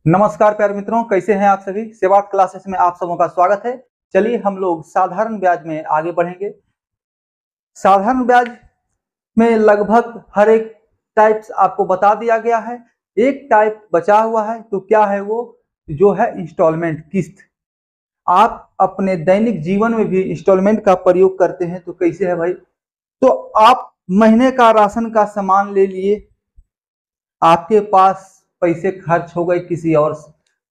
नमस्कार प्यारे मित्रों, कैसे हैं आप सभी। सेवार्थ क्लासेस में आप सबों का स्वागत है। चलिए हम लोग साधारण ब्याज में आगे बढ़ेंगे। साधारण ब्याज में लगभग हर एक टाइप्स आपको बता दिया गया है। एक टाइप बचा हुआ है, तो क्या है वो, जो है इंस्टॉलमेंट, किस्त। आप अपने दैनिक जीवन में भी इंस्टॉलमेंट का प्रयोग करते हैं, तो कैसे है भाई। तो आप महीने का राशन का सामान ले लिए, आपके पास पैसे खर्च हो गए किसी और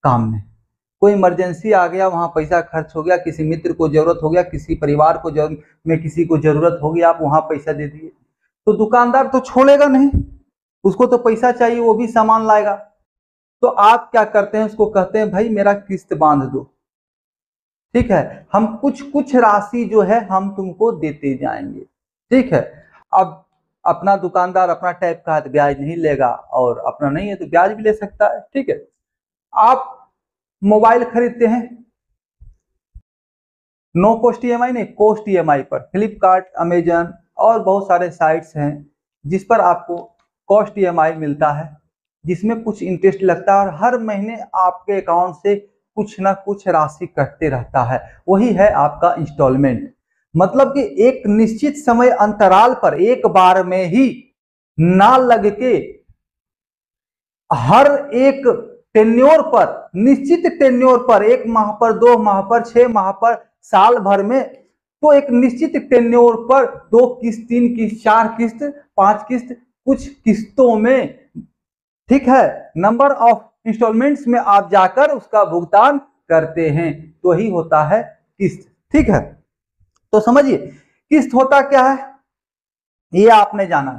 काम में, कोई इमरजेंसी आ गया, वहां पैसा खर्च हो गया, किसी मित्र को जरूरत हो गया, किसी परिवार को में किसी को जरूरत होगी, आप वहां पैसा दे दिए, तो दुकानदार तो छोड़ेगा नहीं, उसको तो पैसा चाहिए, वो भी सामान लाएगा। तो आप क्या करते हैं, उसको कहते हैं भाई मेरा किस्त बांध दो, ठीक है, हम कुछ कुछ राशि जो है हम तुमको देते जाएंगे, ठीक है। अब अपना दुकानदार अपना टाइप का है तो ब्याज नहीं लेगा, और अपना नहीं है तो ब्याज भी ले सकता है, ठीक है। आप मोबाइल खरीदते हैं, नो कॉस्ट ईएमआई नहीं, कॉस्ट ईएमआई पर फ्लिपकार्ट, अमेजन और बहुत सारे साइट्स हैं जिस पर आपको कॉस्ट ईएमआई मिलता है, जिसमें कुछ इंटरेस्ट लगता है और हर महीने आपके अकाउंट से कुछ ना कुछ राशि कटते रहता है। वही है आपका इंस्टॉलमेंट। मतलब कि एक निश्चित समय अंतराल पर एक बार में ही ना लग के हर एक टेन्योर पर, निश्चित टेन्योर पर, 1 माह पर, 2 माह पर, 6 माह पर, साल भर में, तो एक निश्चित टेन्योर पर 2 किस्त, 3 किस्त, 4 किस्त, 5 किस्त, कुछ किस्तों में, ठीक है, नंबर ऑफ इंस्टॉलमेंट्स में आप जाकर उसका भुगतान करते हैं, तो ही होता है किस्त, ठीक है। तो समझिए किस्त होता क्या है, ये आपने जाना।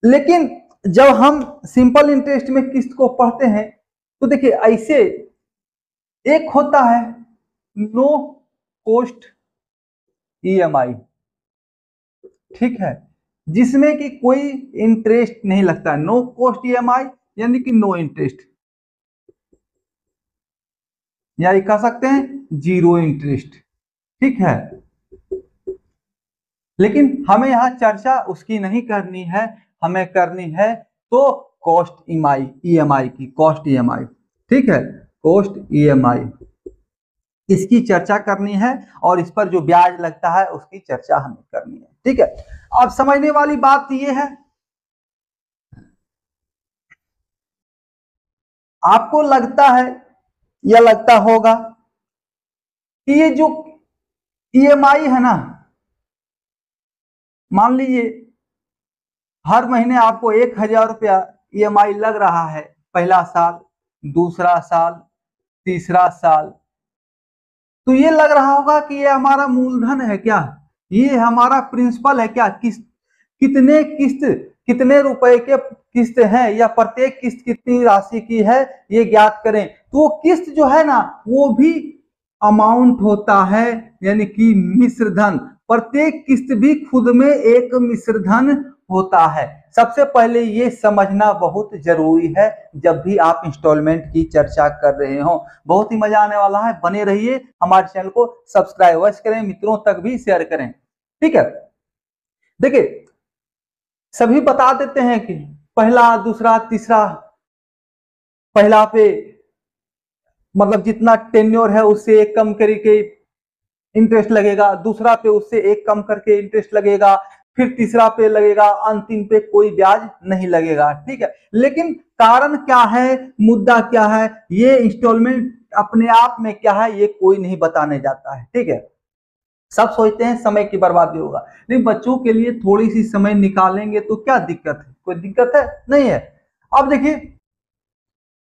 लेकिन जब हम सिंपल इंटरेस्ट में किस्त को पढ़ते हैं, तो देखिए ऐसे एक होता है नो कॉस्ट ईएमआई, ठीक है, जिसमें कि कोई इंटरेस्ट नहीं लगता है। नो कॉस्ट ईएमआई यानी कि नो इंटरेस्ट, या कह सकते हैं जीरो इंटरेस्ट, ठीक है। लेकिन हमें यहां चर्चा उसकी नहीं करनी है, हमें करनी है तो कॉस्ट ईएमआई की, कॉस्ट ईएमआई, ठीक है, कॉस्ट ईएमआई, इसकी चर्चा करनी है और इस पर जो ब्याज लगता है उसकी चर्चा हमें करनी है, ठीक है। अब समझने वाली बात यह है, आपको लगता है या लगता होगा कि ये जो ईएमआई है ना, मान लीजिए हर महीने आपको 1,000 रुपया ईएमआई लग रहा है, पहला साल, दूसरा साल, तीसरा साल, तो ये लग रहा होगा कि ये हमारा मूलधन है क्या, ये हमारा प्रिंसिपल है क्या, कितने किस्त, कितने रुपए के किस्त है, या प्रत्येक किस्त कितनी राशि की है, ये ज्ञात करें। तो वो किस्त जो है ना, वो भी अमाउंट होता है, यानी कि मिश्र धन। प्रत्येक किस्त भी खुद में एक मिश्र धन होता है। सबसे पहले ये समझना बहुत जरूरी है जब भी आप इंस्टॉलमेंट की चर्चा कर रहे हो। बहुत ही मजा आने वाला है, बने रहिए, हमारे चैनल को सब्सक्राइब करें, मित्रों तक भी शेयर करें, ठीक है। देखिए सभी बता देते हैं कि पहला, दूसरा, तीसरा, पहला पे मतलब जितना टेन्योर है उससे एक कम करके इंटरेस्ट लगेगा, दूसरा पे उससे एक कम करके इंटरेस्ट लगेगा, फिर तीसरा पे लगेगा, अंतिम पे कोई ब्याज नहीं लगेगा, ठीक है। लेकिन कारण क्या है, मुद्दा क्या है, ये इंस्टॉलमेंट अपने आप में क्या है, ये कोई नहीं बताने जाता है, ठीक है। सब सोचते हैं समय की बर्बादी होगा, लेकिन बच्चों के लिए थोड़ी सी समय निकालेंगे तो क्या दिक्कत है, कोई दिक्कत है नहीं है। अब देखिए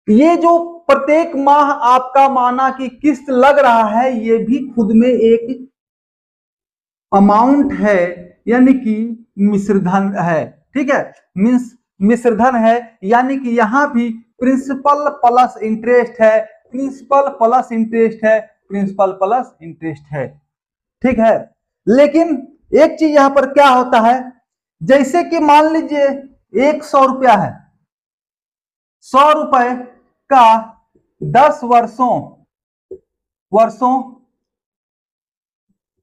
ये जो प्रत्येक माह आपका माना कि किस्त लग रहा है, ये भी खुद में एक अमाउंट है, यानी कि मिश्रधन है, ठीक है। मीन्स मिश्रधन है, यानी कि यहां भी प्रिंसिपल प्लस इंटरेस्ट है, प्रिंसिपल प्लस इंटरेस्ट है, प्रिंसिपल प्लस इंटरेस्ट है, ठीक है। लेकिन एक चीज यहां पर क्या होता है, जैसे कि मान लीजिए 100 रुपया है, 100 रुपए का 10 वर्षों वर्षों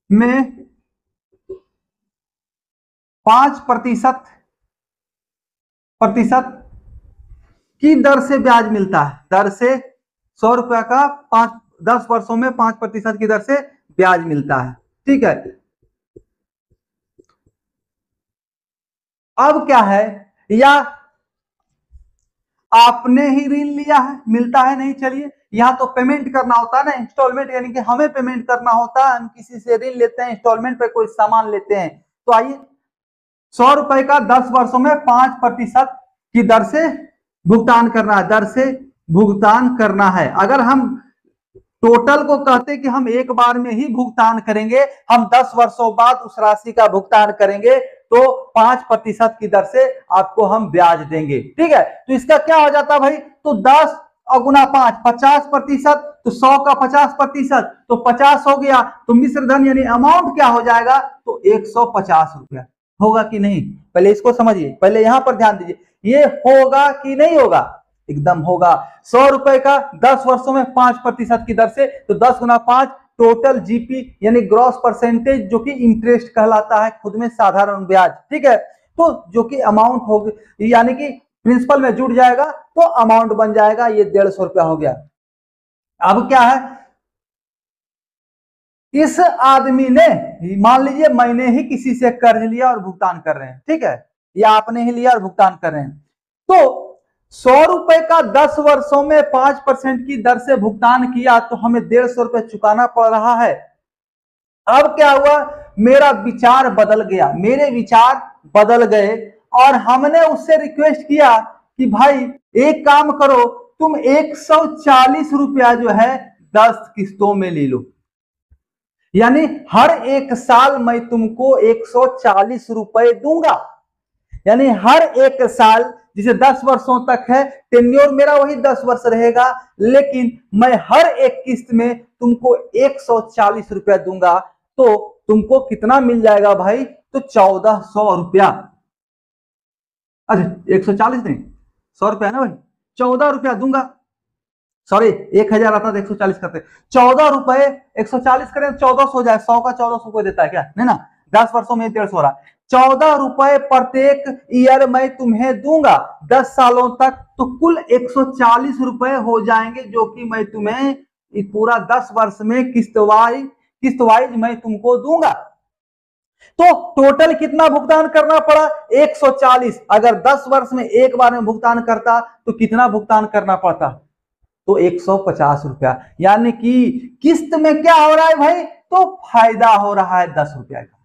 में 5% प्रतिशत की दर से ब्याज मिलता है, दर से 100 रुपया का 10 वर्षों में 5% की दर से ब्याज मिलता है। ठीक है, अब क्या है, या आपने ही ऋण लिया है, मिलता है नहीं, चलिए यहाँ तो पेमेंट करना होता है ना, इंस्टॉलमेंट, यानी कि हमें पेमेंट करना होता है, हम किसी से ऋण लेते हैं, इंस्टॉलमेंट पे कोई सामान लेते हैं। तो आइए 100 रुपए का 10 वर्षों में 5% की दर से भुगतान करना है, दर से भुगतान करना है। अगर हम टोटल को कहते कि हम एक बार में ही भुगतान करेंगे, हम 10 वर्षों बाद उस राशि का भुगतान करेंगे, तो 5% की दर से आपको हम ब्याज देंगे। ठीक है, तो इसका क्या हो जाता है भाई, तो 10 और गुना 5 50%, तो 100 का 50%, तो 50 हो गया, तो मिश्र धन यानी अमाउंट क्या हो जाएगा, तो 150 रुपया होगा कि नहीं, पहले इसको समझिए, पहले यहां पर ध्यान दीजिए, ये होगा कि नहीं होगा, एकदम होगा। 100 रुपए का 10 वर्षों में 5% की दर से, तो 10 गुना 5 टोटल जीपी यानी ग्रॉस परसेंटेज, जो कि इंटरेस्ट कहलाता है, खुद में साधारण ब्याज। ठीक है, तो जो कि अमाउंट होगी, यानी कि प्रिंसिपल में जुड़ जाएगा तो अमाउंट बन जाएगा, ये 150 रुपया हो गया। अब क्या है, इस आदमी ने, मान लीजिए मैंने ही किसी से कर्ज लिया और भुगतान कर रहे हैं, ठीक है, या आपने ही लिया और भुगतान कर रहे हैं, तो 100 रुपए का 10 वर्षों में 5% की दर से भुगतान किया, तो हमें 150 रुपए चुकाना पड़ रहा है। अब क्या हुआ, मेरा विचार बदल गया, मेरे विचार बदल गए, और हमने उससे रिक्वेस्ट किया कि भाई एक काम करो, तुम 140 रुपया जो है 10 किस्तों में ले लो, यानी हर एक साल मैं तुमको 140 रुपए दूंगा, यानी हर एक साल, जिसे 10 वर्षों तक है, टेन्योर मेरा वही 10 वर्ष रहेगा, लेकिन मैं हर एक किस्त में तुमको 140 रुपया दूंगा, तो तुमको कितना मिल जाएगा भाई, तो 1400 रुपया। अरे 140 नहीं, 100 रुपया ना भाई, 14 रुपया दूंगा, सॉरी 1000 आता है 140 करते, 14 रुपए 140 करें 1400 हो जाए, 100 का 1400 कोई देता है क्या, नहीं ना, 10 वर्षों में 150 हो रहा है, 14 रुपए प्रत्येक ईयर मैं तुम्हें दूंगा 10 सालों तक, तो कुल 140 रुपए हो जाएंगे, जो कि मैं तुम्हें पूरा 10 वर्ष में किस्त वाइज मैं तुमको दूंगा। तो टोटल कितना भुगतान करना पड़ा, 140। अगर 10 वर्ष में एक बार में भुगतान करता तो कितना भुगतान करना पड़ता, तो 150 रुपया, यानी कि किस्त में क्या हो रहा है भाई, तो फायदा हो रहा है 10 रुपया का,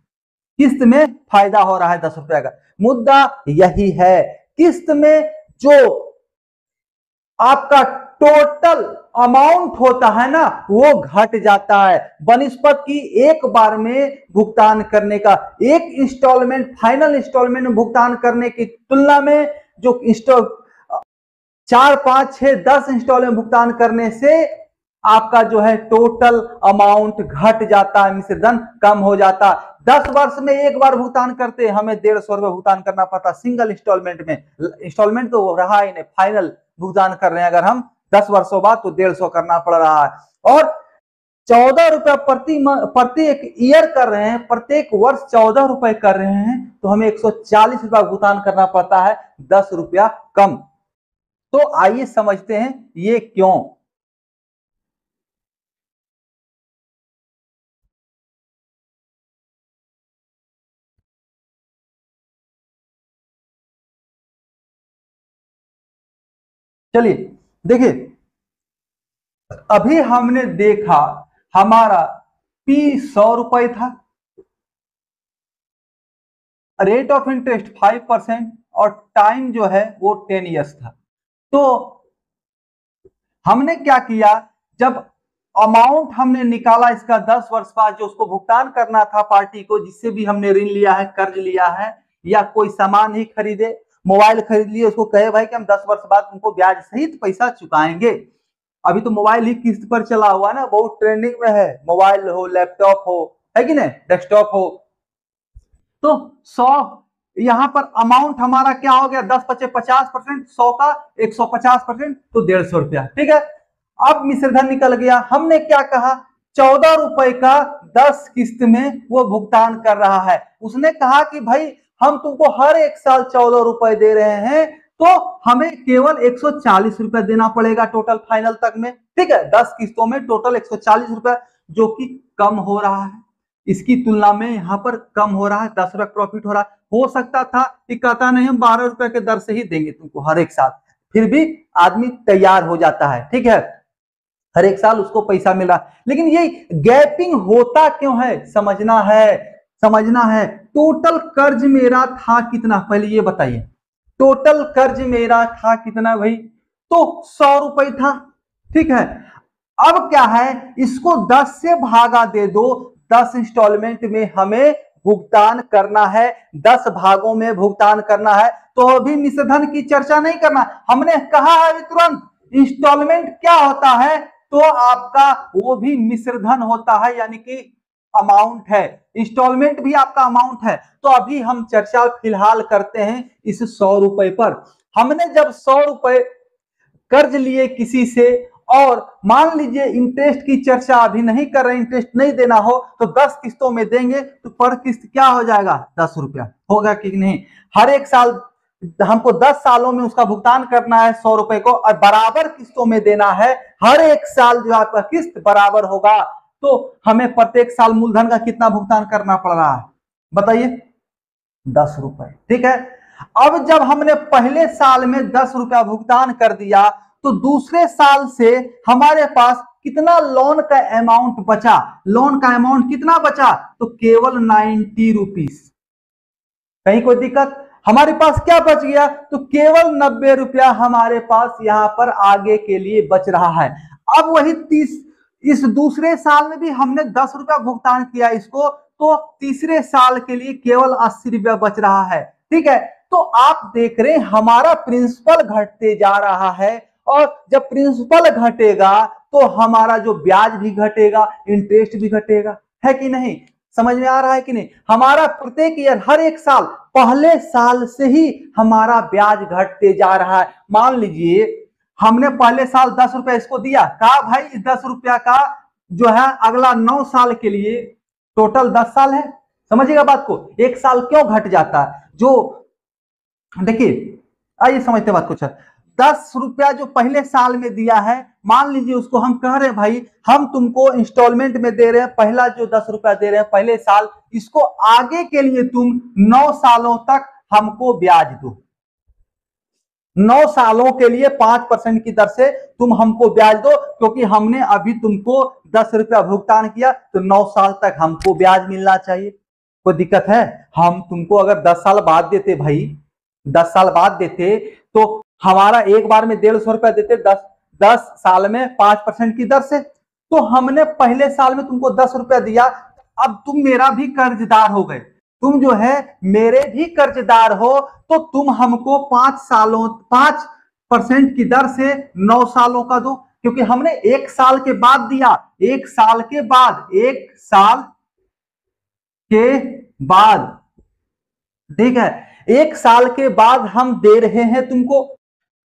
किस्त में फायदा हो रहा है 10 रुपया का। मुद्दा यही है, किस्त में जो आपका टोटल अमाउंट होता है ना, वो घट जाता है बनिस्पत की एक बार में भुगतान करने का, एक इंस्टॉलमेंट फाइनल इंस्टॉलमेंट में भुगतान करने की तुलना में, जो 4 5 6 10 इंस्टॉलमेंट में भुगतान करने से आपका जो है टोटल अमाउंट घट जाता है, मिश्र धन कम हो जाता। 10 वर्ष में एक बार भुगतान करते, हमें 150 रुपए भुगतान करना पड़ता सिंगल इंस्टॉलमेंट में, इंस्टॉलमेंट तो रहा ही नहीं, फाइनल भुगतान कर रहे हैं अगर हम 10 वर्षों बाद, तो 150 करना पड़ रहा है। और 14 रुपया प्रत्येक ईयर कर रहे हैं, प्रत्येक वर्ष 14 रुपए कर रहे हैं, तो हमें 140 रुपया भुगतान करना पड़ता है, 10 रुपया कम। तो आइए समझते हैं ये क्यों। चलिए देखिए, अभी हमने देखा हमारा P 100 रुपए था, रेट ऑफ इंटरेस्ट 5% और टाइम जो है वो 10 ईयर्स था। तो हमने क्या किया, जब अमाउंट हमने निकाला इसका 10 वर्ष बाद, जो उसको भुगतान करना था पार्टी को, जिससे भी हमने ऋण लिया है, कर्ज लिया है, या कोई सामान ही खरीदे, मोबाइल खरीद लिए, उसको कहे भाई कि हम 10 वर्ष बाद तुमको ब्याज सहित पैसा चुकाएंगे। अभी तो मोबाइल ही किस्त पर चला हुआ ना, बहुत ट्रेंडिंग में है, मोबाइल हो, लैपटॉप हो, है कि नहीं, डेस्कटॉप हो। तो 100 यहां पर अमाउंट हमारा क्या हो गया, 10 पचे 50%, 100 का 150%, तो 150 रुपया। ठीक है, अब मिश्रधन निकल गया, हमने क्या कहा, 14 रुपए का 10 किस्त में वो भुगतान कर रहा है। उसने कहा कि भाई हम तुमको हर एक साल 14 रुपए दे रहे हैं, तो हमें केवल 140 रुपए देना पड़ेगा टोटल फाइनल तक में। ठीक है, 10 किस्तों में टोटल 140 रुपए, जो कि कम हो रहा है, इसकी तुलना में यहाँ पर कम हो रहा है, 10 रुपए प्रॉफिट हो रहा है। हो सकता था कि कहता नहीं हम 12 रुपए के दर से ही देंगे तुमको हर एक साल, फिर भी आदमी तैयार हो जाता है। ठीक है, हर एक साल उसको पैसा मिला, लेकिन ये गैपिंग होता क्यों है, समझना है। टोटल कर्ज मेरा था कितना, पहले ये बताइए, टोटल कर्ज मेरा था कितना भाई, तो 100 रुपए था। ठीक है, अब क्या है, इसको 10 से भागा दे दो, 10 इंस्टॉलमेंट में हमें भुगतान करना है, 10 भागों में भुगतान करना है। तो अभी मिश्रधन की चर्चा नहीं करना, हमने कहा है तुरंत इंस्टॉलमेंट क्या होता है, तो आपका वो भी मिश्रधन होता है, यानी कि अमाउंट है, इंस्टॉलमेंट भी आपका अमाउंट है। तो अभी हम चर्चा फिलहाल करते हैं इस 100 रुपए पर। हमने जब 100 रुपए कर्ज लिए किसी से, और मान लीजिए इंटरेस्ट की चर्चा अभी नहीं कर रहे, इंटरेस्ट नहीं देना हो तो 10 किस्तों में देंगे, तो पर किस्त क्या हो जाएगा, 10 रुपया होगा कि नहीं। हर एक साल हमको 10 सालों में उसका भुगतान करना है 100 रुपए को, और बराबर किस्तों में देना है। हर एक साल जो आपका किस्त बराबर होगा, तो हमें प्रत्येक साल मूलधन का कितना भुगतान करना पड़ रहा है, बताइए, 10 रुपए। ठीक है, अब जब हमने पहले साल में 10 रुपया भुगतान कर दिया, तो दूसरे साल से हमारे पास कितना लोन का अमाउंट बचा, लोन का अमाउंट कितना बचा, तो केवल 90 रुपीस। कहीं कोई दिक्कत, हमारे पास क्या बच गया, तो केवल 90 रुपया हमारे पास यहां पर आगे के लिए बच रहा है। अब वही 30, इस दूसरे साल में भी हमने 10 रुपया भुगतान किया इसको, तो तीसरे साल के लिए केवल 80 रुपया बच रहा है। ठीक है, तो आप देख रहे हैं हमारा प्रिंसिपल घटते जा रहा है, और जब प्रिंसिपल घटेगा तो हमारा जो ब्याज भी घटेगा, इंटरेस्ट भी घटेगा, है कि नहीं, समझ में आ रहा है कि नहीं। हमारा प्रत्येक ईयर, हर एक साल, पहले साल से ही हमारा ब्याज घटते जा रहा है। मान लीजिए हमने पहले साल 10 रुपया इसको दिया, कहा भाई इस 10 रुपया का जो है अगला 9 साल के लिए, टोटल 10 साल है, समझिएगा बात को, एक साल क्यों घट जाता है, जो देखिए आइए समझते बात कुछ। 10 रुपया जो पहले साल में दिया है, मान लीजिए उसको हम कह रहे हैं भाई हम तुमको इंस्टॉलमेंट में दे रहे हैं, पहला जो 10 रुपया दे रहे हैं पहले साल, इसको आगे के लिए तुम 9 सालों तक हमको ब्याज दो, 9 सालों के लिए 5% की दर से तुम हमको ब्याज दो, क्योंकि हमने अभी तुमको 10 रुपया भुगतान किया, तो 9 साल तक हमको ब्याज मिलना चाहिए। कोई दिक्कत है, हम तुमको अगर 10 साल बाद देते भाई, 10 साल बाद देते, तो हमारा एक बार में 150 रुपया देते, 10 साल में 5% की दर से, तो हमने पहले साल में तुमको 10 रुपया दिया, अब तुम मेरा भी कर्जदार हो गए, तुम जो है मेरे भी कर्जदार हो, तो तुम हमको 5% की दर से 9 सालों का दो, क्योंकि हमने एक साल के बाद दिया, एक साल के बाद, ठीक है, एक साल के बाद हम दे रहे हैं तुमको,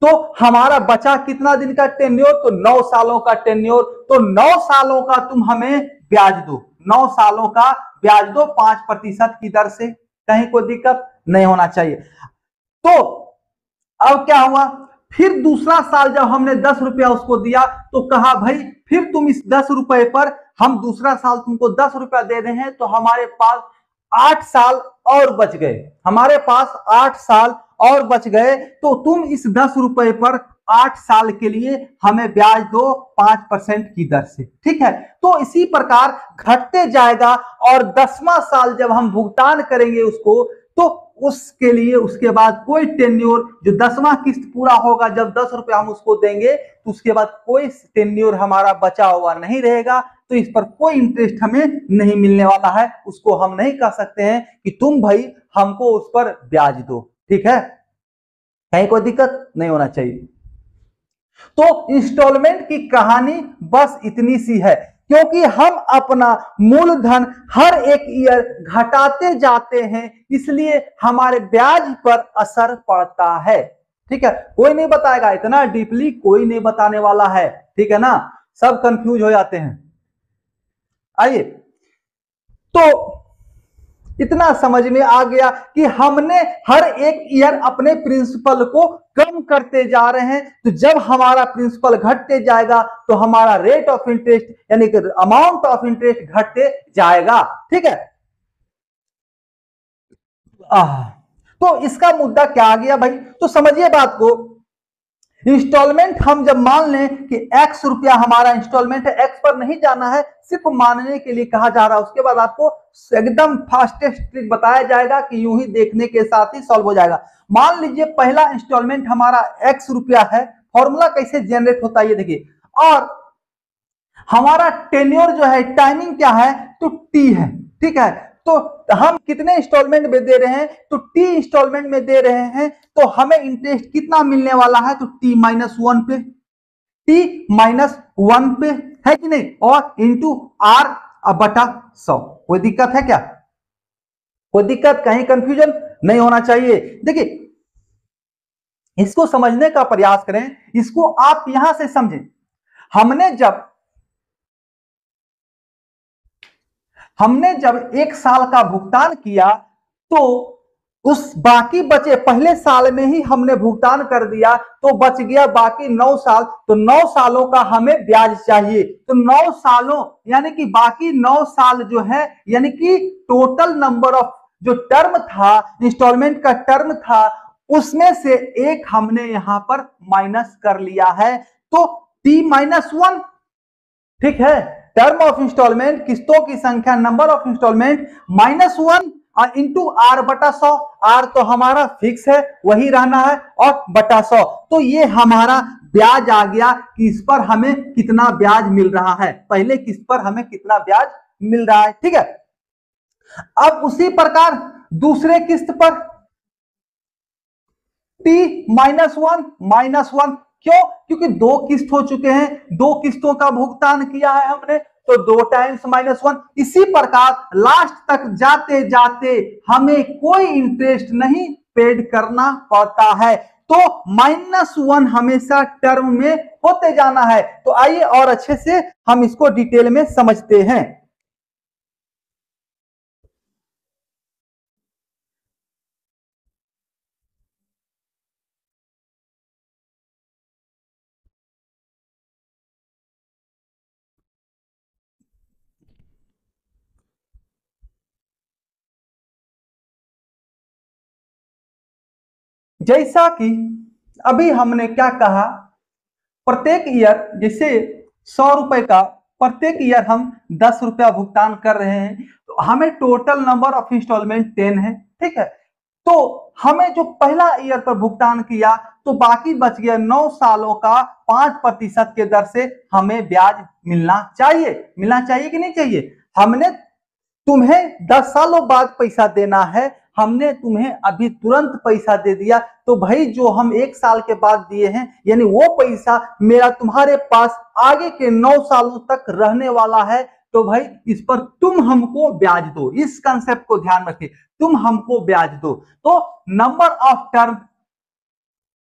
तो हमारा बचा कितना दिन का टेन्योर, तो 9 सालों का टेन्योर, तो 9 सालों का तुम हमें ब्याज दो, 9 सालों का ब्याज दो 5% की दर से, कहीं कोई दिक्कत नहीं होना चाहिए। तो अब क्या हुआ, फिर दूसरा साल जब हमने 10 रुपया उसको दिया, तो कहा भाई फिर तुम इस 10 रुपए पर, हम दूसरा साल तुमको 10 रुपया दे रहे हैं, तो हमारे पास 8 साल और बच गए, हमारे पास 8 साल और बच गए, तो तुम इस 10 रुपए पर 8 साल के लिए हमें ब्याज दो 5% की दर से। ठीक है, तो इसी प्रकार घटते जाएगा, और 10वां साल जब हम भुगतान करेंगे उसको, तो उसके लिए उसके बाद कोई टेन्योर, जो 10वां किस्त पूरा होगा, जब 10 रुपया हम उसको देंगे, तो उसके बाद कोई टेन्योर हमारा बचा हुआ नहीं रहेगा, तो इस पर कोई इंटरेस्ट हमें नहीं मिलने वाला है। उसको हम नहीं कह सकते हैं कि तुम भाई हमको उस पर ब्याज दो। ठीक है, कहीं कोई दिक्कत नहीं होना चाहिए। तो इंस्टॉलमेंट की कहानी बस इतनी सी है, क्योंकि हम अपना मूलधन हर एक ईयर घटाते जाते हैं, इसलिए हमारे ब्याज पर असर पड़ता है। ठीक है, कोई नहीं बताएगा, इतना डीपली कोई नहीं बताने वाला है, ठीक है ना, सब कंफ्यूज हो जाते हैं। आइए, तो इतना समझ में आ गया कि हमने हर एक ईयर अपने प्रिंसिपल को कम करते जा रहे हैं। तो जब हमारा प्रिंसिपल घटते जाएगा तो हमारा रेट ऑफ इंटरेस्ट यानी कि अमाउंट ऑफ इंटरेस्ट घटते जाएगा। ठीक है। तो इसका मुद्दा क्या आ गया भाई, तो समझिए बात को। इंस्टॉलमेंट हम जब मान लें कि x रुपया हमारा इंस्टॉलमेंट है, x पर नहीं जाना है, सिर्फ मानने के लिए कहा जा रहा है। उसके बाद आपको एकदम फास्टेस्ट ट्रिक बताया जाएगा कि यूं ही देखने के साथ ही सॉल्व हो जाएगा। मान लीजिए पहला इंस्टॉलमेंट हमारा x रुपया है। फॉर्मूला कैसे जनरेट होता है ये देखिए, और हमारा टेन्योर जो है, टाइमिंग क्या है, तो t है। ठीक है, तो हम कितने इंस्टॉलमेंट में दे रहे हैं, तो टी इंस्टॉलमेंट में दे रहे हैं, तो हमें इंटरेस्ट कितना मिलने वाला है, तो t-1 पे, t-1 पे, है कि नहीं, और इंटू r बटा 100। कोई दिक्कत है क्या, कोई दिक्कत, कहीं कंफ्यूजन नहीं होना चाहिए। देखिए इसको समझने का प्रयास करें, इसको आप यहां से समझें। हमने जब 1 साल का भुगतान किया तो उस बाकी बचे, पहले साल में ही हमने भुगतान कर दिया तो बच गया बाकी 9 साल। तो 9 सालों का हमें ब्याज चाहिए। तो 9 सालों यानी कि बाकी 9 साल जो है, यानी कि टोटल नंबर ऑफ जो टर्म था, इंस्टॉलमेंट का टर्म था, उसमें से एक हमने यहां पर माइनस कर लिया है, तो t-1। ठीक है, टर्म ऑफ इंस्टॉलमेंट, किस्तों की संख्या, number of instalment -1 into r बटा 100। r तो हमारा फिक्स है, वही रहना है, और बटा 100। तो ये हमारा ब्याज आ गया कि इस पर हमें कितना ब्याज मिल रहा है, पहले किस्त पर हमें कितना ब्याज मिल रहा है। ठीक है, अब उसी प्रकार दूसरे किस्त पर t-1 क्यों, क्योंकि 2 किस्त हो चुके हैं, 2 किस्तों का भुगतान किया है हमने, तो 2 टाइम्स -1। इसी प्रकार लास्ट तक जाते जाते हमें कोई इंटरेस्ट नहीं पेड करना पड़ता है, तो -1 हमेशा टर्म में होते जाना है। तो आइए और अच्छे से हम इसको डिटेल में समझते हैं। जैसा कि अभी हमने क्या कहा, प्रत्येक ईयर जैसे 100 रुपए का प्रत्येक ईयर हम 10 रुपया भुगतान कर रहे हैं, तो हमें टोटल नंबर ऑफ इंस्टॉलमेंट 10 है। ठीक है, तो हमें जो पहला ईयर पर भुगतान किया तो बाकी बच गया 9 सालों का 5% के दर से हमें ब्याज मिलना चाहिए। मिलना चाहिए कि नहीं चाहिए, हमने तुम्हें 10 सालों बाद पैसा देना है, हमने तुम्हें अभी तुरंत पैसा दे दिया, तो भाई जो हम 1 साल के बाद दिए हैं, यानी वो पैसा मेरा तुम्हारे पास आगे के 9 सालों तक रहने वाला है, तो भाई इस पर तुम हमको ब्याज दो। इस कंसेप्ट को ध्यान रखिए, तुम हमको ब्याज दो। तो नंबर ऑफ टर्म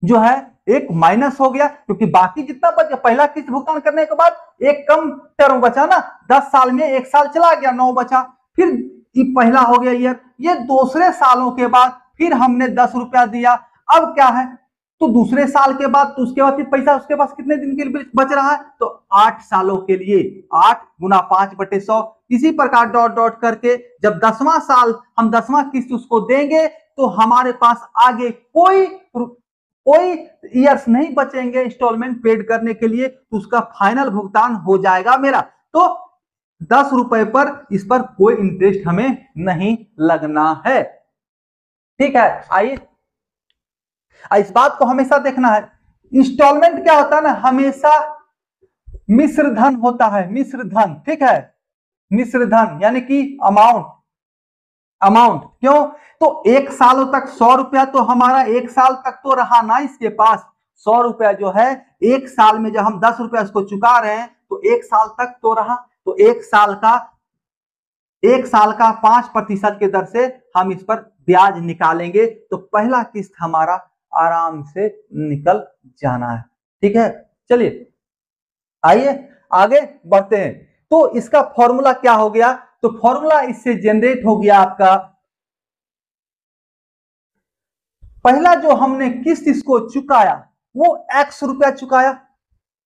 जो है एक माइनस हो गया, क्योंकि बाकी जितना बचा, पहला किस्त भुगतान करने के बाद एक कम टर्म बचा ना, 10 साल में 1 साल चला गया, 9 बचा, फिर ये पहला हो गया ईयर। ये दूसरे सालों के बाद फिर हमने 10 रुपया दिया। अब क्या है, तो दूसरे साल के बाद, तो उसके बाद फिर पैसा उसके पास कितने दिन के लिए बच रहा है, तो 8 सालों के लिए, 8 गुना 5/100। इसी प्रकार डॉट डॉट करके जब 10वां साल हम 10वां किस्त उसको देंगे, तो हमारे पास आगे कोई ईयर्स नहीं बचेंगे इंस्टॉलमेंट पेड करने के लिए, तो उसका फाइनल भुगतान हो जाएगा मेरा। तो 10 रुपए पर इस पर कोई इंटरेस्ट हमें नहीं लगना है। ठीक है, आइए इस बात को हमेशा देखना है। इंस्टॉलमेंट क्या होता है ना, हमेशा मिश्र धन होता है, मिश्र धन। ठीक है, मिश्र धन यानी कि अमाउंट क्यों, तो 1 सालों तक 100 रुपया तो हमारा 1 साल तक तो रहा ना इसके पास। 100 रुपया जो है 1 साल में, जब हम 10 रुपया इसको चुका रहे हैं, तो 1 साल तक तो रहा। तो 1 साल का 5% के दर से हम इस पर ब्याज निकालेंगे, तो पहला किस्त हमारा आराम से निकल जाना है। ठीक है, चलिए आइए आगे बढ़ते हैं। तो इसका फॉर्मूला क्या हो गया, तो फॉर्मूला इससे जनरेट हो गया आपका पहला जो हमने किस्त इसको चुकाया वो x रुपया चुकाया,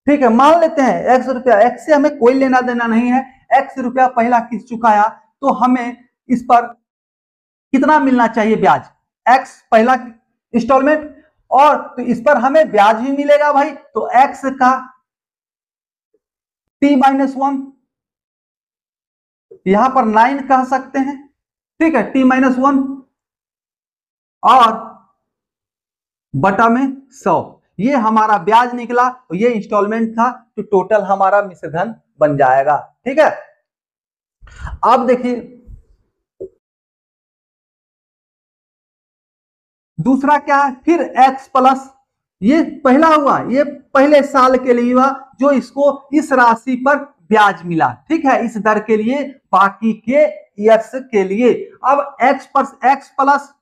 ठीक है, मान लेते हैं x रुपया, x से हमें कोई लेना देना नहीं है, x रुपया पहला किस्त चुकाया, तो हमें इस पर कितना मिलना चाहिए ब्याज, x पहला इंस्टॉलमेंट, और तो इस पर हमें ब्याज भी मिलेगा भाई, तो x का t-1, यहां पर 9 कह सकते हैं, ठीक है, t-1 और बटा में 100, ये हमारा ब्याज निकला, ये इंस्टॉलमेंट था, तो टोटल हमारा मिश्रधन बन जाएगा, ठीक है। अब देखिए दूसरा क्या है, फिर x प्लस, ये पहला हुआ, ये पहले साल के लिए हुआ जो इसको इस राशि पर ब्याज मिला, ठीक है, इस दर के लिए, बाकी के ईयर्स के लिए। अब x प्लस,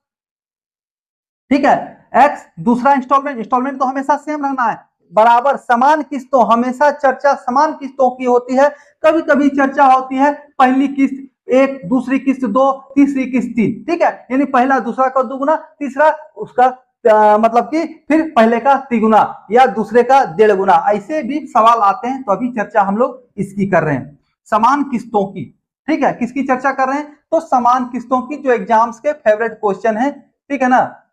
ठीक है, x दूसरा इंस्टॉलमेंट तो हमेशा सेम रहना है, बराबर समान किस्तों, हमेशा चर्चा समान किस्तों की होती है, कभी कभी चर्चा होती है पहली किस्त 1, दूसरी किस्त 2, तीसरी किस्त 3, ठीक है, यानी पहला दूसरा का दुगुना, तीसरा उसका मतलब कि फिर पहले का तिगुना या दूसरे का 1.5 गुना, ऐसे भी सवाल आते हैं, तो अभी चर्चा हम लोग इसकी कर रहे हैं, समान किस्तों की, ठीक है, किसकी चर्चा कर रहे हैं, तो समान किस्तों की, जो एग्जाम्स के फेवरेट क्वेश्चन है, ठीक है ना,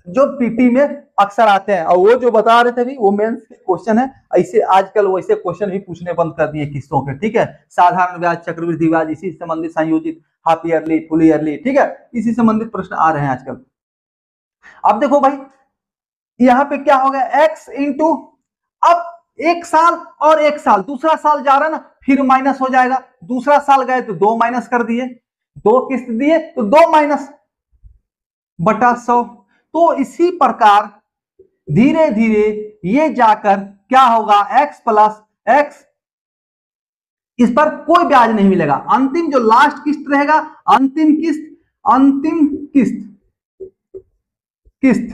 जो पीटी में अक्सर आते हैं, और वो जो बता रहे थे भी वो मेंस के क्वेश्चन है, ऐसे आजकल वैसे क्वेश्चन भी पूछने बंद कर दिए किस्तों के, ठीक है, साधारण ब्याज, चक्रवृद्धि ब्याज, इसी संबंधित संयोजित, हाफ ईयरली, फुल ईयरली, ठीक है, इसी संबंधित प्रश्न आ रहे हैं आजकल। अब देखो भाई यहाँ पे क्या हो गया, x इंटू, अब 1 साल और 1 साल, दूसरा साल जा रहा है ना, फिर माइनस हो जाएगा, दूसरा साल गए तो 2 माइनस कर दिए, 2 किस्त दिए तो 2 माइनस बटा 100, तो इसी प्रकार धीरे धीरे ये जाकर क्या होगा, x प्लस x, इस पर कोई ब्याज नहीं मिलेगा, अंतिम जो लास्ट किस्त रहेगा, अंतिम किस्त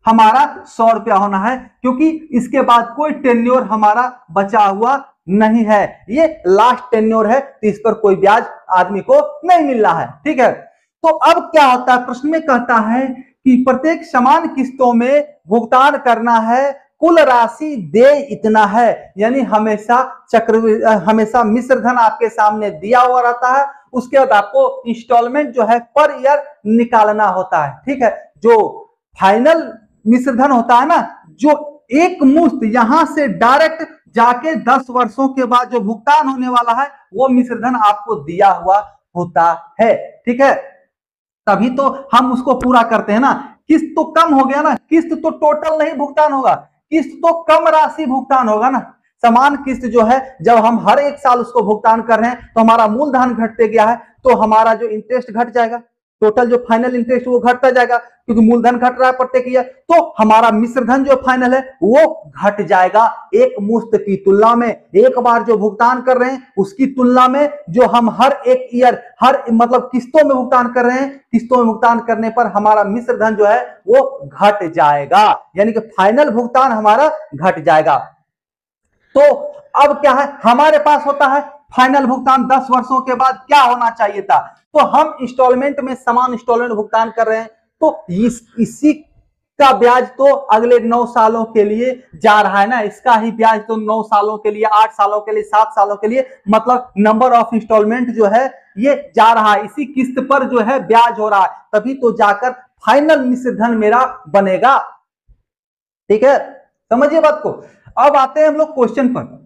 हमारा 100 रुपया होना है, क्योंकि इसके बाद कोई टेन्योर हमारा बचा हुआ नहीं है, ये लास्ट टेन्योर है, तो इस पर कोई ब्याज आदमी को नहीं मिल रहा है, ठीक है। तो अब क्या होता है, प्रश्न में कहता है कि प्रत्येक समान किस्तों में भुगतान करना है, कुल राशि दे इतना है, यानी हमेशा मिश्रधन आपके सामने दिया हुआ रहता है, उसके बाद आपको इंस्टॉलमेंट जो है पर ईयर निकालना होता है, ठीक है, जो फाइनल मिश्रधन होता है ना, जो एक मुश्त यहां से डायरेक्ट जाके 10 वर्षों के बाद जो भुगतान होने वाला है, वो मिश्रधन आपको दिया हुआ होता है, ठीक है, तभी तो हम उसको पूरा करते हैं ना, किस्त तो कम हो गया ना, किस्त तो टोटल नहीं भुगतान होगा, किस्त तो कम राशि भुगतान होगा ना, समान किस्त जो है जब हम हर 1 साल उसको भुगतान कर रहे हैं, तो हमारा मूलधन घटते गया है, तो हमारा जो इंटरेस्ट घट जाएगा, टोटल जो फाइनल इंटरेस्ट वो घटता जाएगा, क्योंकि मूलधन घट रहा है प्रत्येक ईयर, तो हमारा मिश्रधन जो फाइनल है वो घट जाएगा, एक मुश्त की तुलना में, एक बार जो भुगतान कर रहे हैं उसकी तुलना में, जो हम हर एक ईयर मतलब किस्तों में भुगतान कर रहे हैं, किस्तों में भुगतान करने पर हमारा मिश्रधन जो है वो घट जाएगा, यानी कि फाइनल भुगतान हमारा घट जाएगा। तो अब क्या है, हमारे पास होता है फाइनल भुगतान 10 वर्षों के बाद क्या होना चाहिए था, तो हम इंस्टॉलमेंट में समान इंस्टॉलमेंट भुगतान कर रहे हैं, तो इसी का ब्याज तो अगले 9 सालों के लिए जा रहा है ना, इसका ही ब्याज तो 9 सालों के लिए, 8 सालों के लिए, 7 सालों के लिए, मतलब नंबर ऑफ इंस्टॉलमेंट जो है ये जा रहा है, इसी किस्त पर जो है ब्याज हो रहा है, तभी तो जाकर फाइनल मिश्रधन मेरा बनेगा, ठीक है, समझिए बात को। अब आते हैं हम लोग क्वेश्चन पर,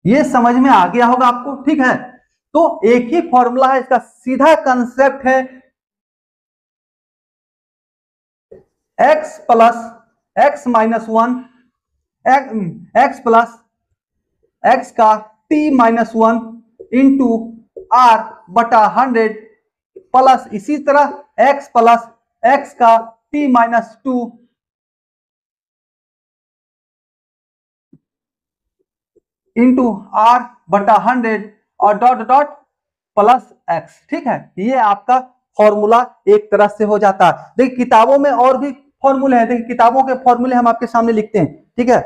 ये समझ में आ गया होगा आपको, ठीक है, तो एक ही फॉर्मूला है, इसका सीधा कंसेप्ट है x plus x minus 1, x plus x का t-1 इंटू r बटा 100 प्लस इसी तरह x प्लस x का t-2 इंटू r बटा 100 और डॉट डॉट प्लस x, ठीक है, ये आपका फॉर्मूला एक तरह से हो जाता है। देखिए किताबों में और भी फॉर्मूले हैं, देखिए किताबों के फॉर्मूले हम आपके सामने लिखते हैं, ठीक है,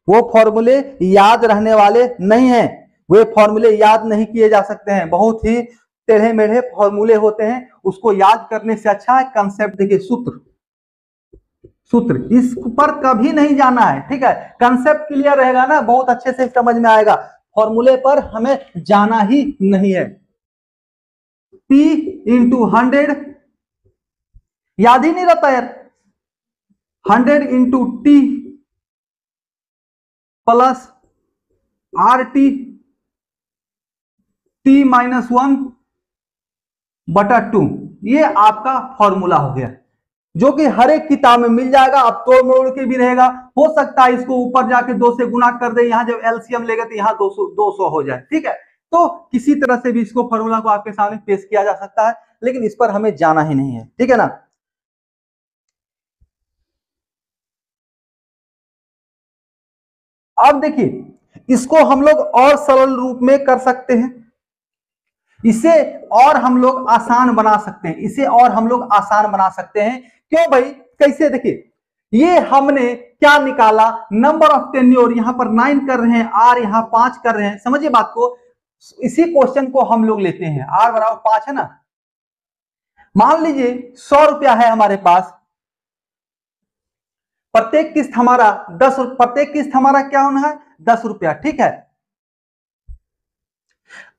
वो फॉर्मूले याद रहने वाले नहीं हैं, वे फॉर्मूले याद नहीं किए जा सकते हैं, बहुत ही टेढ़े मेढ़े फॉर्मूले होते हैं, उसको याद करने से अच्छा है कंसेप्ट। देखिए सूत्र, सूत्र इस पर कभी नहीं जाना है, ठीक है। कंसेप्ट क्लियर रहेगा ना, बहुत अच्छे से समझ में आएगा। फॉर्मूले पर हमें जाना ही नहीं है। P इंटू 100 याद ही नहीं रहता यार, 100 into T plus R T T minus 1/2, ये आपका फॉर्मूला हो गया, जो कि हर एक किताब में मिल जाएगा। अब तोड़ मोड़ के भी रहेगा, हो सकता है इसको ऊपर जाके 2 से गुना कर दे, यहां जब एलसीएम लेगा तो यहां 200 हो जाए, ठीक है। तो किसी तरह से भी इसको फॉर्मूला को आपके सामने पेश किया जा सकता है, लेकिन इस पर हमें जाना ही नहीं है, ठीक है ना। अब देखिए इसको हम लोग और सरल रूप में कर सकते हैं, इसे और हम लोग आसान बना सकते हैं, इसे और हम लोग आसान बना सकते हैं। क्यों भाई, कैसे? देखिए ये हमने क्या निकाला, नंबर ऑफ टेन्योर, यहां पर 9 कर रहे हैं, आर यहां 5 कर रहे हैं, समझिए बात को। इसी क्वेश्चन को हम लोग लेते हैं, आर बराबर 5 है ना। मान लीजिए 100 रुपया है हमारे पास, प्रत्येक किस्त हमारा 10, प्रत्येक किस्त हमारा क्या होना है, 10 रुपया, ठीक है।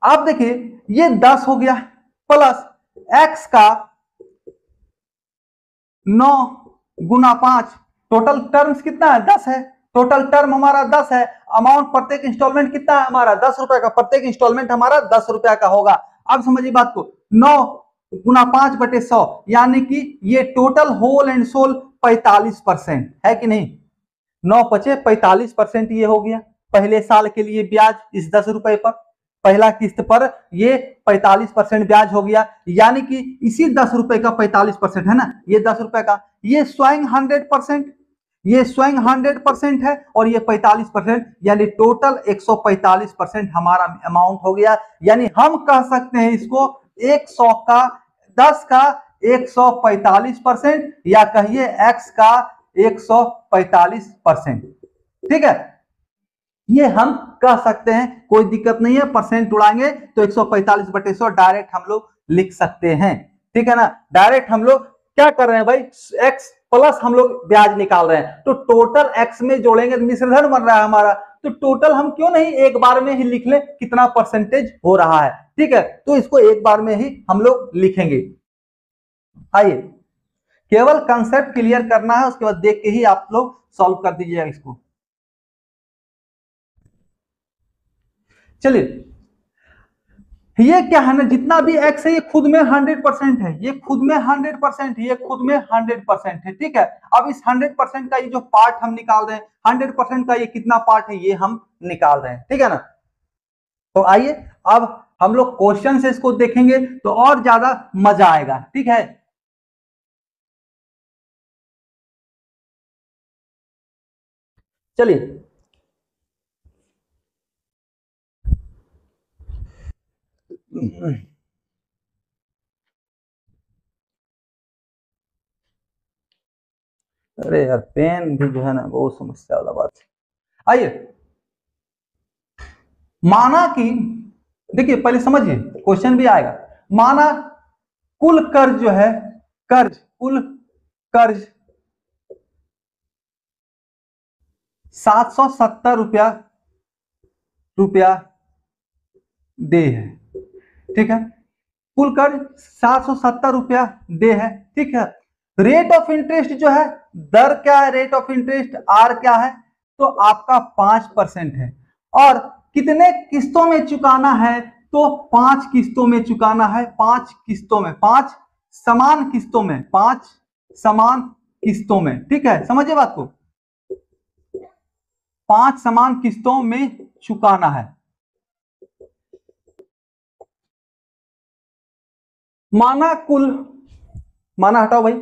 अब देखिए ये 10 हो गया प्लस एक्स का 9 गुना 5, टोटल टर्म्स कितना है, 10 है। टोटल टर्म हमारा 10 है। अमाउंट प्रत्येक इंस्टॉलमेंट कितना है हमारा, 10 रुपए का, प्रत्येक इंस्टॉलमेंट हमारा 10 रुपया का होगा। अब समझिए बात को, 9 गुना 5/100, यानी कि ये टोटल होल एंड सोल 45% है कि नहीं। 9 पचे 45% ये हो गया पहले साल के लिए ब्याज इस 10 रुपए पर, पहला किस्त पर ये 45% ब्याज हो गया, यानी कि इसी 10 रुपए का 45% है ना, ये 10 रुपए का, ये स्वयं 100%, ये स्वयं 100% है, और ये 45%, यानी टोटल 145% हमारा अमाउंट हो गया। यानी हम कह सकते हैं इसको 100 का 10 का 145%, या कहिए x का 145%, ठीक है। ये हम कह सकते हैं, कोई दिक्कत नहीं है, परसेंट उड़ाएंगे तो 145/100 डायरेक्ट हम लोग लिख सकते हैं, ठीक है ना। डायरेक्ट हम लोग क्या कर रहे हैं भाई, x प्लस हम लोग ब्याज निकाल रहे हैं, तो टोटल x में जोड़ेंगे, मिश्रधन बन रहा है हमारा, तो टोटल हम क्यों नहीं एक बार में ही लिख ले कितना परसेंटेज हो रहा है, ठीक है। तो इसको एक बार में ही हम लोग लिखेंगे। आइए केवल कंसेप्ट क्लियर करना है, उसके बाद देख के ही आप लोग सॉल्व कर दीजिएगा इसको। चलिए ये क्या है ना, जितना भी x है ये खुद में 100% है, ये खुद में 100%, ये खुद में 100% है, ठीक है। अब इस 100% का ये जो पार्ट हम निकाल रहे हैं, 100% का ये कितना पार्ट है ये हम निकाल रहे हैं, ठीक है ना। तो आइए अब हम लोग क्वेश्चन से इसको देखेंगे तो और ज्यादा मजा आएगा, ठीक है। चलिए अरे यार पेन भी जो है ना बहुत समस्या वाला बात है। आइए माना कि, देखिए पहले समझिए क्वेश्चन भी आएगा, माना कुल कर्ज जो है, कर्ज, कुल कर्ज 770 रुपया दे है, ठीक है। कुल कर्ज 770 रुपया दे है, ठीक है। रेट ऑफ इंटरेस्ट जो है, दर क्या है, रेट ऑफ इंटरेस्ट आर क्या है, तो आपका 5% है। और कितने किस्तों में चुकाना है, तो 5 किस्तों में चुकाना है, 5 किस्तों में, 5 समान किस्तों में, 5 समान किस्तों में, ठीक है। समझिए बात को, 5 समान किस्तों में चुकाना है। माना कुल, माना हटाओ भाई,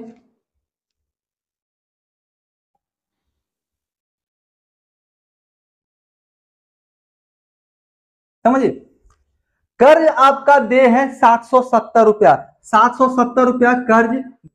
समझिए कर्ज आपका दे है 770 रुपया, 770 रुपया कर्ज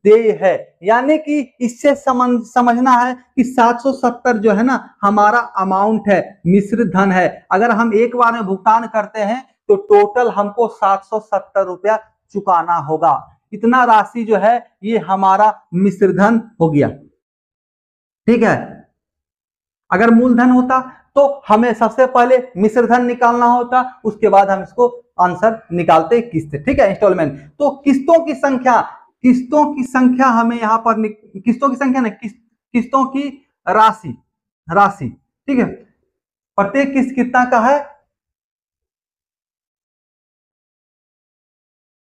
दे है, यानी कि इससे समझना है कि 770 जो है ना हमारा अमाउंट है, मिश्र धन है। अगर हम एक बार में भुगतान करते हैं तो टोटल हमको 770 रुपया चुकाना होगा। इतना राशि जो है ये हमारा मिश्रधन हो गया। ठीक है, अगर मूलधन होता तो हमें सबसे पहले मिश्रधन निकालना होता, उसके बाद हम इसको आंसर निकालते किस्त। ठीक है, इंस्टॉलमेंट। तो किस्तों की संख्या हमें यहाँ पर किस्तों की संख्या नहीं, किस्तों की राशि। ठीक है, प्रत्येक किस्त कितना का है,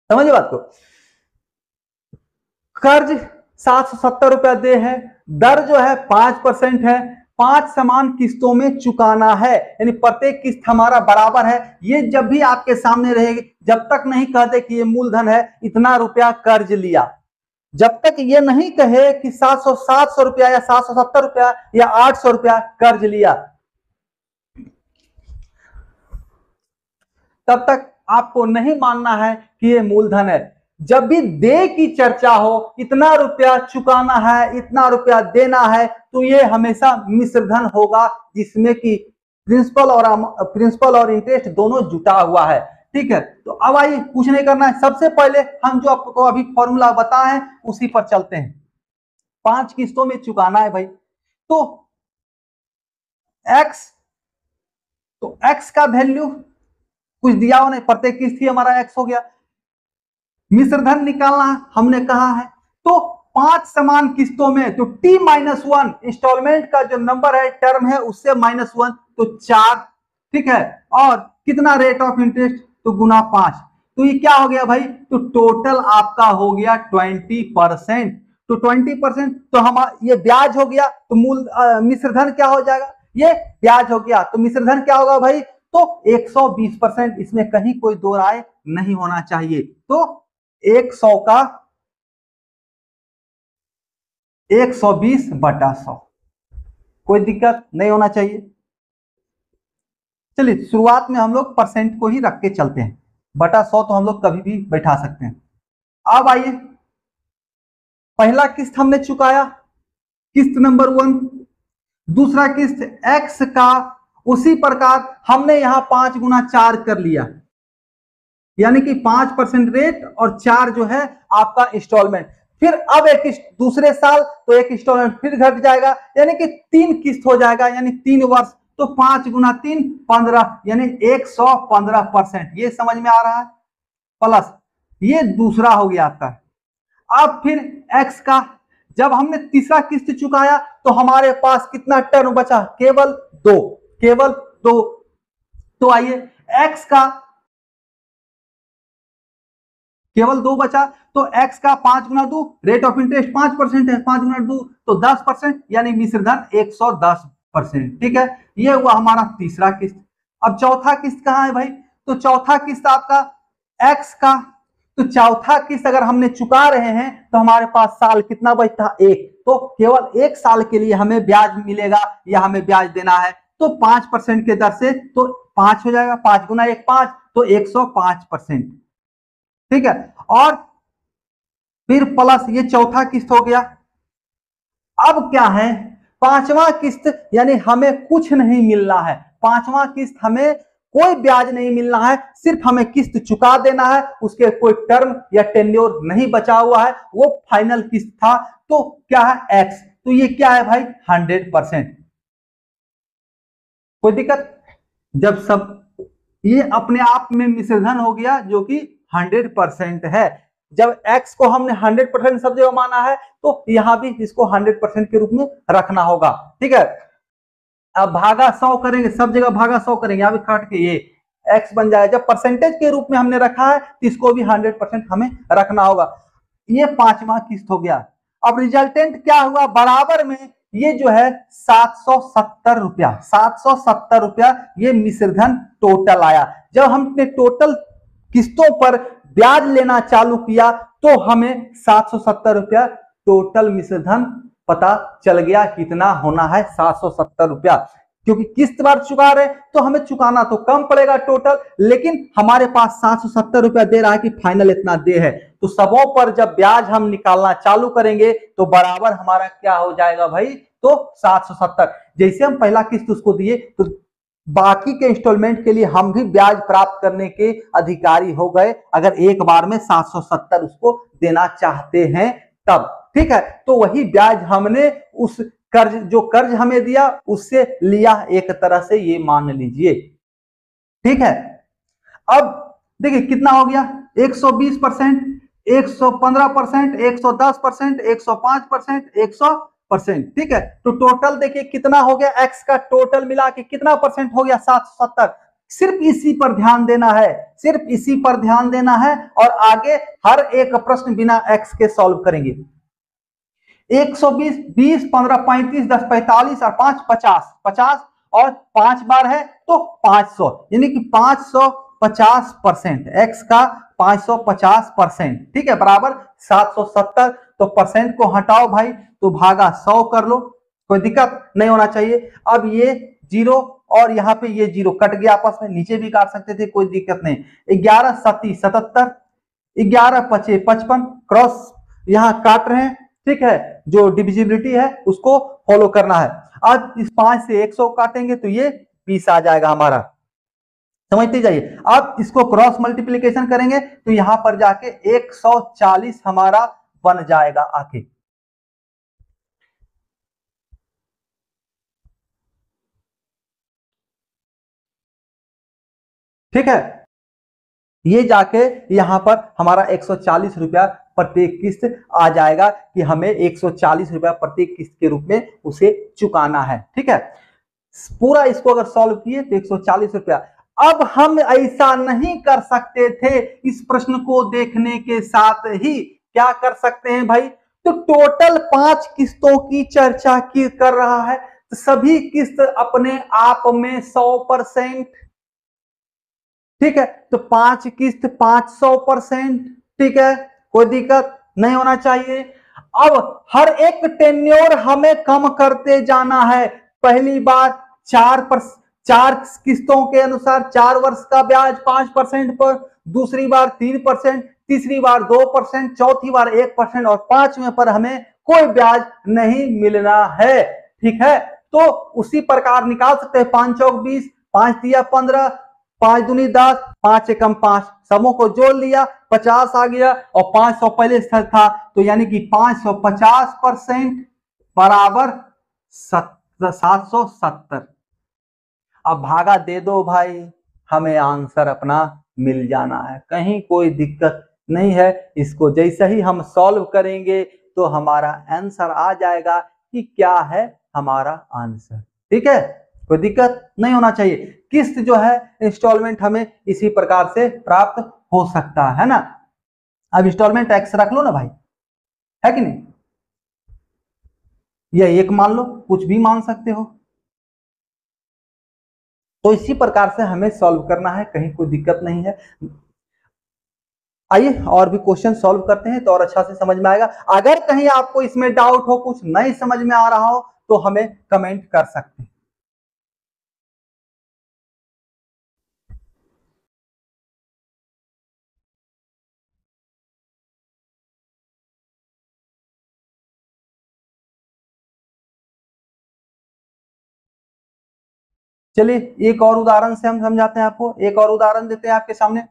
समझिए बात को। कर्ज 770 रुपया दे है, दर जो है 5% है, 5 समान किस्तों में चुकाना है, यानी प्रत्येक किस्त हमारा बराबर है। ये जब भी आपके सामने रहेगी, जब तक नहीं कहते कि ये मूलधन है, इतना रुपया कर्ज लिया, जब तक ये नहीं कहे कि 700 रुपया या 770 रुपया या 800 रुपया कर्ज लिया, तब तक आपको नहीं मानना है कि ये मूलधन है। जब भी देय की चर्चा हो, इतना रुपया चुकाना है, इतना रुपया देना है, तो ये हमेशा मिश्रधन होगा, जिसमें कि प्रिंसिपल और इंटरेस्ट दोनों जुटा हुआ है। ठीक है, तो अब आइए कुछ नहीं करना है, सबसे पहले हम जो आपको अभी फॉर्मूला बताए उसी पर चलते हैं। 5 किस्तों में चुकाना है भाई, तो एक्स का वैल्यू कुछ दिया हो नहीं, प्रत्येक किस्त ही हमारा एक्स हो गया। मिश्रधन निकालना हमने कहा है, तो 5 समान किस्तों में, तो t-1 इंस्टॉलमेंट का जो नंबर है, टर्म है, उससे -1, तो 4। ठीक है, और कितना रेट ऑफ इंटरेस्ट, तो गुना 5, तो ये क्या हो गया भाई, तो टोटल आपका हो गया 20%। तो 20%, तो हम ये ब्याज हो गया, तो मिश्रधन क्या हो जाएगा, ये ब्याज हो गया, तो मिश्रधन क्या होगा भाई, तो 120%। इसमें कहीं कोई दो राय नहीं होना चाहिए। तो 100 का 120/100, कोई दिक्कत नहीं होना चाहिए। चलिए शुरुआत में हम लोग परसेंट को ही रख के चलते हैं, बटा 100 तो हम लोग कभी भी बैठा सकते हैं। अब आइए, पहला किस्त हमने चुकाया, किस्त नंबर 1। दूसरा किस्त एक्स का, उसी प्रकार हमने यहां 5 गुना 4 कर लिया, यानी कि 5% रेट और 4 जो है आपका इंस्टॉलमेंट। फिर अब दूसरे साल तो एक इंस्टॉलमेंट फिर घट जाएगा, यानी कि 3 किस्त हो जाएगा, यानी 3 वर्ष, तो 5 गुना 3 15, यानी 115%। ये समझ में आ रहा है, प्लस ये दूसरा हो गया आपका। अब फिर एक्स का, जब हमने तीसरा किस्त चुकाया तो हमारे पास कितना टर्म बचा, केवल 2। तो आइए, एक्स का केवल 2 बचा, तो x का 5 गुना 2, रेट ऑफ इंटरेस्ट 5% है, 5 गुना 2 तो 10%, यानी मिश्रधन 110%। ठीक है, ये हुआ हमारा तीसरा किस्त। अब चौथा किस्त कहां है भाई, तो चौथा किस्त आपका x का, तो चौथा किस्त अगर हमने चुका रहे हैं तो हमारे पास साल कितना बचता, 1, तो केवल 1 साल के लिए हमें ब्याज मिलेगा या हमें ब्याज देना है, तो 5% के दर से, तो 5 हो जाएगा, 5 गुना 1 5, तो 105%। ठीक है, और फिर प्लस ये चौथा किस्त हो गया। अब क्या है, पांचवा किस्त, यानी हमें कुछ नहीं मिलना है, पांचवा किस्त हमें कोई ब्याज नहीं मिलना है, सिर्फ हमें किस्त चुका देना है, उसके कोई टर्म या टेन्योर नहीं बचा हुआ है, वो फाइनल किस्त था। तो क्या है, एक्स, तो ये क्या है भाई, 100%। कोई दिक्कत, जब सब ये अपने आप में मिश्रधन हो गया जो कि 100% है। जब x को हमने 100% सब जगह माना है, तो यहां भी इसको 100% के रूप में रखना होगा। ठीक है, अब भागा 100 करेंगे, सब जगह भागा 100 करेंगे, यहां भी काट के ये x बन जाएगा। जब परसेंटेज के रूप में हमने रखा है तो इसको भी 100% हमें रखना होगा। ये पांचवा किस्त हो गया। अब रिजल्टेंट क्या हुआ, बराबर में ये जो है 770 रुपया, 770 रुपया ये मिश्रधन टोटल आया। जब हमने टोटल किस्तों पर ब्याज लेना चालू किया तो हमें 770 रुपया टोटल मिश्रधन पता चल गया, कितना होना है 770 रुपया। क्योंकि किस्त बार चुका रहे तो हमें चुकाना तो कम पड़ेगा टोटल, लेकिन हमारे पास 770 रुपया दे रहा है कि फाइनल इतना दे है, तो सबों पर जब ब्याज हम निकालना चालू करेंगे तो बराबर हमारा क्या हो जाएगा भाई, तो 770। जैसे हम पहला किस्त उसको दिए तो बाकी के इंस्टॉलमेंट के लिए हम भी ब्याज प्राप्त करने के अधिकारी हो गए, अगर एक बार में 770 उसको देना चाहते हैं तब। ठीक है, तो वही ब्याज हमने उस कर्ज, जो कर्ज हमें दिया उससे लिया, एक तरह से ये मान लीजिए। ठीक है, अब देखिए कितना हो गया, 120%, 115%, 110%, 105%, 100%। ठीक है, तो टोटल देखिए कितना हो गया, एक्स का टोटल मिला के कितना परसेंट हो गया, 770। सिर्फ इसी पर ध्यान देना है, सिर्फ इसी पर ध्यान देना है, और आगे हर एक प्रश्न बिना एक्स के सॉल्व करेंगे। 120, 20, 15, 35, 10, 45 और 5, 50, 50 और 5 बार है तो 500, यानी कि 550%, एक्स का 550%। ठीक है, बराबर 770। तो परसेंट को हटाओ भाई, तो भागा 100 कर लो, कोई दिक्कत नहीं होना चाहिए। अब ये जीरो और यहाँ पे ये जीरो कट गया आपस में, नीचे भी काट सकते थे, कोई दिक्कत नहीं। 11 सती 77, 11 पचे 55, क्रॉस यहाँ काट रहे हैं। ठीक है, जो डिविजिबिलिटी है उसको फॉलो करना है। आज इस 5 से 100 काटेंगे तो ये 20 आ जाएगा हमारा, समझते जाइए। अब इसको क्रॉस मल्टीप्लीकेशन करेंगे तो यहां पर जाके 140 हमारा बन जाएगा आके। ठीक है, ये जाके यहां पर हमारा 140 रुपया प्रत्येक किस्त आ जाएगा, कि हमें 140 रुपया प्रत्येक किस्त के रूप में उसे चुकाना है। ठीक है, पूरा इसको अगर सॉल्व किए तो 140 रुपया। अब हम ऐसा नहीं कर सकते थे, इस प्रश्न को देखने के साथ ही क्या कर सकते हैं भाई, तो टोटल 5 किस्तों की चर्चा की कर रहा है, तो सभी किस्त अपने आप में 100%। ठीक है, तो 5 किस्त 500%। ठीक है, कोई दिक्कत नहीं होना चाहिए। अब हर एक टेन्योर हमें कम करते जाना है। पहली बार 4 किस्तों के अनुसार 4 वर्ष का ब्याज 5% पर, दूसरी बार 3%, तीसरी बार 2%, चौथी बार 1% और 5वें पर हमें कोई ब्याज नहीं मिलना है। ठीक है, तो उसी प्रकार निकाल सकते हैं, 5 चौक 20, 5 दिया 15, 5 दूनी 10, 5 एकम 5, सबों को जोड़ लिया 50 आ गया, और 500 पहले था, तो यानी कि 550% बराबर 770। अब भागा दे दो भाई, हमें आंसर अपना मिल जाना है, कहीं कोई दिक्कत नहीं है। इसको जैसे ही हम सॉल्व करेंगे तो हमारा आंसर आ जाएगा कि क्या है हमारा आंसर। ठीक है, कोई दिक्कत नहीं होना चाहिए। किस्त जो है इंस्टॉलमेंट हमें इसी प्रकार से प्राप्त हो सकता है ना। अब इंस्टॉलमेंट टैक्स रख लो ना भाई, है कि नहीं, या एक मान लो, कुछ भी मान सकते हो। तो इसी प्रकार से हमें सॉल्व करना है, कहीं कोई दिक्कत नहीं है। आइए और भी क्वेश्चन सॉल्व करते हैं तो और अच्छा से समझ में आएगा। अगर कहीं आपको इसमें डाउट हो, कुछ नहीं समझ में आ रहा हो, तो हमें कमेंट कर सकते हैं। चलिए एक और उदाहरण से हम समझाते हैं आपको, एक और उदाहरण देते हैं आपके सामने।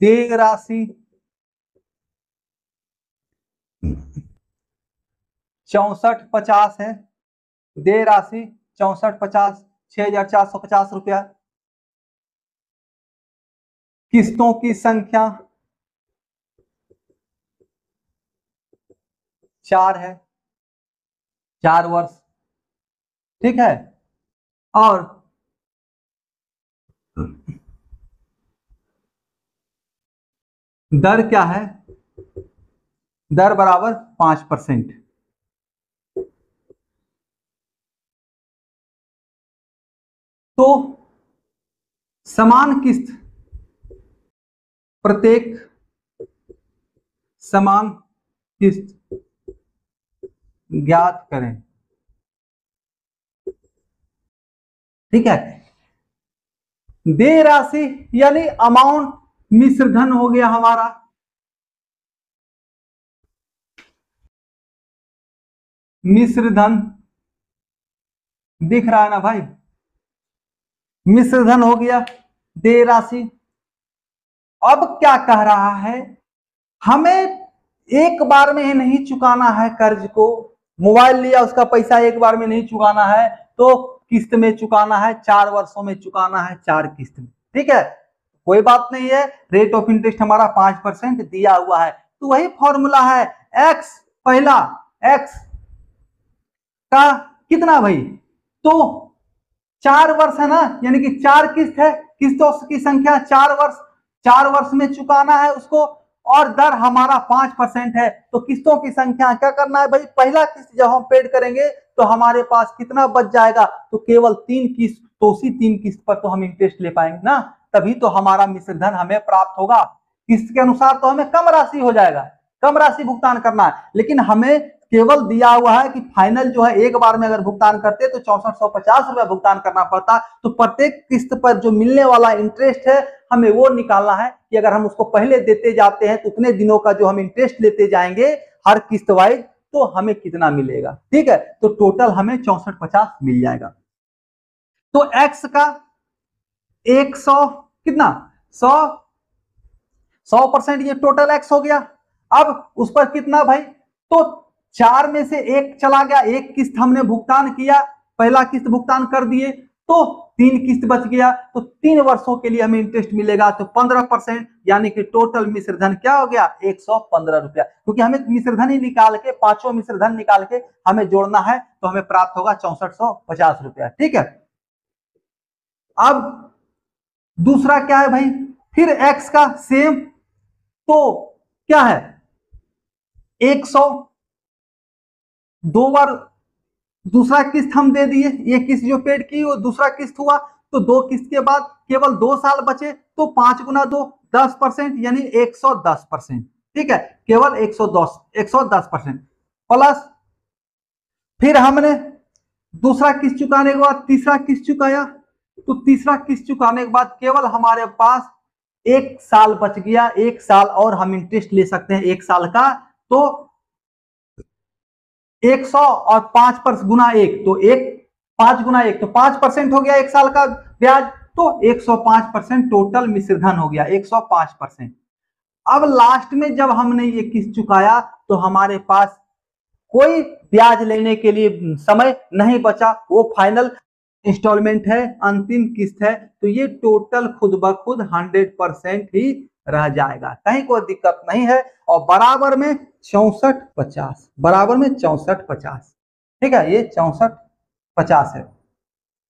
देय राशि 6450 है, देय राशि 6450, 6450 रुपया। किस्तों की संख्या 4 है, 4 वर्ष। ठीक है, और दर क्या है, दर बराबर 5%। तो समान किस्त, प्रत्येक समान किस्त ज्ञात करें। ठीक है, देय राशि यानी अमाउंट मिश्रधन हो गया हमारा, मिश्र धन दिख रहा है ना भाई, मिश्र धन हो गया, देय राशि। अब क्या कह रहा है, हमें एक बार में ही नहीं चुकाना है कर्ज को। मोबाइल लिया, उसका पैसा एक बार में नहीं चुकाना है, तो किस्त में चुकाना है, 4 वर्षों में चुकाना है, 4 किस्त में। ठीक है, कोई बात नहीं है, रेट ऑफ इंटरेस्ट हमारा 5% दिया हुआ है। तो वही फॉर्मूला है, एक्स पहला, एक्स का कितना भाई, तो 4 वर्ष है ना, यानी कि 4 किस्त है, किस्तों की संख्या 4 वर्ष, 4 वर्ष में चुकाना है उसको, और दर हमारा 5% है। तो किस्तों की संख्या क्या करना है भाई, पहला किस्त जब हम पेड करेंगे तो हमारे पास कितना बच जाएगा, तो केवल 3 किस्त, तो उसी 3 किस्त पर तो हम इंटरेस्ट ले पाएंगे ना, तभी तो हमारा मिश्र धन हमें प्राप्त होगा। किस्त के अनुसार तो हमें कम राशि हो जाएगा, कम राशि भुगतान करना है, लेकिन हमें केवल दिया हुआ है कि फाइनल जो है एक बार में अगर भुगतान करते तो 6450 रुपया भुगतान करना पड़ता। तो प्रत्येक किस्त पर जो मिलने वाला इंटरेस्ट है हमें वो निकालना है कि अगर हम उसको पहले देते जाते हैं तो उतने दिनों का जो हम इंटरेस्ट लेते जाएंगे हर किस्त वाइज, तो हमें कितना मिलेगा। ठीक है, तो टोटल हमें 6450 मिल जाएगा। तो एक्स का 100 कितना, 100% ये टोटल एक्स हो गया। अब उस पर कितना भाई, तो 4 में से 1 चला गया, 1 किस्त हमने भुगतान किया, पहला किस्त भुगतान कर दिए, तो 3 किस्त बच गया, तो 3 वर्षों के लिए हमें इंटरेस्ट मिलेगा, तो 15%, यानी कि टोटल मिश्र धन क्या हो गया, 115 रुपया। क्योंकि हमें मिश्र धन ही निकाल के, पांचों मिश्र धन निकाल के हमें जोड़ना है, तो हमें प्राप्त होगा 6450 रुपया। ठीक है, अब दूसरा क्या है भाई, फिर एक्स का सेम, तो क्या है 100, 2 बार दूसरा किस्त हम दे दिए, ये किस्त जो पेड की वो दूसरा किस्त हुआ, तो 2 किस्त के बाद केवल 2 साल बचे, तो 5 गुना 2 10%, यानी 110%। ठीक है, केवल 110% प्लस, फिर हमने दूसरा किस्त चुकाने के बाद तीसरा किस्त चुकाया, तो तीसरा किस्त चुकाने के बाद केवल हमारे पास 1 साल बच गया, 1 साल और हम इंटरेस्ट ले सकते हैं 1 साल का, तो 100 और 5 पर गुना 1, तो 5 गुना 1 तो 5% हो गया 1 साल का ब्याज, तो 105% टोटल मिश्र धन हो गया, 105%। अब लास्ट में जब हमने ये किस्त चुकाया तो हमारे पास कोई ब्याज लेने के लिए समय नहीं बचा, वो फाइनल इंस्टॉलमेंट है, अंतिम किस्त है, तो ये टोटल खुद ब खुद 100% ही रह जाएगा, कहीं कोई दिक्कत नहीं है। और बराबर में 6450, बराबर में 6450। ठीक है, ये 6450 है।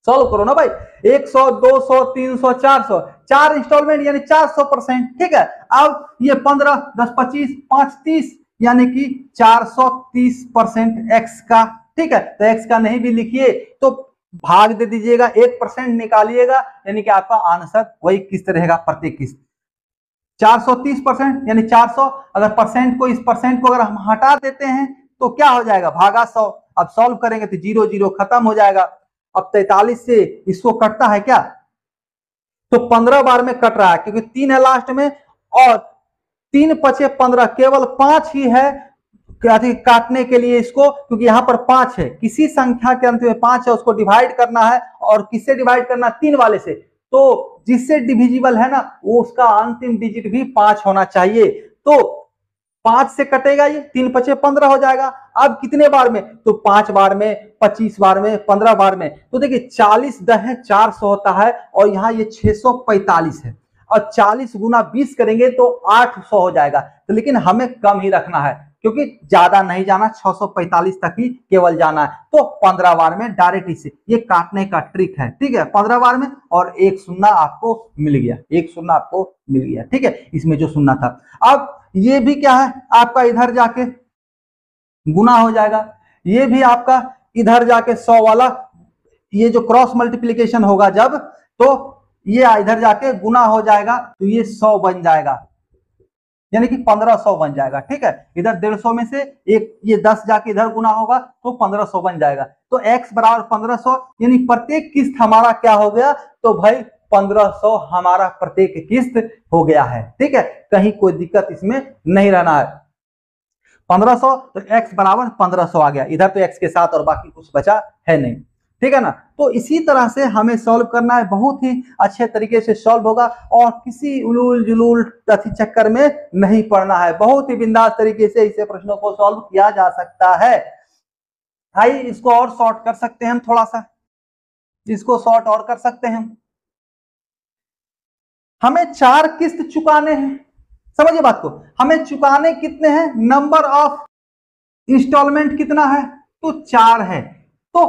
सॉल्व करो ना भाई, 100, 200, 300, 400, 4 इंस्टॉलमेंट यानी 400%। ठीक है, अब ये 15, 10, 25, 5, 30, यानी कि 430% एक्स का। ठीक है, तो एक्स का नहीं भी लिखिए तो भाग दे दीजिएगा, 1% निकालिएगा, यानी कि आपका आंसर वही किस्त रहेगा, प्रत्येक किस्त 430%, यानी 400। अगर परसेंट को, इस परसेंट को अगर हम हटा देते हैं तो क्या हो जाएगा, भागा 100। अब सॉल्व करेंगे तो 0 0 खत्म हो जाएगा। अब 43 से इसको कटता है क्या, तो 15 बार में कट रहा है, क्योंकि 3 है लास्ट में, और 3 पचे 15, केवल 5 ही है काटने के लिए इसको, क्योंकि यहां पर 5 है, किसी संख्या के अंत में 5 है, उसको डिवाइड करना है, और किससे डिवाइड करना, 3 वाले से, तो जिससे डिविजिबल है ना वो उसका अंतिम डिजिट भी 5 होना चाहिए। तो 5 से कटेगा, ये 3 पचे 15 हो जाएगा। अब कितने बार में, तो 5 बार में, 25 बार में, 15 बार में, तो देखिए 40 10 400 होता है, और यहाँ ये 645 है, और 40 गुना 20 करेंगे तो 800 हो जाएगा। तो लेकिन हमें कम ही रखना है, क्योंकि ज्यादा नहीं जाना, 645 तक ही केवल जाना है। तो 15 बार में डायरेक्ट इसे, ये काटने का ट्रिक है। ठीक है, 15 बार में, और 1 शून्य आपको मिल गया, 1 शून्य आपको मिल गया। ठीक है, इसमें जो शून्य था। अब ये भी क्या है आपका, इधर जाके गुना हो जाएगा, ये भी आपका इधर जाके 100 वाला, ये जो क्रॉस मल्टीप्लीकेशन होगा जब, तो ये इधर जाके गुना हो जाएगा, तो ये 100 बन जाएगा, यानी कि 1500 बन जाएगा। ठीक है, इधर 150 में से एक ये 10 जाके इधर गुना होगा तो 1500 बन जाएगा। तो x बराबर 1500, यानी प्रत्येक किस्त हमारा क्या हो गया, तो भाई 1500 हमारा प्रत्येक किस्त हो गया है। ठीक है, कहीं कोई दिक्कत इसमें नहीं रहना है। 1500 तो x बराबर 1500 आ गया, इधर तो x के साथ और बाकी कुछ बचा है नहीं, ठीक है ना। तो इसी तरह से हमें सॉल्व करना है, बहुत ही अच्छे तरीके से सॉल्व होगा और किसी उलूल जुलूल तथी चक्कर में नहीं पड़ना है, बहुत ही बिंदास तरीके से इसे प्रश्नों को सॉल्व किया जा सकता है। आइए इसको और शॉर्ट कर सकते हैं हम, थोड़ा सा इसको शॉर्ट और कर सकते हैं। हमें 4 किस्त चुकाने हैं, समझिए बात को, हमें चुकाने कितने हैं, नंबर ऑफ इंस्टॉलमेंट कितना है, तो 4 है। तो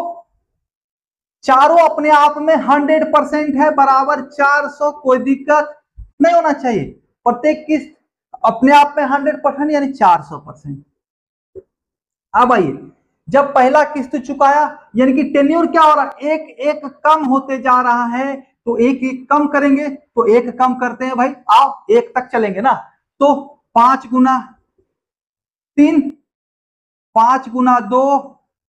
चारों अपने आप में 100% है, बराबर 400, कोई दिक्कत नहीं होना चाहिए। प्रत्येक किस्त अपने आप में 100% यानी 400%। अब आइए, जब पहला किस्त चुकाया यानी कि टेन्योर क्या हो रहा है, एक एक कम होते जा रहा है, तो एक एक कम करेंगे, तो एक कम करते हैं भाई, आओ एक तक चलेंगे ना, तो 5 गुना 3, 5 गुना 2,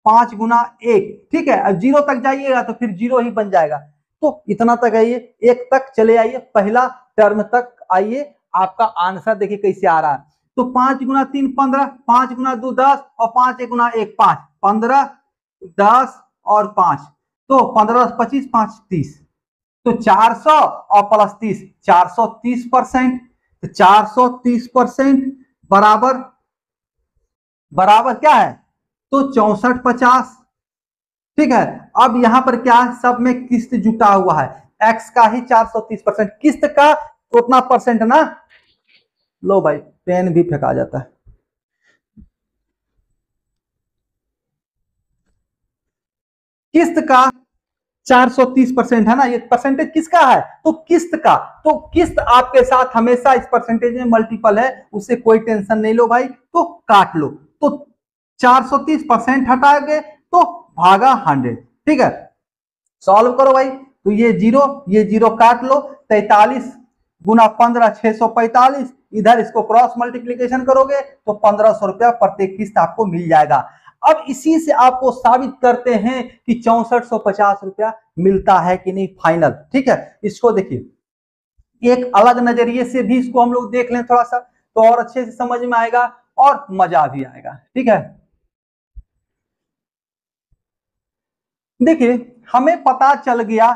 5 गुना 1, ठीक है। अब 0 तक जाइएगा तो फिर 0 ही बन जाएगा, तो इतना तक आइए, 1 तक चले आइए, पहला टर्म तक आइए, आपका आंसर देखिए कैसे आ रहा है। तो 5 गुना 3 15, 5 गुना 2 10 और 5 एक गुना 1 5, 15 10 और 5, तो 15 25 5 30, तो 400 और प्लस 30 430%, तो 430% बराबर बराबर क्या है, तो 6450, ठीक है। अब यहां पर क्या है, सब में किस्त जुटा हुआ है, एक्स का ही 430%, किस्त का उतना परसेंट ना, लो भाई पेन भी फेंका जाता है, किस्त का 430% है ना, ये परसेंटेज किसका है, तो किस्त का, तो किस्त आपके साथ हमेशा इस परसेंटेज में मल्टीपल है, उससे कोई टेंशन नहीं लो भाई, तो काट लो, तो 430% हटाओगे तो भागा 100, ठीक है। सॉल्व करो भाई, तो ये जीरो काट लो, 43 गुना 15 645, इधर इसको क्रॉस मल्टीप्लीकेशन करोगे तो 1500 रुपया प्रत्येक किस्त आपको मिल जाएगा। अब इसी से आपको साबित करते हैं कि 6450 रुपया मिलता है कि नहीं फाइनल, ठीक है। इसको देखिए एक अलग नजरिए से भी इसको हम लोग देख लें थोड़ा सा, तो और अच्छे से समझ में आएगा और मजा भी आएगा, ठीक है। देखिए हमें पता चल गया,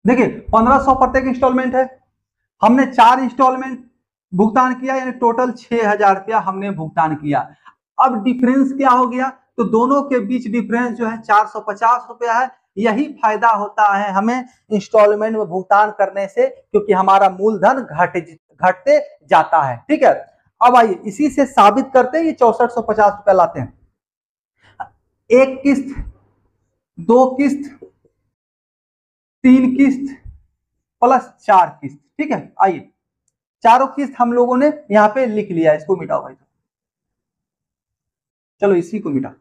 देखिए 1500 प्रत्येक इंस्टॉलमेंट है, हमने 4 इंस्टॉलमेंट भुगतान किया, यानी टोटल 6000 रुपया हमने भुगतान किया। अब डिफरेंस क्या हो गया, तो दोनों के बीच डिफरेंस जो है 450 रुपया है। यही फायदा होता है हमें इंस्टॉलमेंट में भुगतान करने से, क्योंकि हमारा मूलधन घटते जाता है, ठीक है। अब आइए इसी से साबित करते हैं, ये 6450 रुपया लाते हैं, एक किस्त, 2 किस्त, 3 किस्त प्लस 4 किस्त, ठीक है। आइए चारों किस्त हम लोगों ने यहां पे लिख लिया, इसको मिटाओ भाई, चलो इसी को मिटा,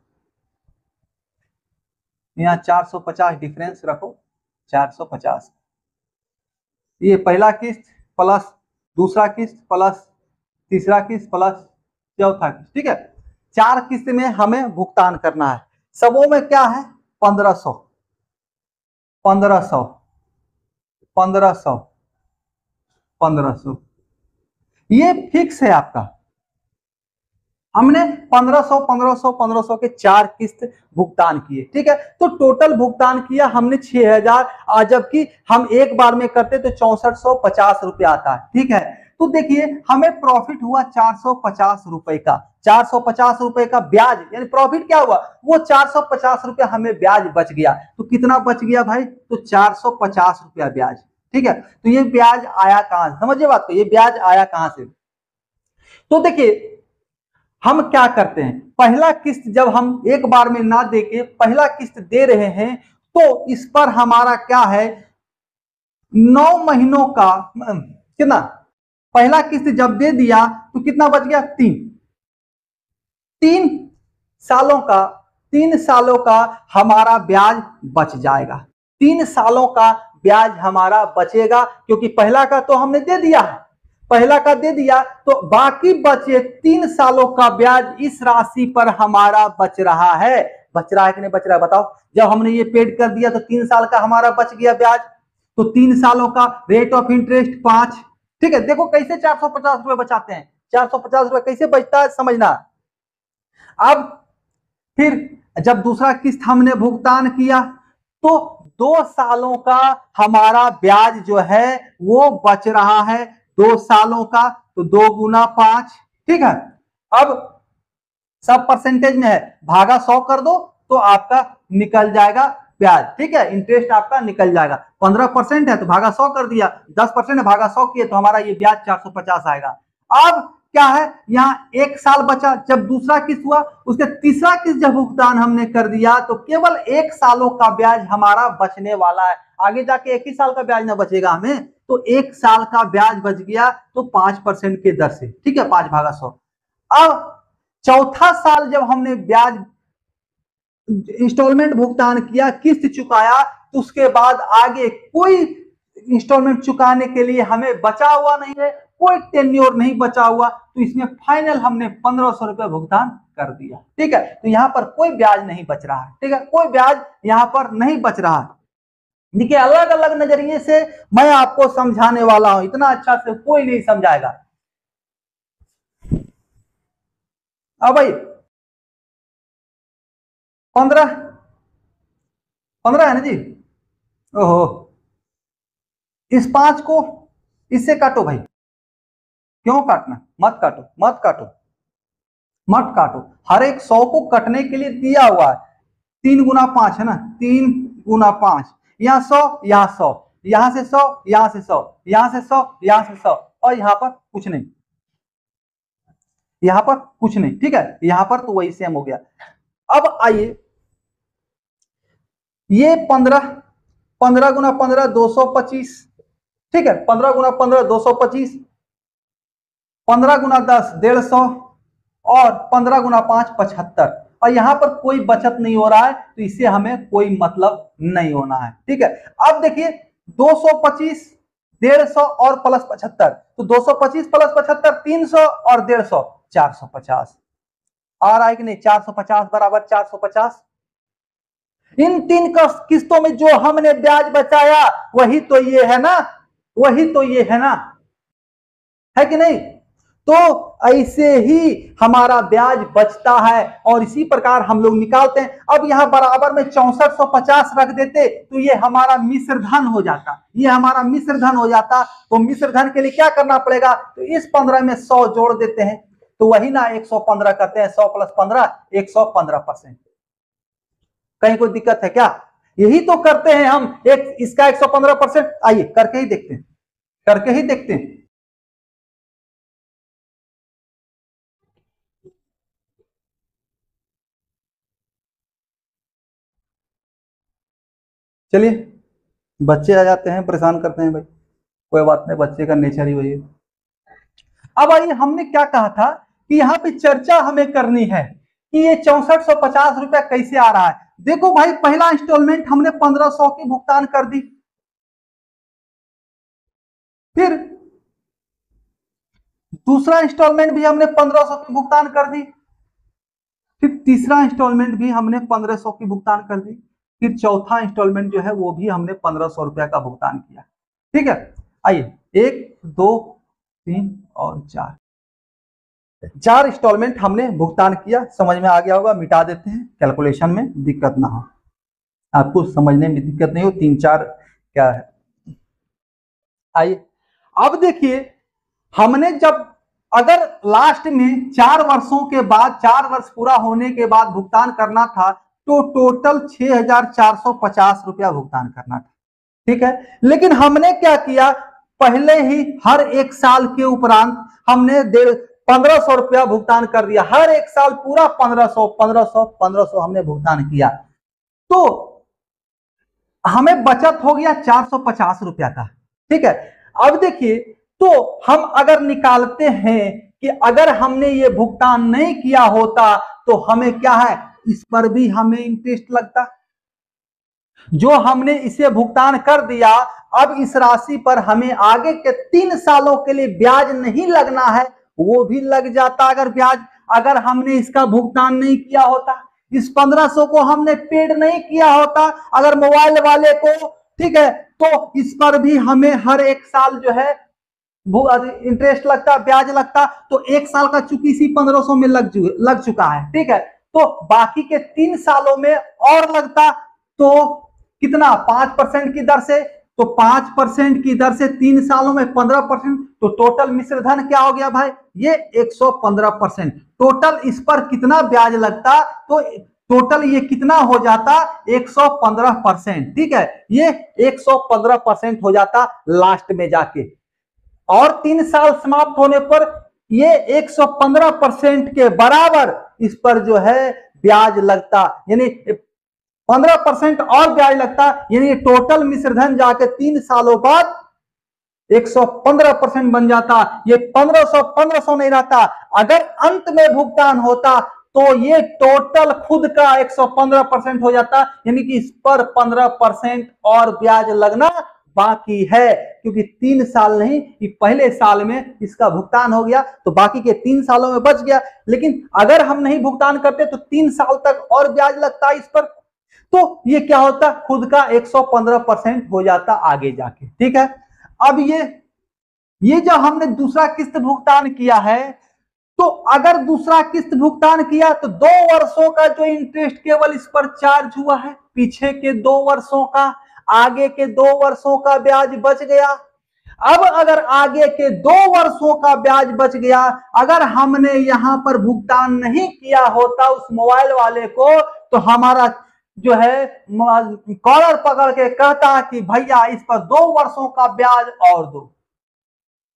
यहाँ 450 डिफरेंस रखो, 450, ये पहला किस्त प्लस दूसरा किस्त प्लस तीसरा किस्त प्लस चौथा किस्त, ठीक है। 4 किस्त में हमें भुगतान करना है, सबों में क्या है 1500 1500 1500 1500, ये फिक्स है आपका। हमने 1500 1500 1500 के 4 किस्त भुगतान किए, ठीक है। तो टोटल भुगतान किया हमने 6000, जबकि हम एक बार में करते तो 6450 रुपया आता है, ठीक है। तो देखिए हमें प्रॉफिट हुआ 450 रुपए का, 450 रुपए का ब्याज, यानी प्रॉफिट क्या हुआ, वो 450 रुपया हमें ब्याज बच गया। तो कितना बच गया भाई, तो 450 रुपया ब्याज, ठीक है। तो ये ब्याज आया कहां से, समझिए बात को, ये ब्याज आया कहां से, तो देखिए हम क्या करते हैं, पहला किस्त जब हम एक बार में ना देके पहला किस्त दे रहे हैं, तो इस पर हमारा क्या है, 9 महीनों का कितना, पहला किस्त जब दे दिया तो कितना बच गया, 3 सालों का, 3 सालों का हमारा ब्याज बच जाएगा, 3 सालों का ब्याज हमारा बचेगा, क्योंकि पहला का तो हमने दे दिया है, पहला का दे दिया, तो बाकी बचे 3 सालों का ब्याज इस राशि पर हमारा बच रहा है। बच रहा है कि नहीं बच रहा है बताओ। जब हमने ये पेड कर दिया तो 3 साल का हमारा बच गया ब्याज, तो 3 सालों का रेट ऑफ इंटरेस्ट 5। ठीक है, देखो कैसे 450 रुपए बचाते हैं। 450 रुपए कैसे बचता है समझना। अब फिर जब दूसरा किस्त हमने भुगतान किया तो 2 सालों का हमारा ब्याज जो है वो बच रहा है। 2 सालों का तो 2 गुना 5। ठीक है, अब सब परसेंटेज में है, भागा 100 कर दो तो आपका निकल जाएगा ब्याज। ठीक है, इंटरेस्ट आपका निकल जाएगा। 15% है तो भागा 100 कर दिया, 10% है भागा 100 किए तो हमारा ये ब्याज 450 आएगा। अब क्या है, यहाँ 1 साल बचा। जब दूसरा किस्त हुआ उसके तीसरा किस्त जब भुगतान हमने कर दिया तो केवल 1 सालों का ब्याज हमारा बचने वाला है। आगे जाके 1 ही साल का ब्याज ना बचेगा हमें, तो 1 साल का ब्याज बच गया तो 5% के दर से। ठीक है, 5 भागा 100। अब चौथा साल जब हमने ब्याज इंस्टॉलमेंट भुगतान किया, किस्त चुकाया, तो उसके बाद आगे कोई इंस्टॉलमेंट चुकाने के लिए हमें बचा हुआ नहीं है, कोई टेन्योर नहीं बचा हुआ, तो इसमें फाइनल हमने 1500 रुपए भुगतान कर दिया। ठीक है, तो यहां पर कोई ब्याज नहीं बच रहा है। ठीक है, कोई ब्याज यहां पर नहीं बच रहा है। देखिए, अलग अलग नजरिए से मैं आपको समझाने वाला हूं, इतना अच्छा से कोई नहीं समझाएगा। अब भाई 15 है ना जी। ओहो, इस 5 को इससे काटो भाई। क्यों काटना, मत काटो मत काटो मत काटो। हर एक 100 को कटने के लिए दिया हुआ है। 3 गुना 5 है ना, 3 गुना 5, यहाँ 100 यहाँ 100, यहां से 100 यहां से 100, यहां से 100 यहां से 100, और यहां पर कुछ नहीं, यहां पर कुछ नहीं। ठीक है, यहां पर तो वही सेम हो गया। अब आइए, ये 15 गुना 15 225। ठीक है, 15 गुना 15 225, 15 गुना 10 150, और 15 गुना 5 75। और यहां पर कोई बचत नहीं हो रहा है, तो इससे हमें कोई मतलब नहीं होना है। ठीक है, अब देखिए 225, 150 और प्लस 75, तो 225 प्लस 75 300, और 150 450 आ रहा है कि नहीं। 450 बराबर 450। इन 3 किस्तों में जो हमने ब्याज बचाया वही तो ये है ना, वही तो ये है ना, है कि नहीं। तो ऐसे ही हमारा ब्याज बचता है और इसी प्रकार हम लोग निकालते हैं। अब यहां बराबर में 6450 रख देते तो ये हमारा मिश्र धन हो जाता, ये हमारा मिश्र धन हो जाता। तो मिश्र धन के लिए क्या करना पड़ेगा, तो इस 15 में 100 जोड़ देते हैं, तो वही ना 115 करते हैं। 100 प्लस 15 115%। कहीं कोई दिक्कत है क्या, यही तो करते हैं हम। एक इसका 115%, आइए करके ही देखते हैं, करके ही देखते हैं। चलिए, बच्चे आ जाते हैं परेशान करते हैं भाई, कोई बात नहीं, बच्चे का नेचर ही वही है। अब आइए, हमने क्या कहा था कि यहाँ पे चर्चा हमें करनी है कि ये 6450 रुपया कैसे आ रहा है। देखो भाई, पहला इंस्टॉलमेंट हमने 1500 की भुगतान कर दी, फिर दूसरा इंस्टॉलमेंट भी हमने 1500 की भुगतान कर दी, फिर तीसरा इंस्टॉलमेंट भी हमने 1500 की भुगतान कर दी, फिर चौथा इंस्टॉलमेंट जो है वो भी हमने 1500 रुपया का भुगतान किया। ठीक है, आइए 1 2 3 और 4 इंस्टॉलमेंट हमने भुगतान किया। समझ में आ गया होगा, मिटा देते हैं, कैलकुलेशन में दिक्कत ना हो, आपको समझने में दिक्कत नहीं हो। 3 4 क्या है। आइए, अब देखिए, हमने जब अगर लास्ट में 4 वर्षों के बाद, 4 वर्ष पूरा होने के बाद भुगतान करना था, तो टोटल 6450 रुपया भुगतान करना था। ठीक है, लेकिन हमने क्या किया, पहले ही हर एक साल के उपरांत हमने 1500 रुपया भुगतान कर दिया। हर एक साल पूरा 1500 1500 1500 हमने भुगतान किया, तो हमें बचत हो गया 450 रुपया का। ठीक है, अब देखिए, तो हम अगर निकालते हैं कि अगर हमने ये भुगतान नहीं किया होता तो हमें क्या है, इस पर भी हमें इंटरेस्ट लगता, जो हमने इसे भुगतान कर दिया, अब इस राशि पर हमें आगे के 3 सालों के लिए ब्याज नहीं लगना है, वो भी लग जाता अगर ब्याज, अगर हमने इसका भुगतान नहीं किया होता, इस 1500 को हमने पेड नहीं किया होता अगर मोबाइल वाले को, ठीक है, तो इस पर भी हमें हर एक साल जो है इंटरेस्ट लगता, ब्याज लगता, तो एक साल का चूंकि इसी 1500 में लग चुका है, ठीक है, तो बाकी के 3 सालों में और लगता, तो कितना 5% की दर से, तो 5% की दर से 3 सालों में 15%, तो टोटल मिश्र धन क्या हो गया भाई, ये 115%। टोटल इस पर कितना ब्याज लगता, तो टोटल ये कितना हो जाता 115%, ठीक है, ये 115% हो जाता लास्ट में जाके, और 3 साल समाप्त होने पर ये 115% के बराबर इस पर जो है ब्याज लगता, यानी 15% और ब्याज लगता, यानी टोटल मिश्र धन जाके 3 सालों बाद 115% बन जाता। ये 1500 नहीं रहता, अगर अंत में भुगतान होता तो ये टोटल खुद का 115% हो जाता, यानी कि इस पर 15% और ब्याज लगना बाकी है, क्योंकि 3 साल नहीं, कि पहले साल में इसका भुगतान हो गया तो बाकी के 3 सालों में बच गया, लेकिन अगर हम नहीं भुगतान करते तो 3 साल तक और ब्याज लगता इस पर, तो ये क्या होता खुद का 115% हो जाता आगे जाके, ठीक है। अब ये जो हमने दूसरा किस्त भुगतान किया है, तो अगर दूसरा किस्त भुगतान किया तो 2 वर्षों का जो इंटरेस्ट केवल इस पर चार्ज हुआ है, पीछे के 2 वर्षों का, आगे के 2 वर्षों का ब्याज बच गया। अब अगर आगे के 2 वर्षों का ब्याज बच गया, अगर हमने यहां पर भुगतान नहीं किया होता उस मोबाइल वाले को, तो हमारा जो है कॉलर पकड़ के कहता कि भैया इस पर 2 वर्षों का ब्याज और दो,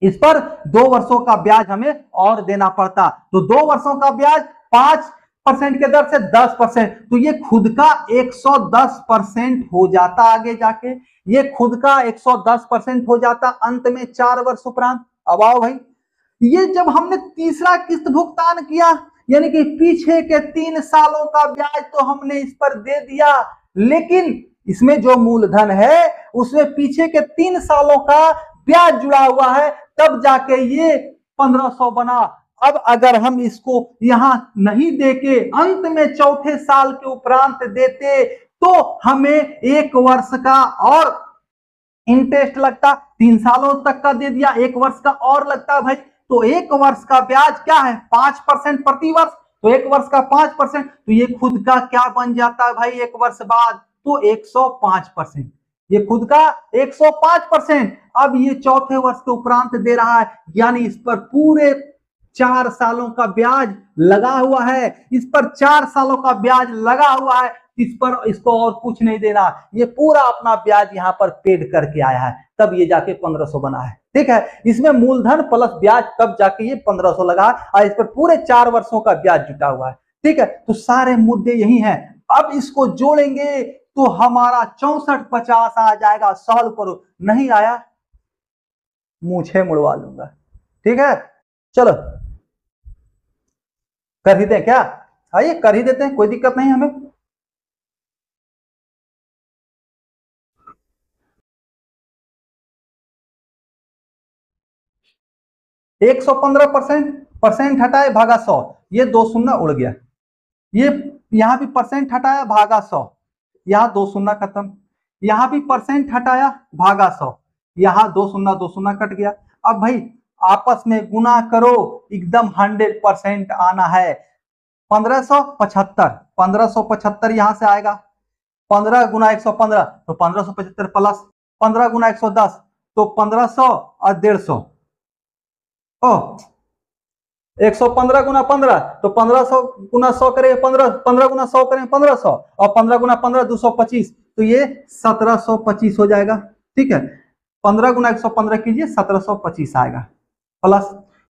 इस पर 2 वर्षों का ब्याज हमें और देना पड़ता, तो 2 वर्षों का ब्याज 5% के दर से 10%, तो ये खुद का 110% हो जाता आगे जाके, ये खुद का 110% हो जाता अंत में 4 वर्ष उपरांत। अब आओ भाई, ये जब हमने तीसरा किस्त भुगतान किया, यानी कि पीछे के 3 सालों का ब्याज तो हमने इस पर दे दिया, लेकिन इसमें जो मूलधन है उसमें पीछे के 3 सालों का ब्याज जुड़ा हुआ है, तब जाके ये 1500 बना। अब अगर हम इसको यहां नहीं देके अंत में चौथे साल के उपरांत देते, तो हमें 1 वर्ष का और इंटरेस्ट लगता, 3 सालों तक का दे दिया, 1 वर्ष का और लगता भाई, तो 1 वर्ष का ब्याज क्या है 5% प्रति वर्ष, तो 1 वर्ष का 5%, तो ये खुद का क्या बन जाता है भाई 1 वर्ष बाद, तो 105%, ये खुद का 105%। अब ये चौथे वर्ष के उपरांत दे रहा है, यानी इस पर पूरे 4 सालों का ब्याज लगा हुआ है, इस पर 4 सालों का ब्याज लगा हुआ है, इस पर इसको और कुछ नहीं देना, ये पूरा अपना ब्याज यहाँ पर पेड करके आया है, तब ये जाके 1500 बना है, ठीक है। इसमें मूलधन प्लस ब्याज तब जाके ये 1500 लगा, और इस पर पूरे 4 वर्षों का ब्याज जुटा हुआ है, ठीक है। तो सारे मुद्दे यही हैं। अब इसको जोड़ेंगे तो हमारा 6450 आ जाएगा, सॉल्व करो, नहीं आया मूछे मुड़वा लूंगा, ठीक है। चलो कर ही दें क्या, आइए कर ही देते हैं, कोई दिक्कत नहीं हमें। एक 115% हटाए भागा 100, ये 2 शून्य उड़ गया, ये यहां भी परसेंट हटाया भागा 100, यहां 2 शून्य खत्म, यहां भी परसेंट हटाया भागा 100, यहां 2 शून्य कट गया। अब भाई आपस में गुना करो, एकदम 100% आना है। 1575 यहां से आएगा, 15 गुना 115 तो 1575 प्लस 15 गुना 110 तो 1500 और 150, ओ 115 गुना 15 तो 1500 गुना 100 करें 15, 15 गुना 100 करें 1500, और 15 गुना 15 225, तो ये 1725 हो जाएगा, ठीक है। 15 गुना 115 कीजिए 1725 आएगा, प्लस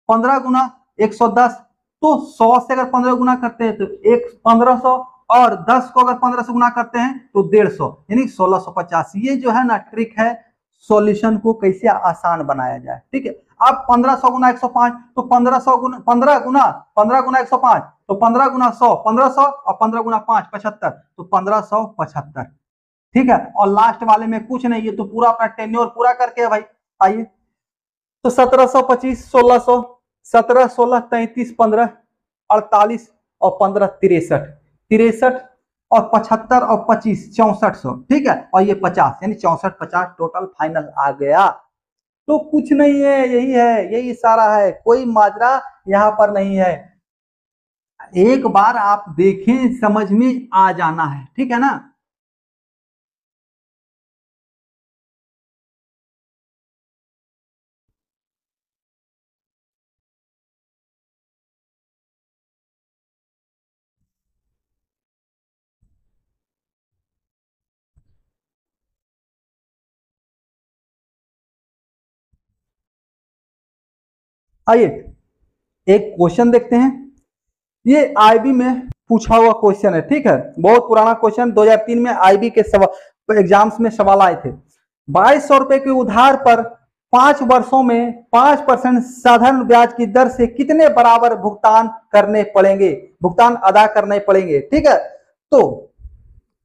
15 गुना 110, तो 100 से अगर 15 गुना करते हैं तो 1500, और 10 को अगर 15 से गुना करते हैं तो 150, यानी 1650। ये जो है ना ट्रिक है सॉल्यूशन को कैसे आसान बनाया जाए, ठीक है। अब 1500 गुना 105 तो 1500 गुना 15 गुना 105 तो 15 गुना 100 1500, और 15 गुना 5 75, तो 1575, ठीक है, और लास्ट वाले में कुछ नहीं, ये तो पूरा अपना टेन्योर पूरा करके है भाई। आइए, तो 1725, 1600, 17, 16, 33, 15, 48 और 15, 63, 63 और 75 और 25, 6400, ठीक है, और ये 50, यानी 64, 50 टोटल फाइनल आ गया। तो कुछ नहीं है, यही है, यही सारा है, कोई माजरा यहाँ पर नहीं है। एक बार आप देखें, समझ में आ जाना है, ठीक है ना। आइए एक क्वेश्चन देखते हैं। ये आईबी में पूछा हुआ क्वेश्चन है, ठीक है, बहुत पुराना क्वेश्चन, 2003 में आईबी के एग्जाम्स में सवाल आए थे। 2200 रुपए के उधार पर 5 वर्षों में 5% साधारण ब्याज की दर से कितने बराबर भुगतान करने पड़ेंगे, भुगतान अदा करने पड़ेंगे, ठीक है। तो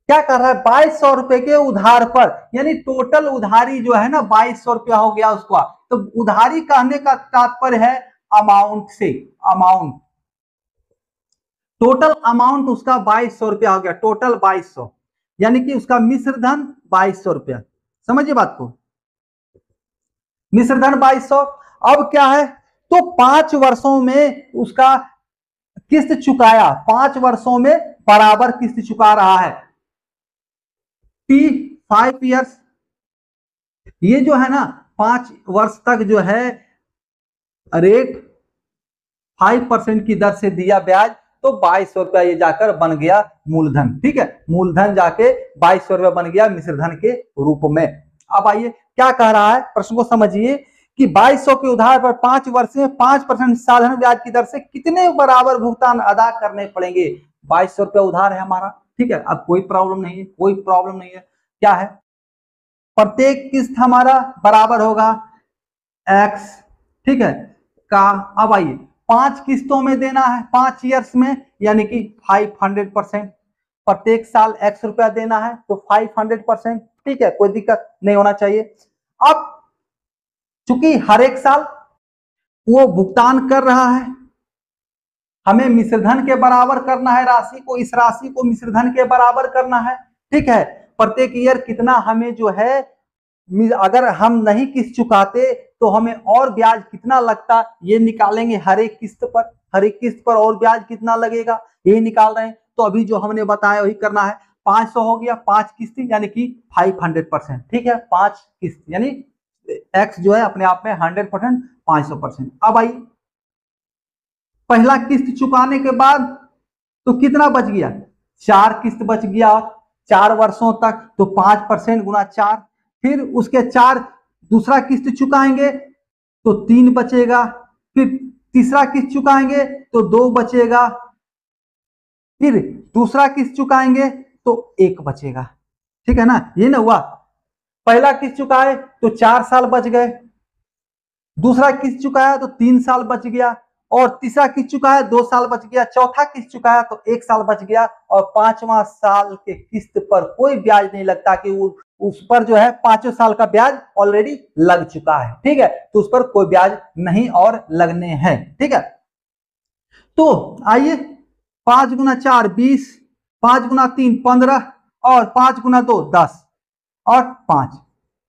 क्या कर रहा है, 2200 रुपए के उधार पर, यानी टोटल उधारी जो है ना 2200 रुपया हो गया उसका। तो उधारी कहने का तात्पर्य है अमाउंट से, अमाउंट, टोटल अमाउंट उसका 2200 रुपया हो गया, टोटल 2200, यानी कि उसका मिश्र धन 2200 रुपया। समझिए बात को, मिश्र धन 2200। अब क्या है, तो 5 वर्षों में उसका किस्त चुकाया, 5 वर्षों में बराबर किस्त चुका रहा है, टी 5 ईयर्स। ये जो है ना 5 वर्ष तक जो है रेट 5% की दर से दिया ब्याज, तो 2200 रुपया ये जाकर बन गया मूलधन, ठीक है, मूलधन जाके 2200 रुपया बन गया मिश्र धन के रूप में। अब आइए क्या कह रहा है, प्रश्न को समझिए कि 2200 के उधार पर 5 वर्ष में 5% साधारण ब्याज की दर से कितने बराबर भुगतान अदा करने पड़ेंगे। 2200 रुपया उधार है हमारा, ठीक है, अब कोई प्रॉब्लम नहीं है, कोई प्रॉब्लम नहीं है। क्या है, प्रत्येक किस्त हमारा बराबर होगा एक्स, ठीक है का। अब आइए 5 किस्तों में देना है, 5 ईयर्स में, यानी कि 500%, प्रत्येक साल एक्स रुपया देना है, तो 500%, ठीक है, कोई दिक्कत नहीं होना चाहिए। अब चूंकि हर एक साल वो भुगतान कर रहा है, हमें मिश्रधन के बराबर करना है राशि को, इस राशि को मिश्रधन के बराबर करना है, ठीक है। प्रत्येक ईयर कितना हमें जो है, अगर हम नहीं किस्त चुकाते तो हमें और ब्याज कितना लगता, ये निकालेंगे हर एक किस्त पर, हर एक किस्त पर और ब्याज कितना लगेगा ये निकाल रहे हैं। तो अभी जो हमने बताया वही करना है। 500 हो गया, 5 किस्त यानी कि 500%, ठीक है, 5 किस्त यानी एक्स जो है अपने आप में 100%, 500%। अब आई पहला किस्त चुकाने के बाद तो कितना बच गया, 4 किस्त बच गया, 4 वर्षों तक, तो 5% गुना 4, फिर उसके 4 दूसरा किस्त चुकाएंगे तो 3 बचेगा, फिर तीसरा किस्त चुकाएंगे तो 2 बचेगा, फिर दूसरा किस्त चुकाएंगे तो 1 बचेगा, ठीक है ना। ये ना हुआ, पहला किस्त चुकाए तो 4 साल बच गए, दूसरा किस्त चुकाया तो 3 साल बच गया, और तीसरा किस्त चुकाया 2 साल बच गया, चौथा किस्त चुकाया तो 1 साल बच गया, और 5वां साल के किस्त पर कोई ब्याज नहीं लगता, कि उस पर जो है 5 साल का ब्याज ऑलरेडी लग चुका है, ठीक है, तो उस पर कोई ब्याज नहीं और लगने हैं, ठीक है। तो आइए 5 गुना 4 20, 5 गुना 3 15, और 5 गुना 2 10, और 5,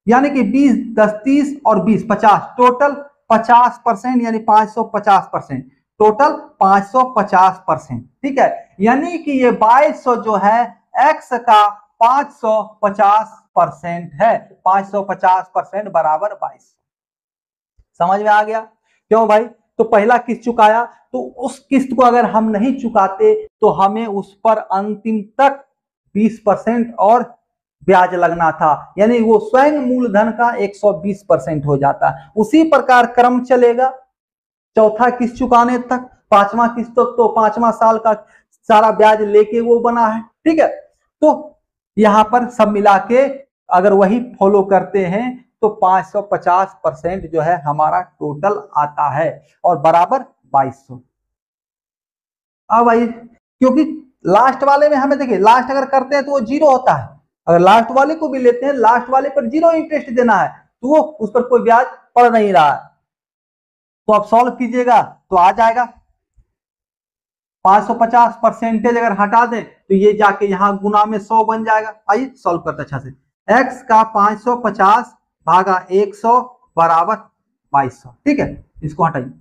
यानी कि 20 10 30 और 20 50, टोटल 50%, यानी 550%, टोटल 550%, ठीक है। यानी कि ये 2200 जो है एक्स का 550% है, 550% बराबर 2200। समझ में आ गया, क्यों भाई, तो पहला किस्त चुकाया, तो उस किस्त को अगर हम नहीं चुकाते तो हमें उस पर अंतिम तक 20% और ब्याज लगना था, यानी वो स्वयं मूलधन का 120% हो जाता है। उसी प्रकार क्रम चलेगा चौथा किस्त चुकाने तक, 5वां किस्त तक तो 5वां साल का सारा ब्याज लेके वो बना है, ठीक है। तो यहां पर सब मिला के अगर वही फॉलो करते हैं तो 550% जो है हमारा टोटल आता है, और बराबर 2200। अब आइए, क्योंकि लास्ट वाले में हमें देखिए, लास्ट अगर करते हैं तो वो 0 होता है, अगर लास्ट वाले को भी लेते हैं, लास्ट वाले पर 0 इंटरेस्ट देना है, तो वो उस पर कोई ब्याज पड़ नहीं रहा है। तो आप सॉल्व कीजिएगा तो आ जाएगा 550 परसेंटेज अगर हटा दें तो ये जाके यहां गुना में 100 बन जाएगा। आइए सॉल्व करते अच्छा से। x का 550 भागा 100 बराबर 2200। ठीक है, इसको हटाइए,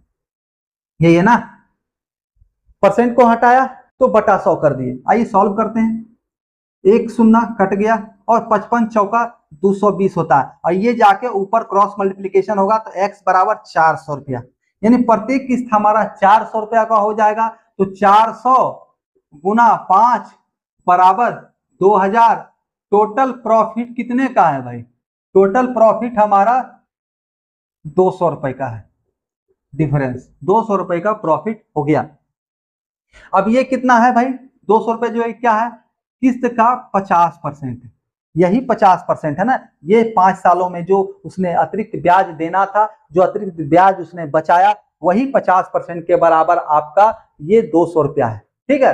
यही है ना, परसेंट को हटाया तो बटा 100 कर दिए। आइए सॉल्व करते हैं। एक शून्य कट गया और 55 चौका 220 होता है, और ये जाके ऊपर क्रॉस मल्टीप्लीकेशन होगा तो x बराबर 400 रुपया, यानी प्रत्येक किस्त हमारा 400 रुपया का हो जाएगा। तो 400 गुना 5 बराबर 2000। टोटल प्रॉफिट कितने का है भाई? टोटल प्रॉफिट हमारा 200 रुपए का है। डिफरेंस 200 रुपए का प्रॉफिट हो गया। अब ये कितना है भाई? 200 रुपए जो है क्या है? किस्त का 50%, यही 50% है ना। ये 5 सालों में जो उसने अतिरिक्त ब्याज देना था, जो अतिरिक्त ब्याज उसने बचाया, वही 50% के बराबर आपका ये 200 रुपया है। ठीक है,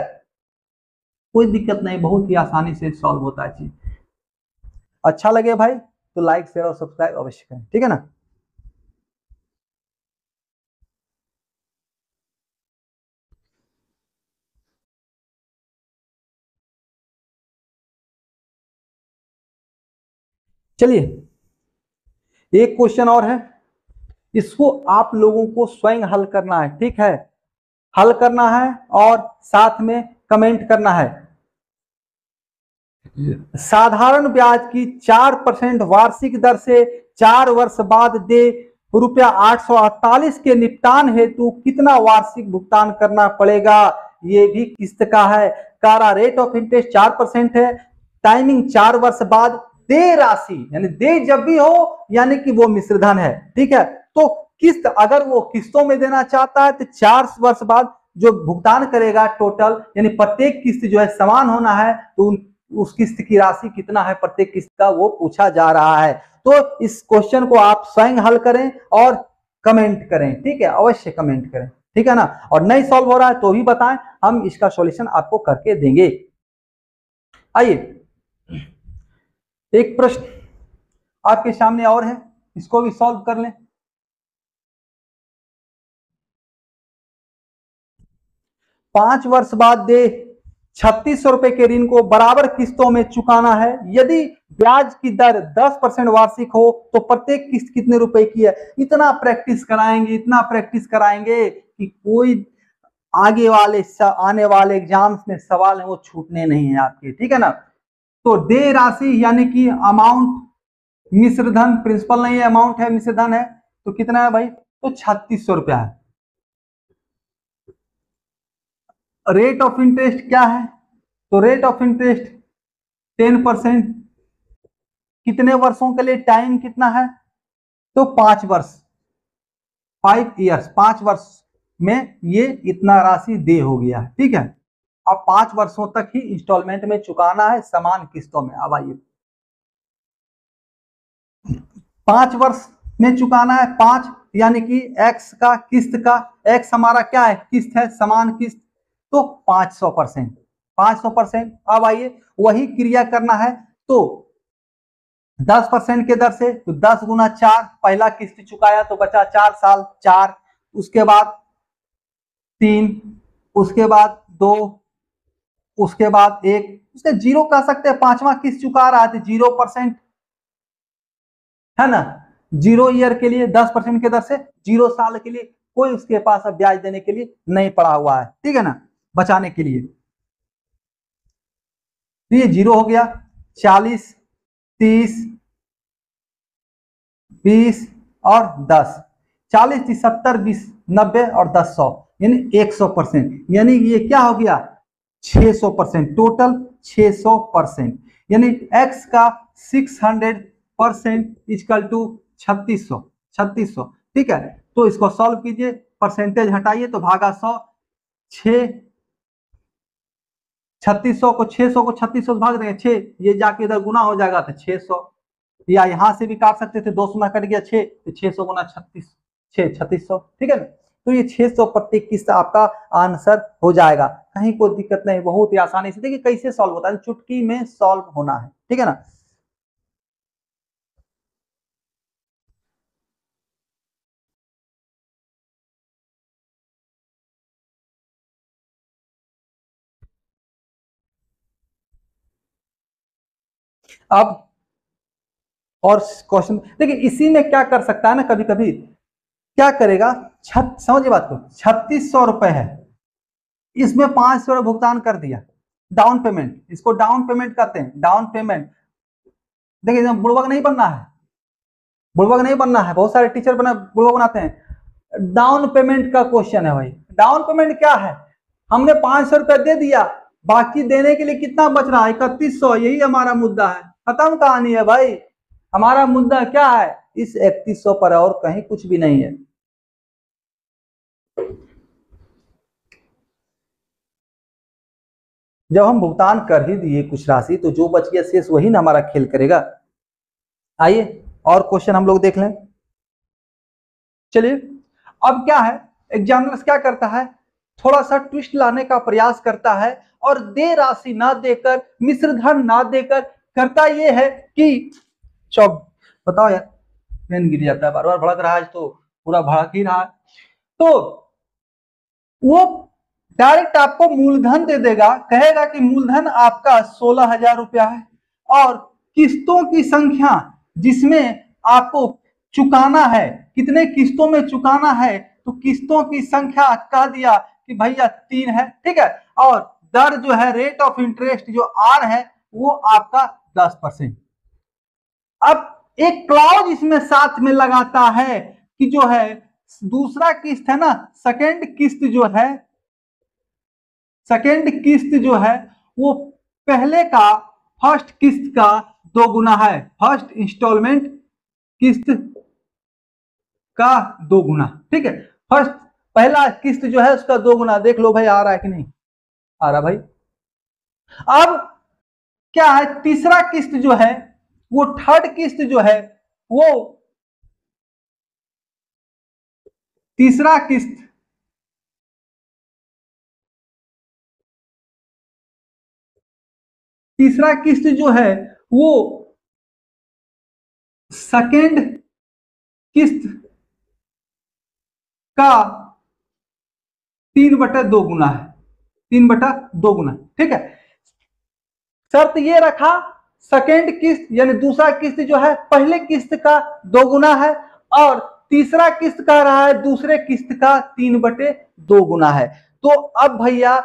कोई दिक्कत नहीं, बहुत ही आसानी से सॉल्व होता है चीज। अच्छा लगे भाई तो लाइक शेयर और सब्सक्राइब अवश्य करें, ठीक है ना। चलिए एक क्वेश्चन और है, इसको आप लोगों को स्वयं हल करना है। ठीक है, हल करना है और साथ में कमेंट करना है। साधारण ब्याज की 4% वार्षिक दर से 4 वर्ष बाद दे रुपया 848 के निपटान हेतु कितना वार्षिक भुगतान करना पड़ेगा? ये भी किस्त का है। कारा रेट ऑफ इंटरेस्ट 4% है, टाइमिंग 4 वर्ष बाद, दे राशि यानी दे जब भी हो यानी कि वो मिश्रधन है। ठीक है, तो किस्त अगर वो किस्तों में देना चाहता है तो 4 वर्ष बाद जो भुगतान करेगा टोटल, यानी प्रत्येक किस्त जो है समान होना है, तो उस किस्त की राशि कितना है प्रत्येक किस्त का, वो पूछा जा रहा है। तो इस क्वेश्चन को आप स्वयं हल करें और कमेंट करें। ठीक है, अवश्य कमेंट करें, ठीक है ना। और नहीं सॉल्व हो रहा है तो भी बताएं, हम इसका सॉल्यूशन आपको करके देंगे। आइए एक प्रश्न आपके सामने और है, इसको भी सॉल्व कर लें। 5 वर्ष बाद दे 3600 रुपए के ऋण को बराबर किस्तों में चुकाना है। यदि ब्याज की दर 10% वार्षिक हो तो प्रत्येक किस्त कितने रुपए की है? इतना प्रैक्टिस कराएंगे, इतना प्रैक्टिस कराएंगे कि कोई आगे वाले आने वाले एग्जाम्स में सवाल है वो छूटने नहीं है आपके। ठीक है ना। तो दे राशि यानी कि अमाउंट, मिश्रधन प्रिंसिपल नहीं है, अमाउंट है, मिश्रधन है, तो कितना है भाई? तो 3600 रुपया है। रेट ऑफ इंटरेस्ट क्या है? तो रेट ऑफ इंटरेस्ट 10%। कितने वर्षों के लिए? टाइम कितना है? तो 5 वर्ष, 5 ईयर्स, 5 वर्ष में ये इतना राशि दे हो गया। ठीक है, अब 5 वर्षों तक ही इंस्टॉलमेंट में चुकाना है समान किस्तों में। अब आइए 5 वर्ष में चुकाना है, 5 यानी कि x का, किस्त का, x हमारा क्या है? किस्त है, समान किस्त, तो 500%, 500%। अब आइए वही क्रिया करना है तो 10% के दर से, तो 10 गुना 4, पहला किस्त चुकाया तो बचा 4 साल, 4, उसके बाद 3, उसके बाद 2, उसके बाद 1, उसके 0 कह सकते हैं, 5वां किस्त चुका रहा है तो 0%, है ना। 0 ईयर के लिए 10% के दर से 0 साल के लिए कोई उसके पास अब ब्याज देने के लिए नहीं पड़ा हुआ है। ठीक है ना, बचाने के लिए। तो ये 0 हो गया। 40, 30, 20 और 10, 40, 30, 70, 20, 90 और 10, 100, यानी 100%, यानी ये क्या हो गया? 600%, टोटल 600%, यानी x का 600% इक्वल टू 3600, 3600। ठीक है, तो इसको सॉल्व कीजिए, परसेंटेज हटाइए तो भागा 100, 3600 को 3600 से भाग देंगे 6, ये जाके इधर गुना हो जाएगा तो 600, या यहां से भी काट सकते थे, 2 शून्य कट गया 6, तो 600 गुना 3600। ठीक है ना, तो ये 600 प्रत्येक किस्त आपका आंसर हो जाएगा। कहीं कोई दिक्कत नहीं, बहुत ही आसानी से। देखिए कैसे सॉल्व होता है, चुटकी में सॉल्व होना है। ठीक है ना। अब और क्वेश्चन देखिए, इसी में क्या कर सकता है ना, कभी कभी क्या करेगा, समझिए बात को, 3600 रुपए है, इसमें 500 भुगतान कर दिया डाउन पेमेंट, इसको डाउन पेमेंट कहते हैं, डाउन पेमेंट। देखिए बुड़बक नहीं बनना है, बुड़बक नहीं बनना है, बहुत सारे टीचर बना बुड़बक बनाते हैं। डाउन पेमेंट का क्वेश्चन है भाई। डाउन पेमेंट क्या है, हमने 500 रुपया दे दिया, बाकी देने के लिए कितना बच रहा है, 3100, यही हमारा मुद्दा है, खत्म कहानी है भाई। हमारा मुद्दा क्या है, इस 3100 पर, और कहीं कुछ भी नहीं है। जब हम भुगतान कर ही दिए कुछ राशि, तो जो बच गया शेष वही ना हमारा खेल करेगा। आइए और क्वेश्चन हम लोग देख लें। चलिए, अब क्या है, एग्जामिनर क्या करता है, थोड़ा सा ट्विस्ट लाने का प्रयास करता है, और दे राशि ना देकर, मिश्र धन ना देकर, करता ये है कि चौक, बताओ यार, पेन गिर जाता है, बार बार भड़क रहा है, तो पूरा भड़क ही रहा है। तो वो डायरेक्ट आपको मूलधन दे देगा, कहेगा कि मूलधन आपका 16,000 रुपया है, और किस्तों की संख्या जिसमें आपको चुकाना है, कितने किस्तों में चुकाना है, तो किस्तों की संख्या कह दिया कि भैया 3 है, ठीक है। और दर जो है, रेट ऑफ इंटरेस्ट जो आर है, वो आपका 10%। अब एक क्लॉज इसमें साथ में लगाता है कि जो है दूसरा किस्त है ना, सेकेंड किस्त जो है, सेकेंड किस्त जो है वो पहले का, फर्स्ट किस्त का 2 गुना है, फर्स्ट इंस्टॉलमेंट किस्त का 2 गुना, ठीक है। फर्स्ट पहला किस्त जो है उसका 2 गुना, देख लो भाई आ रहा है कि नहीं आ रहा भाई। अब क्या है, तीसरा किस्त जो है, वो थर्ड किस्त जो है, वो तीसरा किस्त, तीसरा किस्त जो है वो सेकेंड किस्त का 3/2 गुना है, 3/2 गुना, ठीक है। शर्त ये रखा, सेकेंड किस्त यानी दूसरा किस्त जो है पहले किस्त का 2 गुना है, और तीसरा किस्त कह रहा है दूसरे किस्त का 3/2 गुना है। तो अब भैया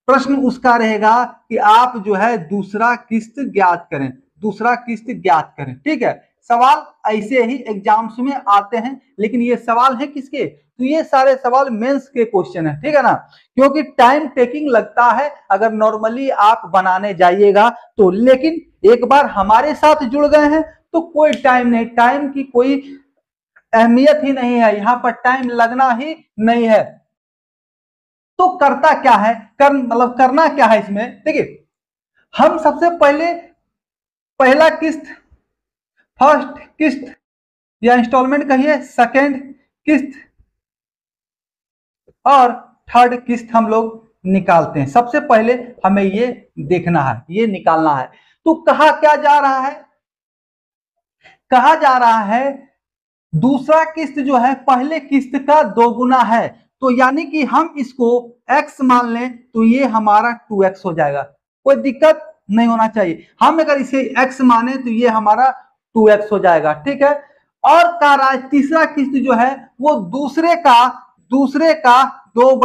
प्रश्न उसका रहेगा कि आप जो है दूसरा किस्त ज्ञात करें, दूसरा किस्त ज्ञात करें, ठीक है। सवाल ऐसे ही एग्जाम्स में आते हैं, लेकिन ये सवाल है किसके, तो ये सारे सवाल मेंस के क्वेश्चन है, ठीक है ना। क्योंकि टाइम टेकिंग लगता है अगर नॉर्मली आप बनाने जाइएगा तो, लेकिन एक बार हमारे साथ जुड़ गए हैं तो कोई टाइम नहीं, टाइम की कोई अहमियत ही नहीं है, यहां पर टाइम लगना ही नहीं है। तो करता क्या है, मतलब करना क्या है इसमें, देखिए हम सबसे पहले पहला किस्त, फर्स्ट किस्त या इंस्टॉलमेंट कहिए, सेकेंड किस्त और थर्ड किस्त हम लोग निकालते हैं। सबसे पहले हमें ये देखना है, ये निकालना है। तो कहा क्या जा रहा है, कहा जा रहा है दूसरा किस्त जो है पहले किस्त का 2 गुना है, तो यानी कि हम इसको x मान लें तो ये हमारा 2x हो जाएगा, कोई दिक्कत नहीं होना चाहिए। हम अगर इसे x माने तो ये हमारा 2x हो जाएगा, ठीक है। और कह रहा है तीसरा किस्त जो है वो दूसरे का 3/2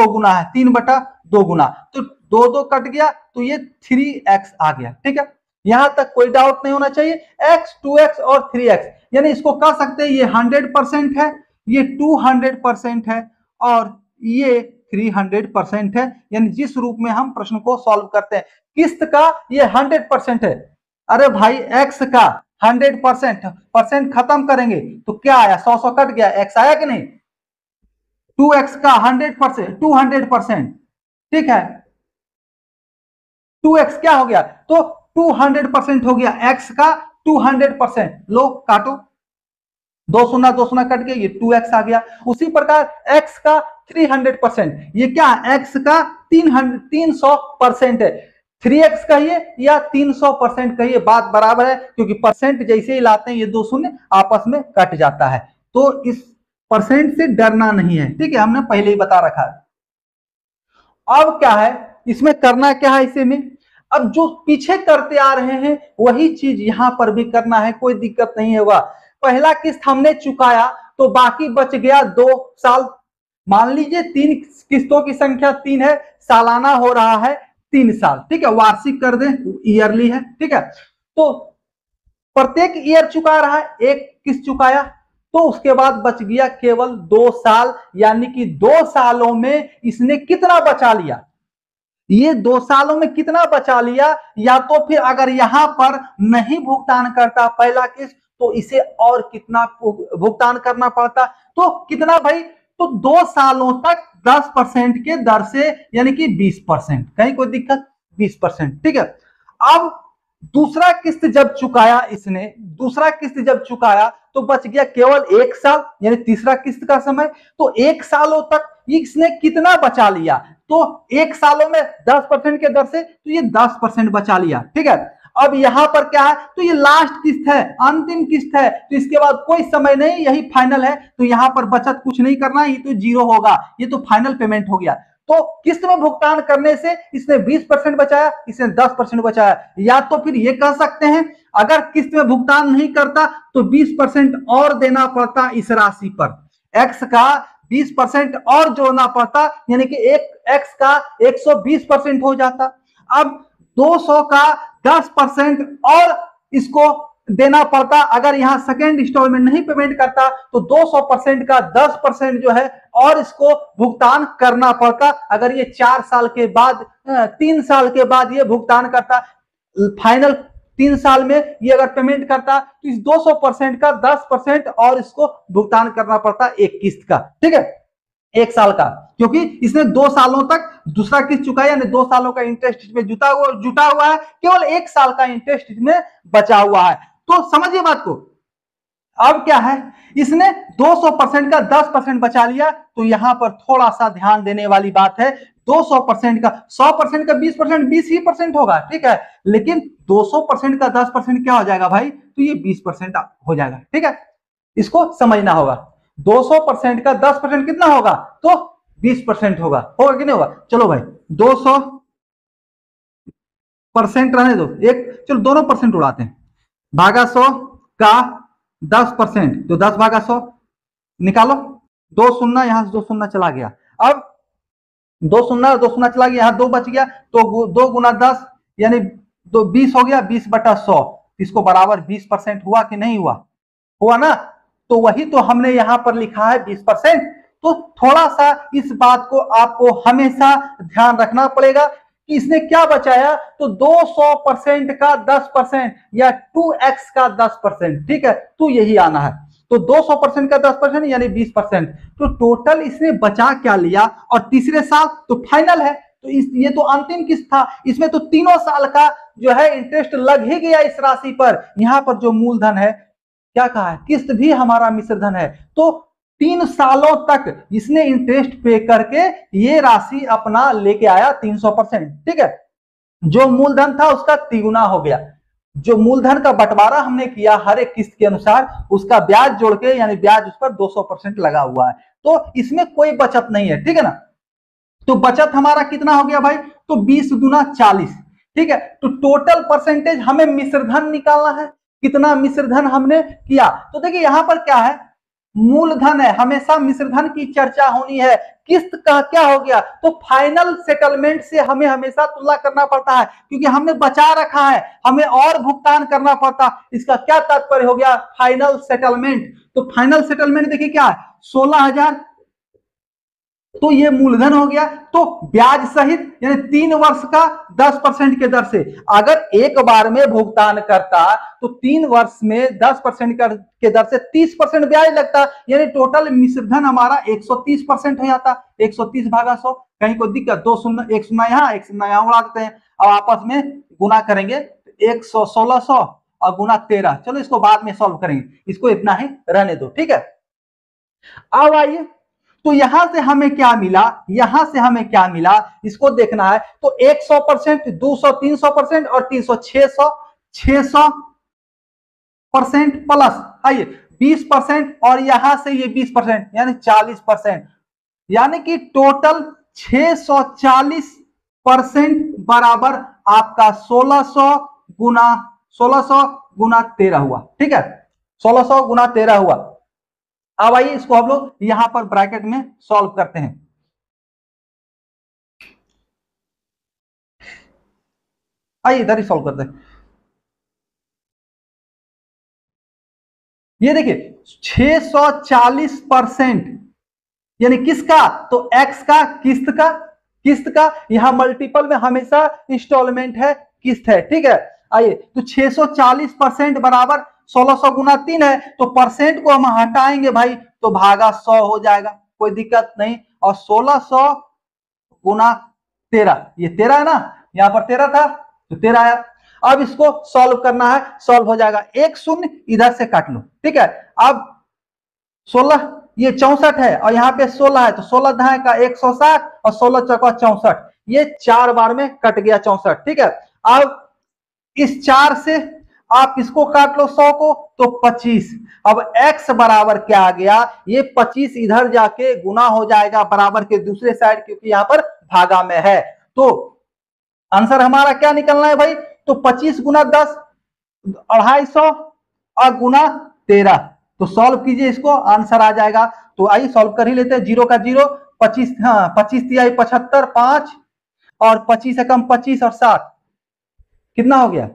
गुना है, 3/2 गुना, तो 2 कट गया तो ये 3x आ गया, ठीक है। यहां तक कोई डाउट नहीं होना चाहिए। x 2x और 3x, यानी इसको कह सकते हैं ये 100% है, ये 200% है, और ये 300% है। यानी जिस रूप में हम प्रश्न को सॉल्व करते हैं, किस्त का ये 100% है, अरे भाई x का 100%, परसेंट खत्म करेंगे तो क्या आया, 100 कट गया, x आया कि नहीं। 2x का 100%, 200%, ठीक है। 2x क्या हो गया, तो 200% हो गया, x का 200%, लो काटो, 2 शून्य कट गया, ये 2x आ गया। उसी प्रकार x का 300%, ये क्या है, x का 300% है। 3x कहिए या 300% कहिए, बात बराबर है, क्योंकि परसेंट जैसे ही लाते हैं ये दो शून्य आपस में कट जाता है। तो इस परसेंट से डरना नहीं है, ठीक है, हमने पहले ही बता रखा है। अब क्या है इसमें करना क्या है, इसे में अब जो पीछे करते आ रहे हैं वही चीज यहां पर भी करना है, कोई दिक्कत नहीं होगा। पहला किस्त हमने चुकाया तो बाकी बच गया 2 साल। मान लीजिए 3 किस्तों की संख्या 3 है, सालाना हो रहा है 3 साल, ठीक है, वार्षिक कर दें, ईयरली है, ठीक है। तो प्रत्येक ईयर चुका रहा है, एक किस्त चुकाया तो उसके बाद बच गया केवल 2 साल, यानी कि 2 सालों में इसने कितना बचा लिया, ये 2 सालों में कितना बचा लिया। या तो फिर अगर यहां पर नहीं भुगतान करता पहला किस्त तो इसे और कितना भुगतान करना पड़ता, तो कितना भाई, तो 2 सालों तक 10% के दर से, यानी कि 20%, कहीं कोई दिक्कत, 20%, ठीक है। अब दूसरा किस्त जब चुकाया इसने, दूसरा किस्त जब चुकाया तो बच गया केवल 1 साल, यानी तीसरा किस्त का समय। तो 1 सालों तक इसने कितना बचा लिया, तो 1 सालों में 10% के दर से, तो ये 10% बचा लिया, ठीक है। अब यहां पर क्या है, तो ये लास्ट किस्त है, अंतिम किस्त है, तो इसके बाद कोई समय नहीं, यही फाइनल है, तो यहां पर बचत कुछ नहीं करना, ये तो जीरो होगा, ये तो फाइनल पेमेंट हो गया। तो किस्त में भुगतान करने से इसने 20% बचाया, इसने 10% बचाया। या तो फिर ये कह सकते हैं अगर किस्त में भुगतान नहीं करता तो 20% और देना पड़ता इस राशि पर, एक्स का 20% और जोड़ना पड़ता, यानी कि एक एक्स का 120% हो जाता। अब 200 का 10% और इसको देना पड़ता, अगर यहां सेकेंड इंस्टॉलमेंट नहीं पेमेंट करता तो 200% का 10% जो है और इसको भुगतान करना पड़ता। अगर ये 4 साल के बाद 3 साल के बाद ये भुगतान करता, फाइनल 3 साल में ये अगर पेमेंट करता तो इस 200% का 10% और इसको भुगतान करना पड़ता एक किस्त का, ठीक है, 1 साल का, क्योंकि इसने 2 सालों तक दूसरा किस्त चुका है, यानी 2 सालों का इंटरेस्ट इसमें जुटा हुआ है, केवल 1 साल का इंटरेस्ट इसमें बचा हुआ है। तो समझिए बात को। अब क्या है, इसने 200% का 10% बचा लिया, तो यहां पर थोड़ा सा ध्यान देने वाली बात है, 200% का 100% का 20%, 20% होगा, ठीक है, लेकिन 200% का 10% क्या हो जाएगा भाई, तो ये 20% हो जाएगा, ठीक है, इसको समझना होगा। 200% का 10% कितना होगा, तो 20% होगा कि नहीं होगा। चलो भाई 200% रहने दो, एक चलो दोनों परसेंट उड़ाते हैं, भागा 100 का 10%, तो 10 भागा 100 निकालो, 2 शून्य, यहां से 2 शून्य चला गया। अब 2 शून्य 2 शून्य चला गया, यहां 2 बच गया, तो 2 गुना 10 यानी 20 हो गया, 20/100, इसको बराबर 20% हुआ कि नहीं हुआ, हुआ ना। तो वही तो हमने यहां पर लिखा है 20%। तो थोड़ा सा इस बात को आपको हमेशा ध्यान रखना पड़ेगा कि इसने क्या बचाया, तो 200% का 10% या 2x का 10%, ठीक है, तो यही आना है। तो 200% का 10% यानी 20%, तो टोटल इसने बचा क्या लिया, और तीसरे साल तो फाइनल है, तो ये तो अंतिम किस्त था, इसमें तो तीनों साल का जो है इंटरेस्ट लग ही गया इस राशि पर। यहां पर जो मूलधन है, क्या कहा है, किस्त भी हमारा मिश्रधन है, तो 3 सालों तक इसने इंटरेस्ट पे करके ये राशि अपना लेके आया 300%, ठीक है। जो मूलधन था उसका तिगुना हो गया, जो मूलधन का बंटवारा हमने किया हर एक किस्त के अनुसार, उसका ब्याज जोड़ के, यानी ब्याज उस पर 200% लगा हुआ है, तो इसमें कोई बचत नहीं है, ठीक है ना। तो बचत हमारा कितना हो गया भाई, तो 20 गुना 40, ठीक है। तो टोटल परसेंटेज हमें मिश्रधन निकालना है, कितना मिश्रधन हमने किया, तो देखिए यहां पर क्या है, मूलधन है, हमेशा मिश्रधन की चर्चा होनी है। किस्त का क्या हो गया, तो फाइनल सेटलमेंट से हमें हमेशा तुलना करना पड़ता है, क्योंकि हमने बचा रखा है, हमें और भुगतान करना पड़ता। इसका क्या तात्पर्य हो गया, फाइनल सेटलमेंट। तो फाइनल सेटलमेंट देखिए क्या है, 16,000, तो ये मूलधन हो गया, तो ब्याज सहित यानी 3 वर्ष का 10% के दर से। अगर एक बार में भुगतान करता तो 3 वर्ष में 10% के दर से 30% ब्याज लगता, यानी टोटल मिश्रधन हमारा 130% हो जाता। 130 भागा 100, कहीं कोई दिक्कत, 2 शून्य, 1 शून्य यहाँ, 1 शून्य यहाँ उड़ा देते हैं। अब आपस में गुना करेंगे, 100 1600 और गुना 13, चलो इसको बाद में सॉल्व करेंगे, इसको इतना ही रहने दो, ठीक है। अब आइए, तो यहां से हमें क्या मिला, यहां से हमें क्या मिला इसको देखना है। तो 100%, 200, 300% और 300, 600% प्लस आइए 20% और यहां से ये 20% यानी 40%, यानी कि टोटल 640% बराबर आपका 1600 गुना 13 हुआ। ठीक है, 1600 गुना 13 हुआ। अब आइए इसको हम लोग यहां पर ब्रैकेट में सॉल्व करते हैं। आइए इधर ही सॉल्व करते हैं। ये देखिए 640% यानी किसका, तो एक्स का, किस्त का यहां मल्टीपल में हमेशा इंस्टॉलमेंट है, किस्त है। ठीक है, आइए तो 640% बराबर 1600 गुना 3 है, तो परसेंट को हम हटाएंगे भाई तो भागा 100 हो जाएगा, कोई दिक्कत नहीं। और 1600 गुना 13, ये 13 है ना, यहां पर 13 था तो 13 आया। अब इसको सॉल्व करना है, सॉल्व हो जाएगा। एक शून्य इधर से काट लो। ठीक है, अब 16 ये 64 है और यहाँ पे 16 है, तो 16 धाए का 160 और 16 चौका 64, ये 4 बार में कट गया 64। ठीक है, अब इस 4 से आप इसको काट लो 100 को तो 25। अब x बराबर क्या आ गया, ये 25 इधर जाके गुना हो जाएगा बराबर के दूसरे साइड, क्योंकि यहां पर भागा में है। तो आंसर हमारा क्या निकलना है भाई, तो 25 गुना 10 250 और गुना 13। तो सॉल्व कीजिए इसको, आंसर आ जाएगा। तो आइए सॉल्व कर ही लेते हैं। 0 का 0, 25, हाँ 25 तिहाई 75, 5 और 25 से कम 25 और 7 कितना हो गया,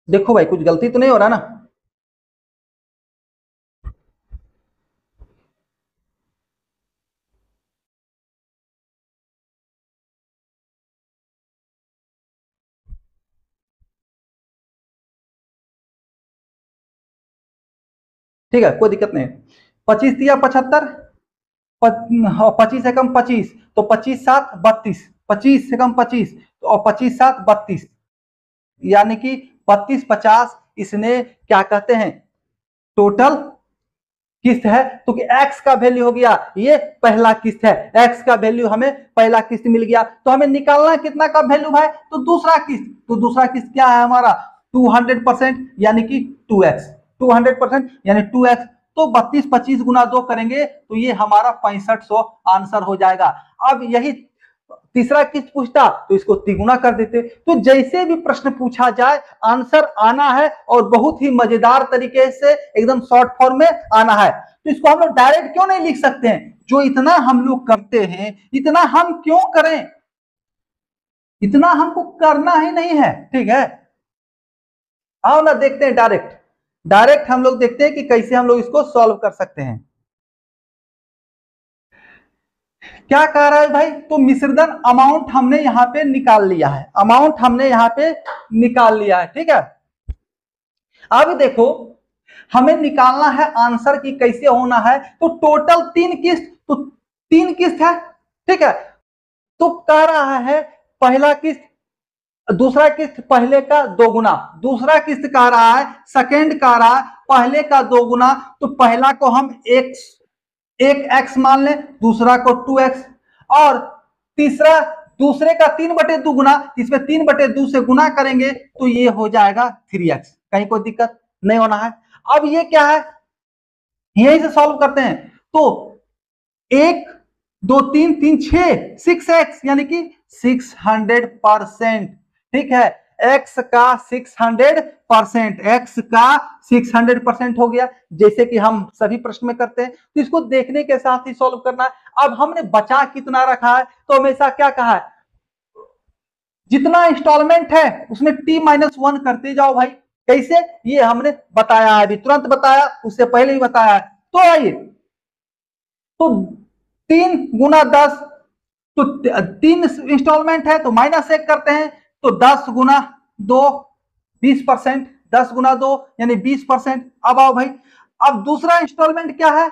देखो भाई कुछ गलती तो नहीं हो रहा ना। ठीक है, कोई दिक्कत नहीं। 25 तिया 75, 25 से कम 25 तो 25 7 32, 25 से कम 25 और 25 7 32, यानी कि 32 50 इसने क्या कहते हैं टोटल किस्त है। तो कि x का वैल्यू हो गया, ये पहला किस्त है, x का वैल्यू हमें पहला किस्त मिल गया। तो हमें निकालना कितना का वैल्यू भाई, तो दूसरा किस्त। तो दूसरा किस्त क्या है हमारा 200% यानी कि 2x, 200% यानी 2x। तो 32 25 गुना 2 करेंगे तो ये हमारा 6500 आंसर हो जाएगा। अब यही तीसरा किस्त पूछता तो इसको तिगुना कर देते। तो जैसे भी प्रश्न पूछा जाए आंसर आना है और बहुत ही मजेदार तरीके से एकदम शॉर्ट फॉर्म में आना है। तो इसको हम लोग डायरेक्ट क्यों नहीं लिख सकते हैं, जो इतना हम लोग करते हैं इतना हम क्यों करें, इतना हमको करना ही नहीं है। ठीक है, आओ ना देखते हैं डायरेक्ट, डायरेक्ट हम लोग देखते हैं कि कैसे हम लोग इसको सॉल्व कर सकते हैं। क्या कह रहा है भाई, तो मिश्रधन अमाउंट हमने यहां पे निकाल लिया है, अमाउंट हमने यहां पे निकाल लिया है। ठीक है, अब देखो हमें निकालना है आंसर की कैसे होना है। तो टोटल 3 किस्त, तो 3 किस्त है। ठीक है, तो कह रहा है पहला किस्त, दूसरा किस्त पहले का 2 गुना, दूसरा किस्त कह रहा है सेकेंड कह रहा है पहले का 2 गुना। तो पहला को हम एक एक्स मान लें, दूसरा को 2x और तीसरा दूसरे का 3/2 गुना, इसमें 3/2 से गुना करेंगे तो ये हो जाएगा 3x। कहीं कोई दिक्कत नहीं होना है। अब ये क्या है, यही से सॉल्व करते हैं। तो 1 2 3 3 6 6x यानी कि 600%। ठीक है, x का 600%, x का 600% हो गया, जैसे कि हम सभी प्रश्न में करते हैं। तो इसको देखने के साथ ही सॉल्व करना है। अब हमने बचा कितना रखा है, तो हमेशा क्या कहा है, जितना इंस्टॉलमेंट है उसमें t-1 करते जाओ भाई। कैसे, ये हमने बताया है, अभी तुरंत बताया, उससे पहले ही बताया है। तो आइए, तो 3 गुना 10, तो 3 इंस्टॉलमेंट है तो -1 करते हैं। तो 10 गुना 2 20%, 10 गुना 2 यानी 20%। अब आओ भाई, अब दूसरा इंस्टॉलमेंट क्या है,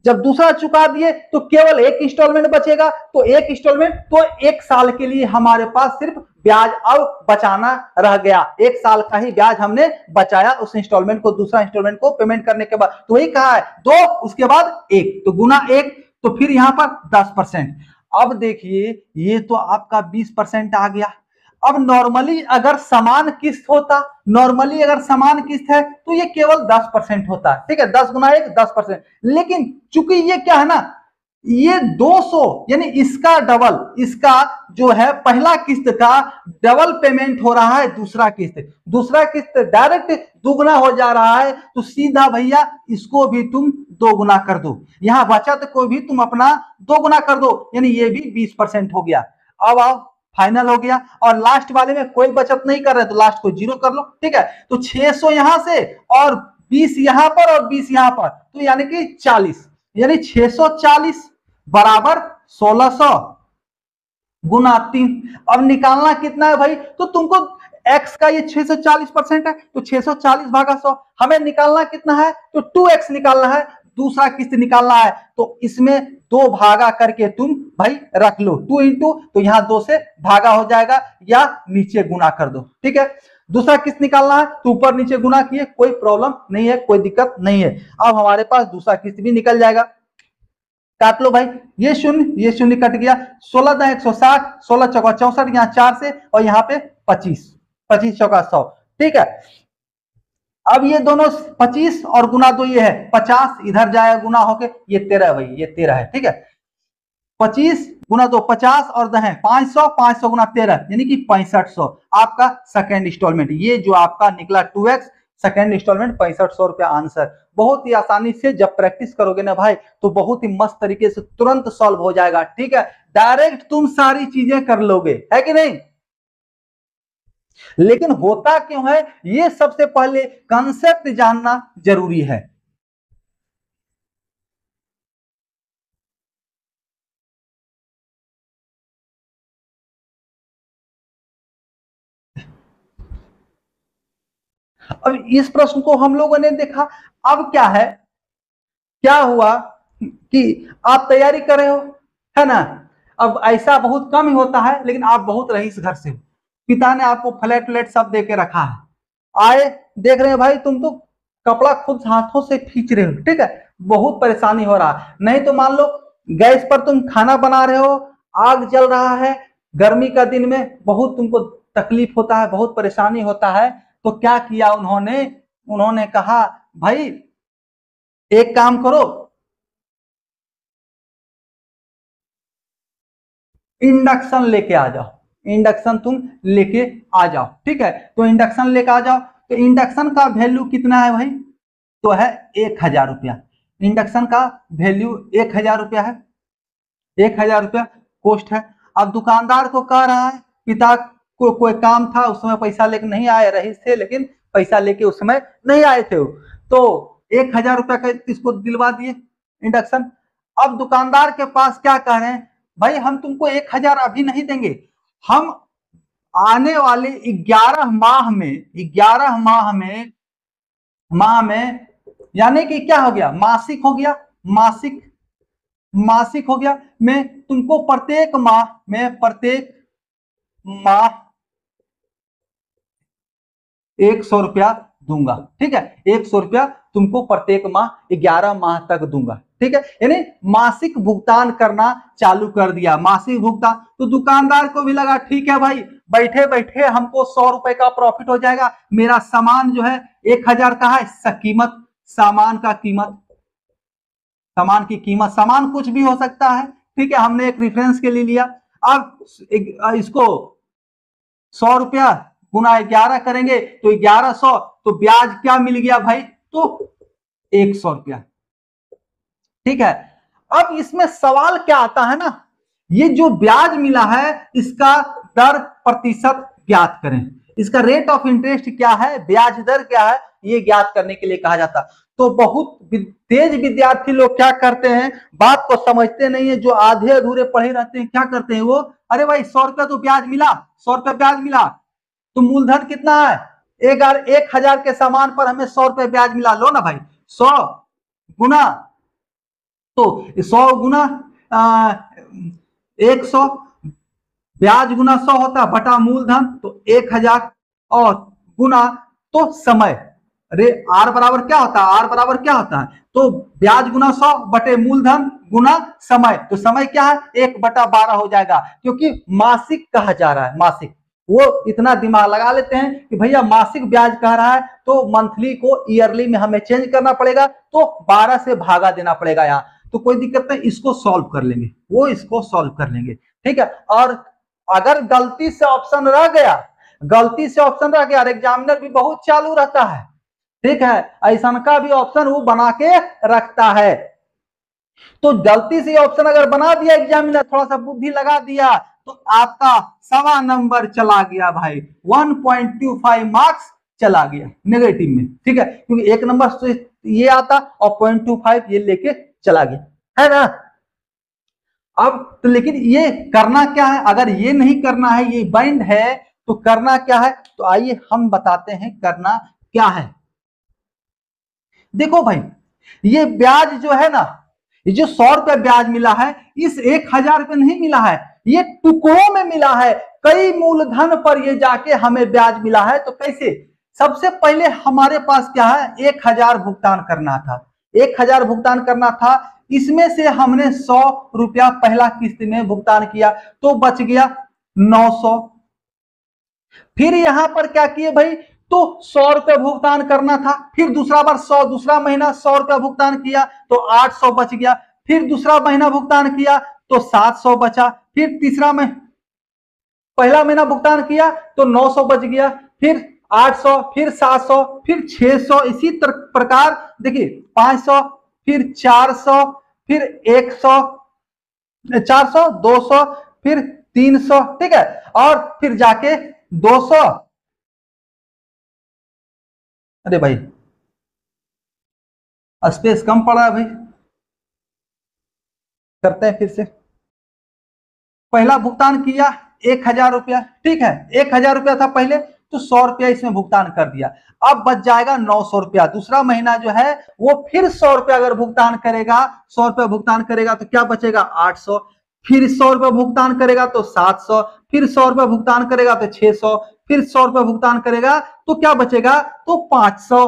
जब दूसरा चुका दिए तो केवल एक इंस्टॉलमेंट बचेगा, तो एक इंस्टॉलमेंट, तो एक साल के लिए हमारे पास सिर्फ ब्याज अब बचाना रह गया। एक साल का ही ब्याज हमने बचाया उस इंस्टॉलमेंट को, दूसरा इंस्टॉलमेंट को पेमेंट करने के बाद। तो वही कहा है 2 उसके बाद 1, तो गुना 1, तो फिर यहां पर 10%। अब देखिए ये तो आपका 20% आ गया। अब नॉर्मली अगर समान किस्त होता, नॉर्मली अगर समान किस्त है तो ये केवल 10% होता है, ठीक है, 10 गुना 1 10%। लेकिन चूंकि ये क्या है ना, ये 200 यानी इसका डबल, इसका जो है पहला किस्त का डबल पेमेंट हो रहा है दूसरा किस्त, दूसरा किस्त डायरेक्ट दुगना हो जा रहा है, तो सीधा भैया इसको भी तुम 2 गुना कर दो, यहां बचत को भी तुम अपना 2 गुना कर दो, यानी ये भी 20% हो गया। अब आओ फाइनल हो गया, और लास्ट वाले में कोई बचत नहीं कर रहे तो लास्ट को 0 कर लो, ठीक है। तो 600 यहां से और 20 यहां पर और 20 यहां पर, तो यानी कि 40, यानी 640 बराबर 1600 गुना 3। अब निकालना कितना है भाई, तो तुमको x का ये 640% है, तो 640 भागा 100, हमें निकालना कितना है, तो 2x निकालना है, दूसरा किस्त निकालना है, तो इसमें 2 भागा करके तुम भाई रख लो, 2 इंटू, तो यहां 2 से भागा हो जाएगा, या नीचे गुना कर दो, ठीक है। दूसरा किस्त निकालना है तो ऊपर नीचे गुना किए, कोई प्रॉब्लम नहीं है, कोई दिक्कत नहीं है। अब हमारे पास दूसरा किस्त भी निकल जाएगा, काट लो भाई, ये शून्य कट गया, 16 × 160, 16 चौका 64, यहाँ 4 से, और यहाँ पे 25, 25 चौका 100, ठीक है। अब ये दोनों 25 और गुना 2 ये है 50, इधर जाएगा गुना होके, ये 13 भाई, ये 13 है, ठीक है। 25 गुना 2 50 और 10 500, 500 गुना 13 यानी कि 6500 आपका सेकेंड इंस्टॉलमेंट, ये जो आपका निकला 2x सेकेंड इंस्टॉलमेंट 6500 रुपया आंसर। बहुत ही आसानी से जब प्रैक्टिस करोगे ना भाई, तो बहुत ही मस्त तरीके से तुरंत सॉल्व हो जाएगा, ठीक है, डायरेक्ट तुम सारी चीजें कर लोगे, है कि नहीं। लेकिन होता क्यों है, ये सबसे पहले कंसेप्ट जानना जरूरी है। अब इस प्रश्न को हम लोगों ने देखा, अब क्या है, क्या हुआ कि आप तैयारी कर रहे हो, है ना। अब ऐसा बहुत कम ही होता है, लेकिन आप बहुत रईस घर से हो, पिता ने आपको फ्लैट व्लैट सब दे के रखा है, आए देख रहे हैं भाई तुम तो कपड़ा खुद हाथों से खींच रहे हो, ठीक है, बहुत परेशानी हो रहा है। नहीं तो मान लो गैस पर तुम खाना बना रहे हो, आग जल रहा है, गर्मी का दिन में बहुत तुमको तकलीफ होता है, बहुत परेशानी होता है, तो क्या किया उन्होंने, उन्होंने कहा भाई एक काम करो, इंडक्शन लेके आ जाओ, इंडक्शन तुम लेके आ जाओ, ठीक है। तो इंडक्शन लेके आ जाओ, तो इंडक्शन का वैल्यू कितना है भाई, तो है 1000 रुपया, इंडक्शन का वैल्यू 1000 रुपया है, 1000 रुपया कॉस्ट है। अब दुकानदार को कह रहा है, पिता को कोई काम था उस समय पैसा लेके नहीं आए, रईस थे लेकिन पैसा लेके उस समय नहीं आए थे, तो 1000 रुपया का इसको दिलवा दिए इंडक्शन। अब दुकानदार के पास क्या कह रहे हैं, भाई हम तुमको 1000 अभी नहीं देंगे, हम आने वाले 11 माह में, 11 माह में यानी कि क्या हो गया, मासिक हो गया, मासिक, मासिक हो गया, मैं तुमको प्रत्येक माह में, प्रत्येक माह 100 रुपया दूंगा, ठीक है, 100 रुपया तुमको प्रत्येक माह 11 माह तक दूंगा, ठीक है, यानी मासिक भुगतान करना चालू कर दिया, मासिक भुगतान। तो दुकानदार को भी लगा ठीक है भाई, बैठे बैठे हमको 100 रुपए का प्रॉफिट हो जाएगा, मेरा सामान जो है 1000 का है, कीमत, सामान का कीमत, सामान की कीमत, सामान कुछ भी हो सकता है, ठीक है, हमने एक रेफरेंस के लिए लिया। अब इसको 100 रुपया गुना 11 करेंगे तो 1100, तो ब्याज क्या मिल गया भाई, तो 100 रुपया, ठीक है। अब इसमें सवाल क्या आता है ना, ये जो ब्याज मिला है इसका दर प्रतिशत ज्ञात करें, इसका रेट ऑफ इंटरेस्ट क्या है, ब्याज दर क्या है, ये ज्ञात करने के लिए कहा जाता। तो बहुत तेज विद्यार्थी लोग क्या करते हैं, बात को समझते नहीं है, जो आधे अधूरे पढ़े रहते हैं, क्या करते हैं वो, अरे भाई 100 रुपया तो ब्याज मिला, 100 रुपया ब्याज मिला, तो मूलधन कितना है, 1000 के सामान पर हमें 100 रुपये ब्याज मिला, लो ना भाई 100 गुना, तो 100 गुना 100, ब्याज गुना 100 होता है बटा मूलधन तो 1000 और गुना तो समय। अरे आर बराबर क्या होता है, आर बराबर क्या होता है, तो ब्याज गुना 100 बटे मूलधन गुना समय, तो समय क्या है 1/12 हो जाएगा, क्योंकि मासिक कहा जा रहा है, मासिक। वो इतना दिमाग लगा लेते हैं कि भैया मासिक ब्याज कह रहा है तो मंथली को ईयरली में हमें चेंज करना पड़ेगा, तो 12 से भागा देना पड़ेगा यहाँ, तो कोई दिक्कत नहीं, इसको सॉल्व कर लेंगे, वो इसको सॉल्व कर लेंगे, ठीक है। और अगर गलती से ऑप्शन रह गया, गलती से ऑप्शन रह गया, और एग्जामिनर भी बहुत चालू रहता है, ठीक है, ऐसा का भी ऑप्शन वो बना के रखता है, तो गलती से ऑप्शन अगर बना दिया एग्जामिनर, थोड़ा सा बुद्धि लगा दिया, तो आपका 1.25 नंबर चला गया भाई, 1.25 मार्क्स चला गया नेगेटिव में, ठीक है, क्योंकि 1 नंबर तो ये आता और 0.25 ये लेके चला गया, है ना। अब तो लेकिन ये करना क्या है, अगर ये नहीं करना है, ये बैंड है, तो करना क्या है, तो आइए हम बताते हैं करना क्या है। देखो भाई, ये ब्याज जो है ना, ये जो 100 रुपए ब्याज मिला है, इस 1000 रुपए नहीं मिला है, ये टुकड़ों में मिला है, कई मूलधन पर ये जाके हमें ब्याज मिला है। तो कैसे, सबसे पहले हमारे पास क्या है, 1000 भुगतान करना था, 1000 भुगतान करना था, इसमें से हमने 100 रुपया पहला किस्त में भुगतान किया, तो बच गया 900। फिर यहां पर क्या किए भाई, तो 100 रुपया भुगतान करना था, फिर दूसरा बार 100, दूसरा महीना 100 रुपया भुगतान किया तो 800 बच गया, फिर दूसरा महीना भुगतान किया तो 700 बचा, फिर तीसरा महीना, पहला महीना भुगतान किया तो 900 बच गया, फिर 800, फिर 700, फिर 600, इसी प्रकार देखिए 500, फिर 400, फिर 100, 400, 200, फिर 300, ठीक है, और फिर जाके 200। अरे भाई स्पेस कम पड़ा है भाई, करते हैं फिर से। पहला भुगतान किया 1000 रुपया, ठीक है, 1000 रुपया था पहले, तो 100 रुपया इसमें भुगतान कर दिया, अब बच जाएगा 900 रुपया। दूसरा महीना जो है वो फिर 100 रुपया अगर भुगतान करेगा, 100 रुपया भुगतान करेगा तो क्या बचेगा 800, फिर 100 रुपया भुगतान करेगा तो 700, फिर 100 रुपया भुगतान करेगा तो 600, फिर 100 रुपया भुगतान करेगा तो क्या बचेगा, तो 500,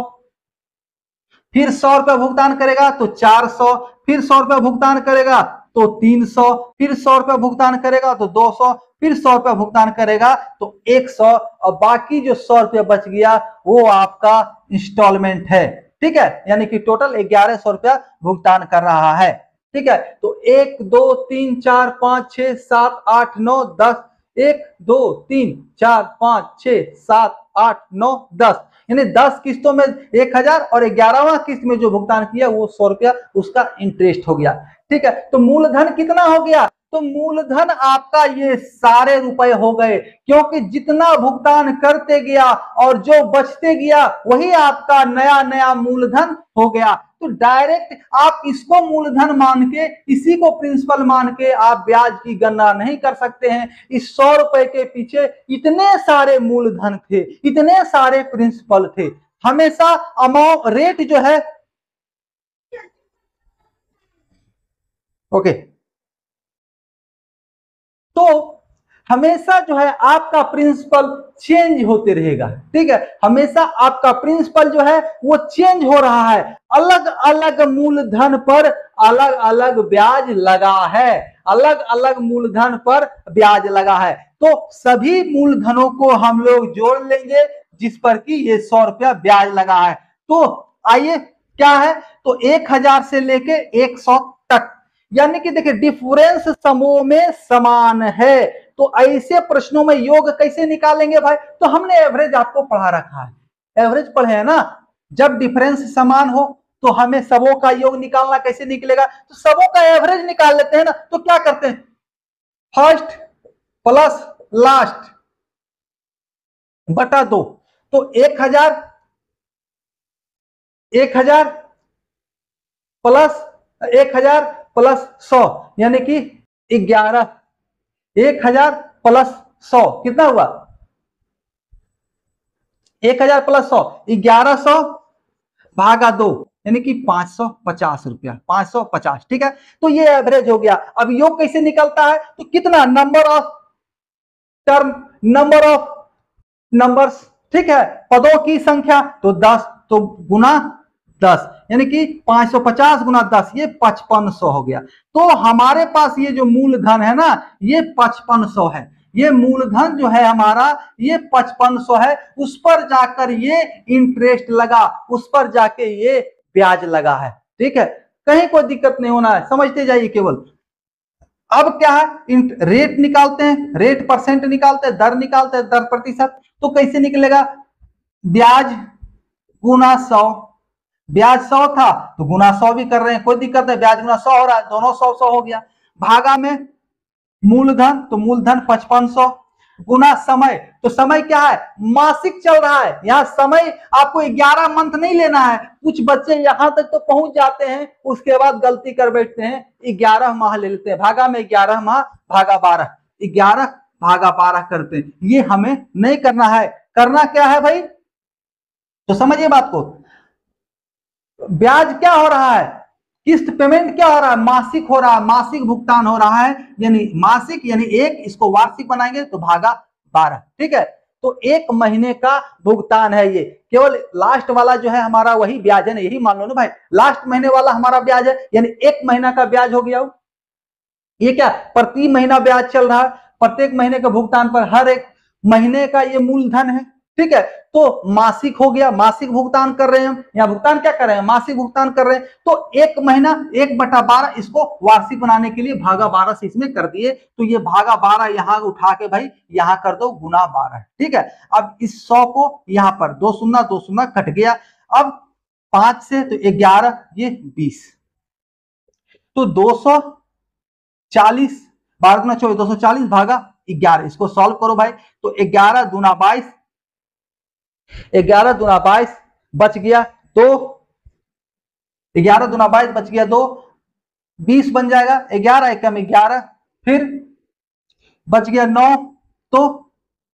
फिर 100 रुपया भुगतान करेगा तो 400, फिर 100 रुपया भुगतान करेगा तो 300, फिर 100 रुपया भुगतान करेगा तो 200, फिर 100 रुपया भुगतान करेगा तो 100, और बाकी जो 100 रुपया बच गया वो आपका इंस्टॉलमेंट है, ठीक है, यानी कि टोटल 1100 रुपया भुगतान कर रहा है, ठीक है। तो 1 2 3 4 5 6 7 8 9 10, 1 2 3 4 5 6 7 8 9 10, यानी 10 किस्तों में 1000 और 11वां किस्त में जो भुगतान किया वो 100 रुपया उसका इंटरेस्ट हो गया, ठीक है। तो मूलधन कितना हो गया, तो मूलधन आपका ये सारे रुपए हो गए, क्योंकि जितना भुगतान करते गया और जो बचते गया वही आपका नया नया मूलधन हो गया। तो डायरेक्ट आप इसको मूलधन मान के, इसी को प्रिंसिपल मान के आप ब्याज की गणना नहीं कर सकते हैं। इस 100 रुपए के पीछे इतने सारे मूलधन थे, इतने सारे प्रिंसिपल थे, हमेशा अमाउंट रेट जो है, ओके, तो हमेशा जो है आपका प्रिंसिपल चेंज होते रहेगा, ठीक है, हमेशा आपका प्रिंसिपल जो है वो चेंज हो रहा है, अलग अलग मूलधन पर अलग अलग ब्याज लगा है, अलग अलग मूलधन पर ब्याज लगा है, तो सभी मूलधनों को हम लोग जोड़ लेंगे जिस पर कि ये 100 रुपया ब्याज लगा है। तो आइए क्या है, तो 1000 से लेके 100 तक, यानी कि देखिए डिफरेंस समूह में समान है, तो ऐसे प्रश्नों में योग कैसे निकालेंगे भाई, तो हमने एवरेज आपको पढ़ा रखा है, एवरेज पढ़े है ना, जब डिफरेंस समान हो तो हमें सबों का योग निकालना कैसे निकलेगा, तो सबों का एवरेज निकाल लेते हैं ना, तो क्या करते हैं, फर्स्ट प्लस लास्ट बटा 2, तो 1000 प्लस 100 यानी कि 11, 1000 प्लस 100 कितना हुआ, 1000 प्लस 100 1100 भागा 2, यानी कि 550 रुपया, 550। ठीक है, तो ये एवरेज हो गया। अब योग कैसे निकलता है, तो कितना number of term, number of numbers, ठीक है, पदों की संख्या, तो 10, तो गुना 10, यानी कि 550 गुना 10, ये 5500 हो गया। तो हमारे पास ये जो मूलधन है ना, ये 5500 है। ये मूलधन जो है हमारा, ये 5500 है। उस पर जाकर ये इंटरेस्ट लगा, उस पर जाके ये ब्याज लगा है। ठीक है, कहीं कोई दिक्कत नहीं होना है, समझते जाइए केवल। अब क्या है, रेट निकालते हैं, रेट परसेंट निकालते हैं, दर निकालते हैं, दर प्रतिशत। तो कैसे निकलेगा, ब्याज गुना 100, ब्याज 100 था तो गुना 100 भी कर रहे हैं, कोई दिक्कत नहीं, ब्याज गुना 100 हो रहा है, दोनों 100 100 हो गया। भागा में मूलधन, तो मूलधन 5500 गुना समय, तो समय क्या है, मासिक चल रहा है। यहाँ समय आपको 11 मंथ नहीं लेना है, कुछ बच्चे यहां तक तो पहुंच जाते हैं, उसके बाद गलती कर बैठते हैं, 11 माह ले लेते हैं। भागा में 11 माह भागा 12, 11 भागा 12 करते हैं। ये हमें नहीं करना है, करना क्या है भाई, तो समझिए बात को। ब्याज क्या हो रहा है, किस्त पेमेंट क्या हो रहा है, मासिक हो रहा है, मासिक भुगतान हो रहा है, यानी मासिक यानी एक, इसको वार्षिक बनाएंगे तो भागा 12। ठीक है, तो एक महीने का भुगतान है ये, केवल लास्ट वाला जो है हमारा वही ब्याज है ना, यही मान लो ना भाई, लास्ट महीने वाला हमारा ब्याज है, यानी एक महीना का ब्याज हो गया। ये क्या, प्रति महीना ब्याज चल रहा है, प्रत्येक महीने के भुगतान पर हर एक महीने का ये मूलधन है। ठीक है, तो मासिक हो गया, मासिक भुगतान कर रहे हैं हम, यहाँ भुगतान क्या कर रहे हैं, मासिक भुगतान कर रहे हैं। तो एक महीना 1/12, इसको वार्षिक बनाने के लिए भागा 12 से इसमें कर दिए, तो ये भागा 12 यहाँ उठा के भाई यहाँ कर दो गुना 12। ठीक है, अब इस 100 को यहाँ पर 2 शून्य 2 शून्य कट गया। अब 5 से तो 11, ये 20, तो 240, 12 गुना 24, 240 भागा 11, इसको सॉल्व करो भाई, तो 11 दूना 22, 11 दूना 22 बच गया 2, 11 दूना 22 बच गया 2, 20 बन जाएगा, 11 एकम 11, फिर बच गया 9, तो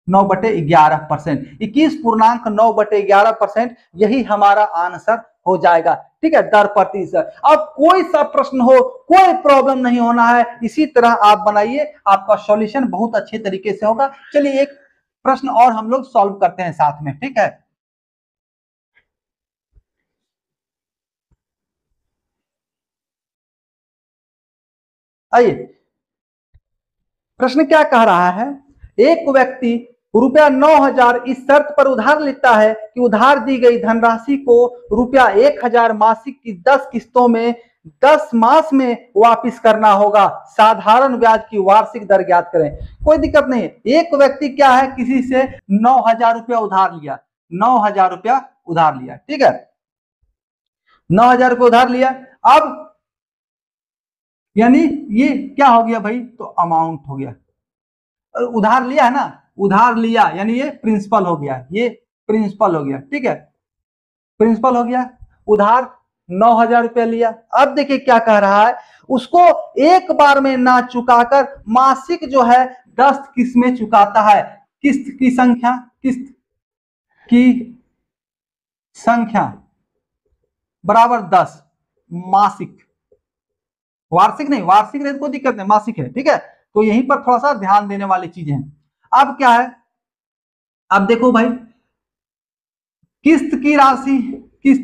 9/11%, 21.9/11%, यही हमारा आंसर हो जाएगा। ठीक है, दर प्रतिशत। अब कोई सा प्रश्न हो, कोई प्रॉब्लम नहीं होना है, इसी तरह आप बनाइए, आपका सॉल्यूशन बहुत अच्छे तरीके से होगा। चलिए एक प्रश्न और हम लोग सॉल्व करते हैं साथ में। ठीक है, आइए, प्रश्न क्या कह रहा है, एक व्यक्ति रुपया 9000 इस शर्त पर उधार लेता है कि उधार दी गई धनराशि को रुपया 1000 मासिक की 10 किस्तों में 10 मास में वापिस करना होगा, साधारण ब्याज की वार्षिक दर ज्ञात करें। कोई दिक्कत नहीं, एक व्यक्ति क्या है, किसी से 9000 रुपया उधार लिया, 9000 रुपया उधार लिया। ठीक है, 9000 रुपया उधार लिया। अब यानी ये क्या हो गया भाई, तो अमाउंट हो गया, उधार लिया है ना, उधार लिया यानी ये प्रिंसिपल हो गया, ये प्रिंसिपल हो गया। ठीक है, प्रिंसिपल हो गया, उधार 9000 रुपया लिया। अब देखिए क्या कह रहा है, उसको एक बार में ना चुकाकर मासिक जो है 10 किस्त में चुकाता है। किस्त की संख्या, किस्त की संख्या बराबर 10, मासिक, वार्षिक नहीं, वार्षिक नहीं, कोई दिक्कत नहीं, मासिक है। ठीक है, तो यहीं पर थोड़ा सा ध्यान देने वाली चीजें हैं। अब क्या है, अब देखो भाई, किस्त की राशि, किस्त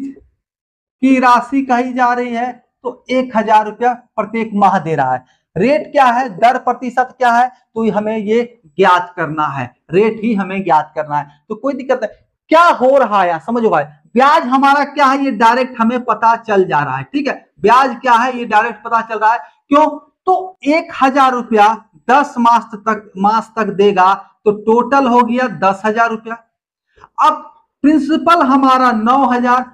की राशि कही जा रही है, तो 1000 रुपया प्रत्येक माह दे रहा है। रेट क्या है, दर प्रतिशत क्या है, तो हमें ये ज्ञात करना है, रेट ही हमें ज्ञात करना है। तो कोई दिक्कत नहीं, क्या हो रहा है समझो भाई, ब्याज हमारा क्या है, ये डायरेक्ट हमें पता चल जा रहा है। ठीक है, ब्याज क्या है, ये डायरेक्ट पता चल रहा है, क्यों, तो 1000 रुपया 10 मास तक देगा, तो टोटल हो गया 10,000 रुपया। अब प्रिंसिपल हमारा 9000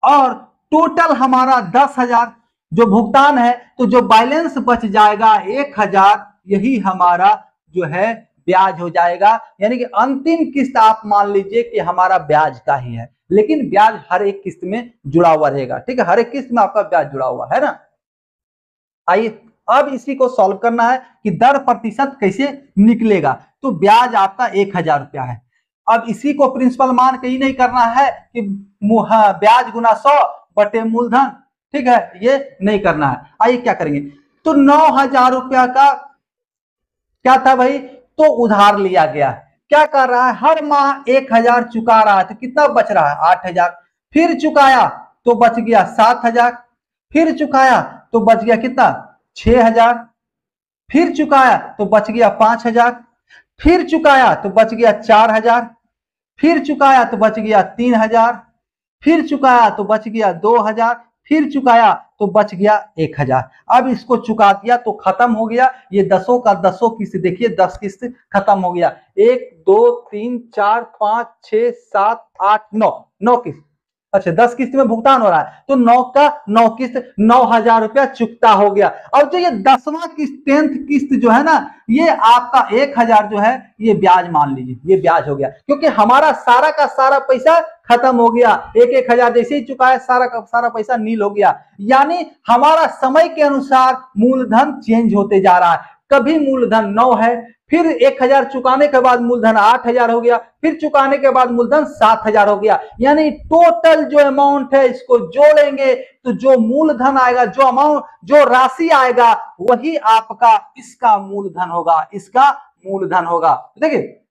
और टोटल हमारा 10,000, जो भुगतान है, तो जो बैलेंस बच जाएगा 1000, यही हमारा जो है ब्याज हो जाएगा। यानी कि अंतिम किस्त आप मान लीजिए कि हमारा ब्याज का ही है, लेकिन ब्याज हर एक किस्त में जुड़ा हुआ रहेगा। ठीक है, हर एक किस्त में आपका ब्याज जुड़ा हुआ है ना। आइए अब इसी को सॉल्व करना है कि दर प्रतिशत कैसे निकलेगा। तो ब्याज आपका 1000 रुपया है। अब इसी को प्रिंसिपल मान के ही नहीं करना है कि ब्याज गुना 100 बटे मूलधन, ठीक है, ये नहीं करना है। आइए क्या करेंगे, तो 9,000 रुपया का क्या था भाई, तो उधार लिया गया। क्या कर रहा है, हर माह 1,000 चुका रहा है, तो कितना बच रहा है 8,000। फिर चुकाया तो बच गया 7,000। फिर चुकाया तो बच गया कितना 6,000। फिर चुकाया तो बच गया 5,000। फिर चुकाया तो बच गया 4,000। फिर चुकाया तो बच गया 3,000। फिर चुकाया तो बच गया 2,000। फिर चुकाया तो बच गया 1,000। अब इसको चुका दिया तो खत्म हो गया। ये दसों का दसों किस्त, देखिए 10 किस्त खत्म हो गया। 1 2 3 4 5 6 7 8 9, 9 किस्त। अच्छा 10 किस्त में भुगतान हो रहा है, तो 9 का 9 किस्त 9,000 रुपया चुकता हो गया। और जो ये 10वां किस्त 10th किस्त जो है ना, ये आपका 1,000 जो है ये ब्याज मान लीजिए, ये ब्याज हो गया, क्योंकि हमारा सारा का सारा पैसा खत्म हो गया। 1,000 जैसे ही चुका है सारा का सारा पैसा नील हो गया। यानी हमारा समय के अनुसार मूलधन चेंज होते जा रहा है। कभी मूलधन 9 है, फिर 1,000 चुकाने के बाद मूलधन 8,000 हो गया, फिर चुकाने के बाद मूलधन 7,000 हो गया। यानी टोटल जो अमाउंट है इसको जोड़ेंगे तो जो मूलधन आएगा, जो अमाउंट, जो राशि आएगा, वही आपका इसका मूलधन होगा, इसका मूलधन होगा। देखिए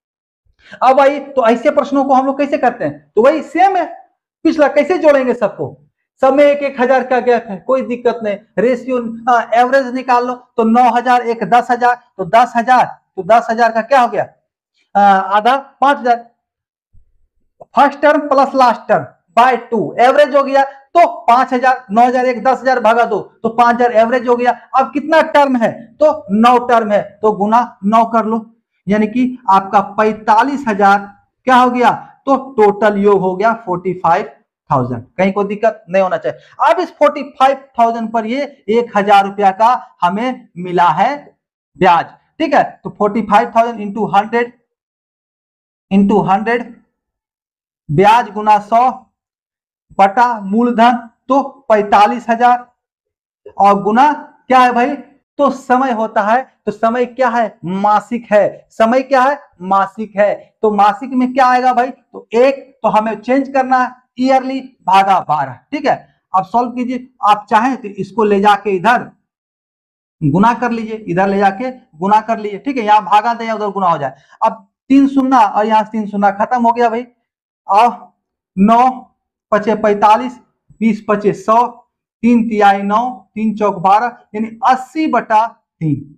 अब आई तो ऐसे प्रश्नों को हम लोग कैसे करते हैं, तो वही सेम है पिछला, कैसे जोड़ेंगे सबको। सब में 1,000 का गैप है, कोई दिक्कत नहीं। रेशियो एवरेज निकाल लो, तो 9,000 एक 10,000, तो 10,000, तो 10,000 का क्या हो गया आधा 5,000। First term plus last term by 2 average हो गया, तो 5,000। 9,000 एक 10,000 भागा 2, तो 5,000 एवरेज हो गया। अब कितना टर्म है, तो 9 टर्म है, तो गुना 9 कर लो, यानी कि आपका 45,000 क्या हो गया, तो टोटल योग हो गया 45,000। कहीं कोई दिक्कत नहीं होना चाहिए। अब इस 45,000 पर ये 1,000 रुपया का हमें मिला है ब्याज, ठीक है। तो 45,000 इंटू 100 ब्याज गुना 100 बटा मूलधन, तो 45,000, और गुना क्या है भाई, तो समय होता है, तो समय क्या है, मासिक है। समय क्या है, मासिक है। तो मासिक में क्या आएगा भाई, तो एक, तो हमें चेंज करना है ईयरली भागा 12, ठीक है। अब सॉल्व कीजिए, आप चाहें तो इसको ले जाके इधर गुना कर लीजिए, इधर ले जाके गुना कर लीजिए, ठीक है। यहाँ भागा दे, उधर गुना हो जाए। अब 3 शून्य और यहाँ 3 शून्य खत्म हो गया भाई। और 9 पचे 45, 20 पचे 100, 3 तिहाई 9, 3 चौक 12, यानी 80/3।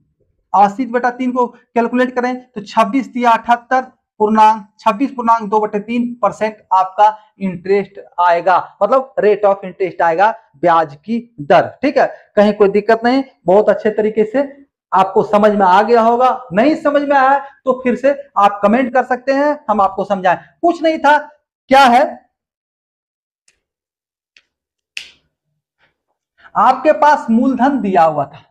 80/3 को कैलकुलेट करें तो 26 तिया 78 पूर्णांक 26.2/3% आपका इंटरेस्ट आएगा, मतलब रेट ऑफ इंटरेस्ट आएगा, ब्याज की दर, ठीक है। कहीं कोई दिक्कत नहीं, बहुत अच्छे तरीके से आपको समझ में आ गया होगा। नहीं समझ में आया तो फिर से आप कमेंट कर सकते हैं, हम आपको समझाएं। कुछ नहीं था, क्या है, आपके पास मूलधन दिया हुआ था,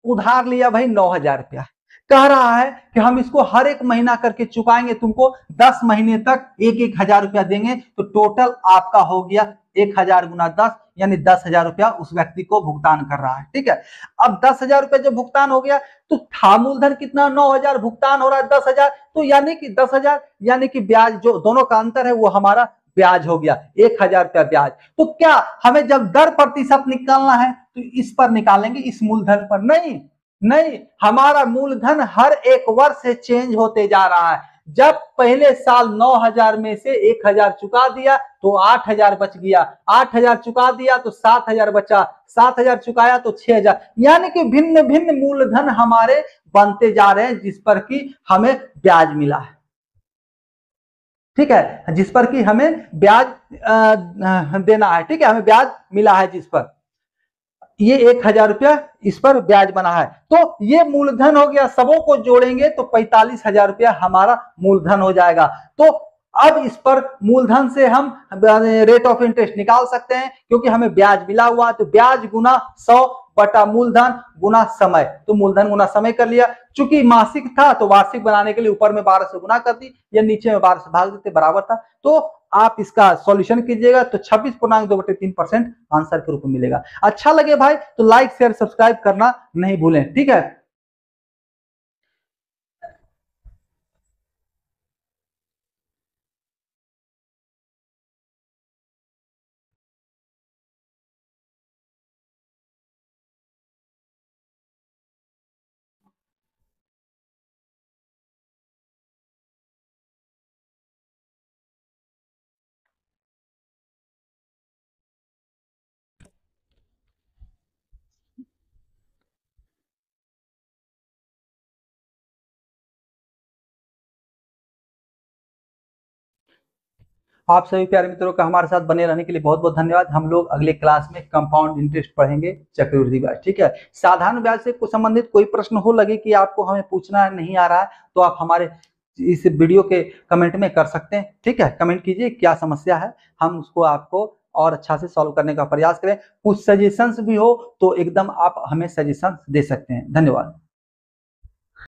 उधार लिया भाई 9,000 रुपया, कह रहा है कि हम इसको हर एक महीना करके चुकाएंगे, तुमको 10 महीने तक 1,000 रुपया देंगे, तो टोटल आपका हो गया 1,000 गुना 10, यानी 10,000 रुपया उस व्यक्ति को भुगतान कर रहा है, ठीक है। अब 10,000 रुपया जब भुगतान हो गया, तो था मूलधन कितना 9,000, भुगतान हो रहा है 10,000, तो यानी कि 10,000, यानी कि ब्याज जो दोनों का अंतर है वो हमारा ब्याज हो गया 1,000 रुपया ब्याज। तो क्या हमें जब दर प्रतिशत निकालना है तो इस पर निकालेंगे, इस मूलधन पर नहीं। नहीं, हमारा मूलधन हर एक वर्ष से चेंज होते जा रहा है। जब पहले साल 9,000 में से 1,000 चुका दिया तो 8,000 बच गया, 8,000 चुका दिया तो 7,000 बचा, 7,000 चुकाया तो 6,000, यानी कि भिन्न भिन्न मूलधन हमारे बनते जा रहे हैं, जिस पर कि हमें ब्याज मिला है, ठीक है, जिस पर कि हमें ब्याज देना है, ठीक है, हमें ब्याज मिला है जिस पर ये 1,000 रुपया इस पर ब्याज बना है। तो ये मूलधन हो गया, सबों को जोड़ेंगे तो 45,000 रुपया हमारा मूलधन हो जाएगा। तो अब इस पर मूलधन से हम रेट ऑफ इंटरेस्ट निकाल सकते हैं, क्योंकि हमें ब्याज मिला हुआ, तो ब्याज गुना 100 बटा मूलधन गुना समय, तो मूलधन गुना समय कर लिया। चूंकि मासिक था तो वार्षिक बनाने के लिए ऊपर में 12 से गुना कर दी, या नीचे में 12 से भाग देते, बराबर था। तो आप इसका सॉल्यूशन कीजिएगा तो 26.2/3% आंसर के रूप में मिलेगा। अच्छा लगे भाई तो लाइक शेयर सब्सक्राइब करना नहीं भूलें, ठीक है। आप सभी प्यारे मित्रों का हमारे साथ बने रहने के लिए बहुत बहुत धन्यवाद। हम लोग अगले क्लास में कंपाउंड इंटरेस्ट पढ़ेंगे, चक्रवृद्धि ब्याज। ठीक है, साधारण ब्याज से संबंधित कोई प्रश्न हो लगे कि आपको हमें पूछना नहीं आ रहा है, तो आप हमारे इस वीडियो के कमेंट में कर सकते हैं। ठीक है, कमेंट कीजिए क्या समस्या है, हम उसको आपको और अच्छा से सॉल्व करने का प्रयास करें। कुछ सजेशंस भी हो तो एकदम आप हमें सजेशन दे सकते हैं। धन्यवाद।